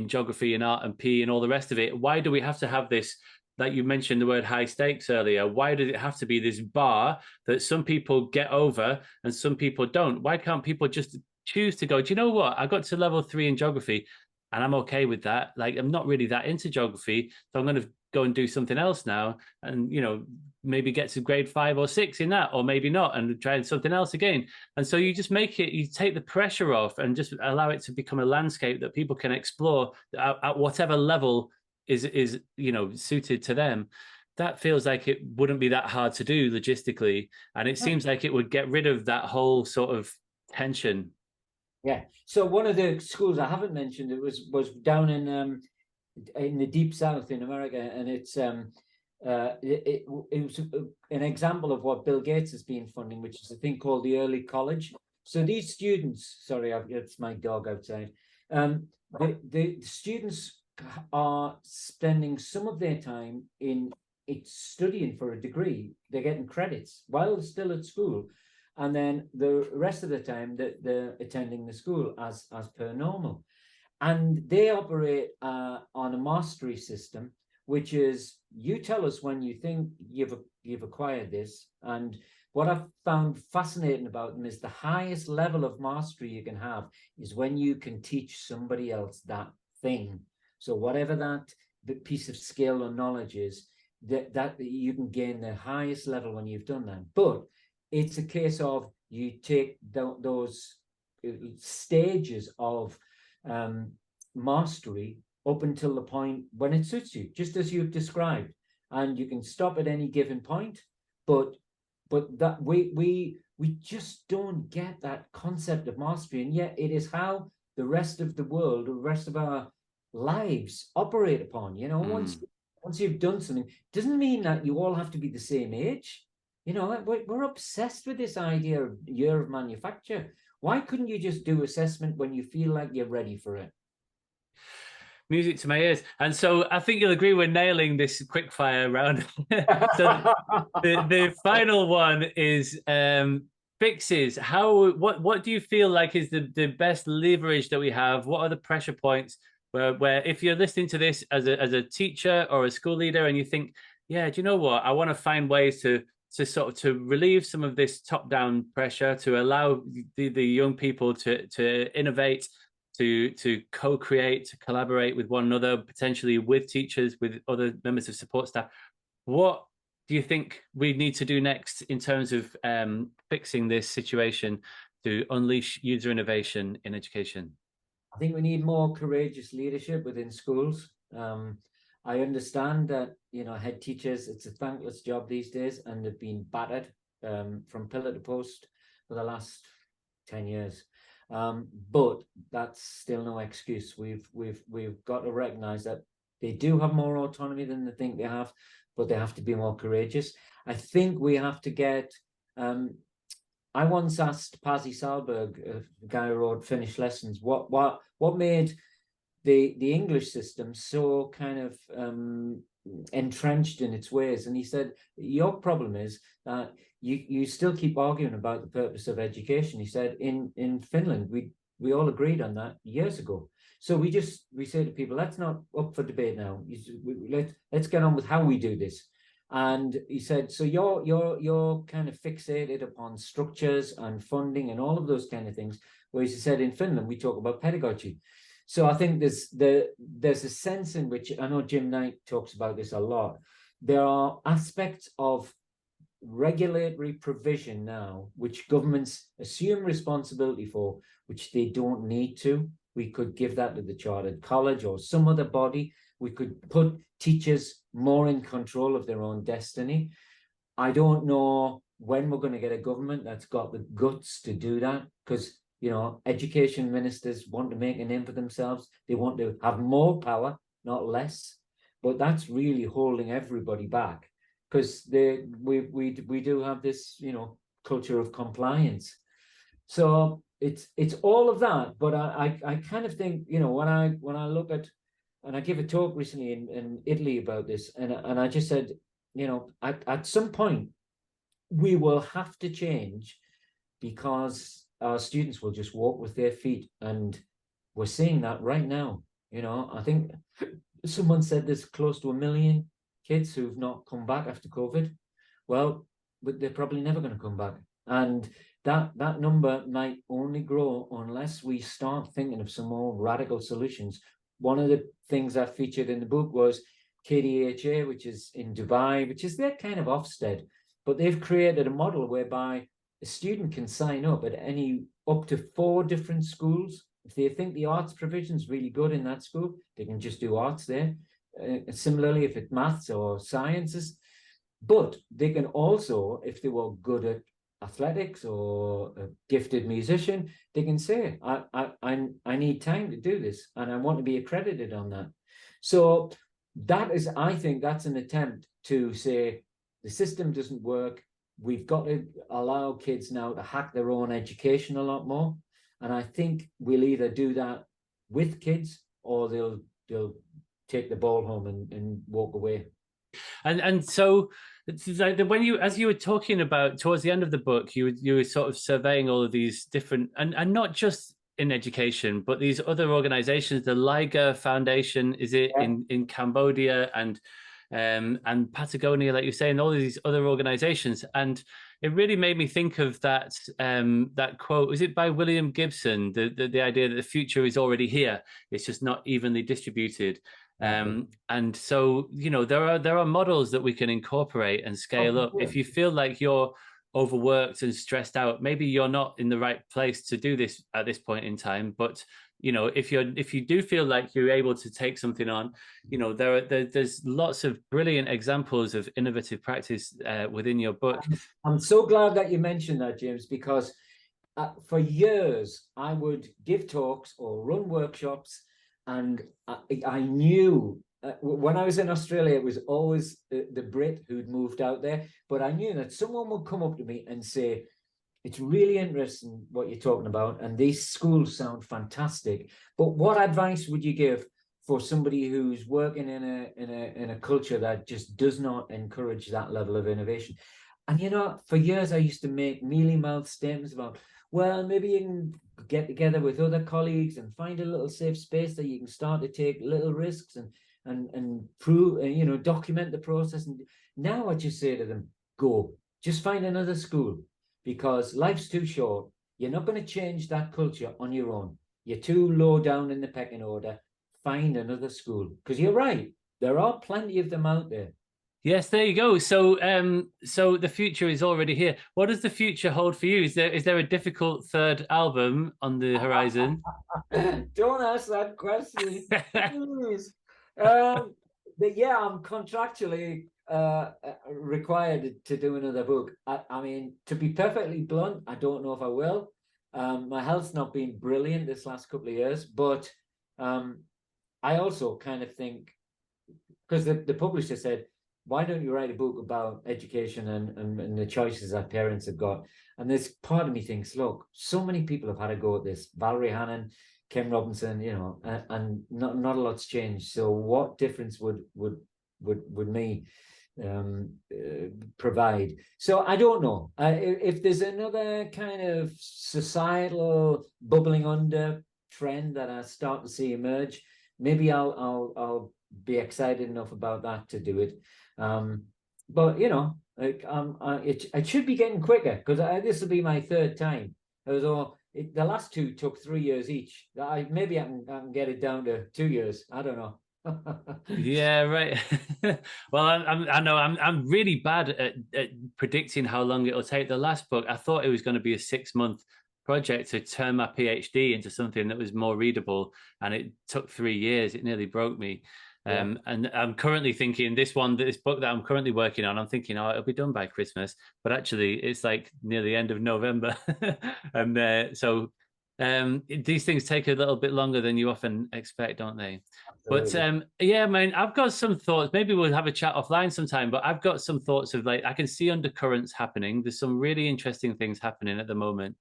geography and art and PE and all the rest of it? Why do we have to have this? Like you mentioned the word high stakes earlier. Why does it have to be this bar that some people get over and some people don't? Why can't people just choose to go, do you know what? I got to level 3 in geography and I'm okay with that. Like, I'm not really that into geography, so I'm going to go and do something else now. And, you know, maybe get to grade 5 or 6 in that, or maybe not, and try something else again. And so you just make it, you take the pressure off and just allow it to become a landscape that people can explore at whatever level is you know, suited to them. That feels like it wouldn't be that hard to do logistically, and it seems like it would get rid of that whole sort of tension. Yeah. So one of the schools I haven't mentioned, it was down in the deep south in America, and it's it was an example of what Bill Gates has been funding, which is a thing called the early college. So these students, sorry, it's my dog outside. The students are spending some of their time in studying for a degree. They're getting credits while they're still at school, and then the rest of the time that they're attending the school as per normal. And they operate on a mastery system, which is, you tell us when you think you've acquired this. And what I've found fascinating about them is the highest level of mastery you can have is when you can teach somebody else that thing. So whatever that piece of skill or knowledge is, that you can gain the highest level when you've done that. But it's a case of you take those stages of mastery up until the point when it suits you, just as you've described, and you can stop at any given point. But that we just don't get that concept of mastery, and yet it is how the rest of the world, the rest of our lives operate upon. You know, once you've done something, doesn't mean that you all have to be the same age. You know, we're obsessed with this idea of year of manufacture. Why couldn't you just do assessment when you feel like you're ready for it? Music to my ears. And so I think you'll agree we're nailing this quick fire round. So the final one is fixes. What do you feel like is the best leverage that we have? What are the pressure points where if you're listening to this as a teacher or a school leader and you think, yeah, do you know what? I want to find ways to relieve some of this top-down pressure, to allow the young people to innovate, to co-create, to collaborate with one another, potentially with teachers, with other members of support staff. What do you think we need to do next in terms of fixing this situation to unleash user innovation in education? I think we need more courageous leadership within schools. I understand that, you know, head teachers, it's a thankless job these days, and they've been battered from pillar to post for the last 10 years. But that's still no excuse. We've got to recognize that they do have more autonomy than they think they have, but they have to be more courageous. I think we have to get. I once asked Pazzi Salberg, a guy who wrote Finished Lessons, what made the English system so kind of entrenched in its ways, and he said, your problem is that you still keep arguing about the purpose of education. He said in Finland we all agreed on that years ago. So we say to people, let's not up for debate now. Let's get on with how we do this. And he said, so you're kind of fixated upon structures and funding and all of those kind of things, whereas he said in Finland we talk about pedagogy. So I think there's a sense in which, I know Jim Knight talks about this a lot, there are aspects of regulatory provision now which governments assume responsibility for, which they don't need to. We could give that to the chartered college or some other body. We could put teachers more in control of their own destiny. I don't know when we're going to get a government that's got the guts to do that, because education ministers want to make a name for themselves. They want to have more power, not less. But that's really holding everybody back, because we do have this culture of compliance. So it's all of that. But I kind of think when I look at, and I gave a talk recently in Italy about this, and I just said at some point we will have to change, because our students will just walk with their feet, and we're seeing that right now. I think someone said there's close to 1 million kids who've not come back after COVID. Well, but they're probably never going to come back, and that number might only grow unless we start thinking of some more radical solutions. One of the things I featured in the book was KDHA, which is in Dubai, which is their kind of Ofsted, but they've created a model whereby a student can sign up at up to 4 different schools. If they think the arts provision is really good in that school, they can just do arts there. Similarly, if it's maths or sciences, but they can also, if they were good at athletics or a gifted musician, they can say, I need time to do this and I want to be accredited on that. So I think that's an attempt to say the system doesn't work. We've got to allow kids now to hack their own education a lot more. And I think we'll either do that with kids, or they'll take the ball home and walk away. And so it's like as you were talking about towards the end of the book, you were sort of surveying all of these different, and not just in education, but these other organizations, the Liga Foundation, is it in Cambodia and Patagonia, like you're saying, all of these other organizations. And it really made me think of that quote, was it by William Gibson, the idea that the future is already here, it's just not evenly distributed. And so there are models that we can incorporate and scale up. If you feel like you're overworked and stressed out, maybe you're not in the right place to do this at this point in time, but if you do feel like you're able to take something on, there's lots of brilliant examples of innovative practice within your book. I'm so glad that you mentioned that, James, because for years I would give talks or run workshops, and I knew when I was in Australia, it was always the Brit who'd moved out there, but I knew that someone would come up to me and say, it's really interesting what you're talking about, and these schools sound fantastic, but what advice would you give for somebody who's working in a culture that just does not encourage that level of innovation? And for years I used to make mealy-mouthed statements about, well, maybe you can get together with other colleagues and find a little safe space that you can start to take little risks and prove, document the process. And now I just say to them, go, just find another school, because life's too short. You're not going to change that culture on your own. You're too low down in the pecking order. Find another school, because you're right. There are plenty of them out there. Yes, there you go. So the future is already here. What does the future hold for you? Is there a difficult third album on the horizon? Don't ask that question. But yeah, I'm contractually required to do another book. I mean, to be perfectly blunt, I don't know if I will. My health's not been brilliant this last couple of years, but I also kind of think, because the publisher said, why don't you write a book about education and the choices that parents have got? And this part of me thinks, look, so many people have had a go at this. Valerie Hannon, Ken Robinson, and not a lot's changed. So what difference would me provide? So I don't know if there's another kind of societal bubbling under trend that I start to see emerge. Maybe I'll be excited enough about that to do it. But it should be getting quicker, because this will be my third time. Although the last two took 3 years each. Maybe I can get it down to 2 years. I don't know. Yeah, right. Well, I know I'm really bad at predicting how long it'll take. The last book, I thought it was going to be a 6-month project to turn my PhD into something that was more readable, and it took 3 years. It nearly broke me. And I'm currently thinking this book that I'm currently working on, I'm thinking, oh, it'll be done by Christmas, but actually it's like near the end of November. And so these things take a little bit longer than you often expect, don't they? Absolutely. But yeah, man, I've got some thoughts. Maybe we'll have a chat offline sometime, but I've got some thoughts of, like, I can see undercurrents happening. There's some really interesting things happening at the moment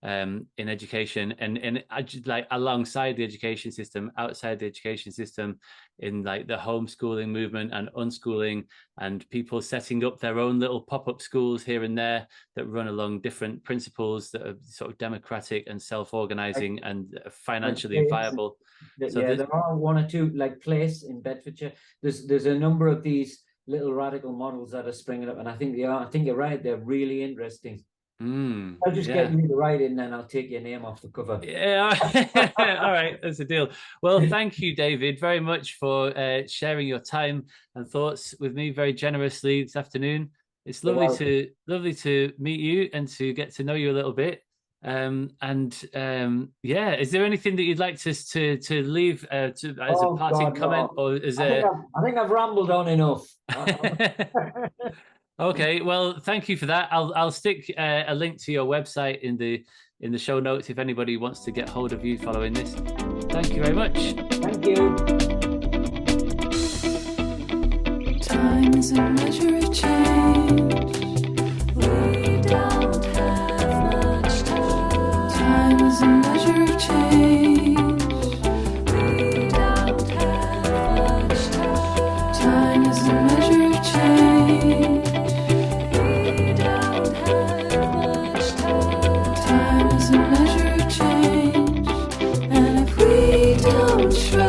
in education, and I just, like, alongside the education system, outside the education system, in like the homeschooling movement and unschooling, and people setting up their own little pop-up schools here and there that run along different principles that are sort of democratic and self-organizing and financially viable. So there are one or two, like Place in Bedfordshire. There's a number of these little radical models that are springing up, and I think you're right, they're really interesting. I'll just get you to write it, and then I'll take your name off the cover. Yeah. All right, that's a deal. Well, thank you, David, very much for sharing your time and thoughts with me very generously this afternoon. It's lovely to meet you and to get to know you a little bit. Yeah, is there anything that you'd like to leave as a parting comment, or is there? I think I've rambled on enough. Okay, well, thank you for that. I'll stick a link to your website in the show notes if anybody wants to get hold of you following this. Thank you very much. Thank you. Time is a measure of change. We don't have much time. Time is a measure of change. We don't have much time. Time is a measure of change. We don't have much time. Time is a measure of change. And if we don't try,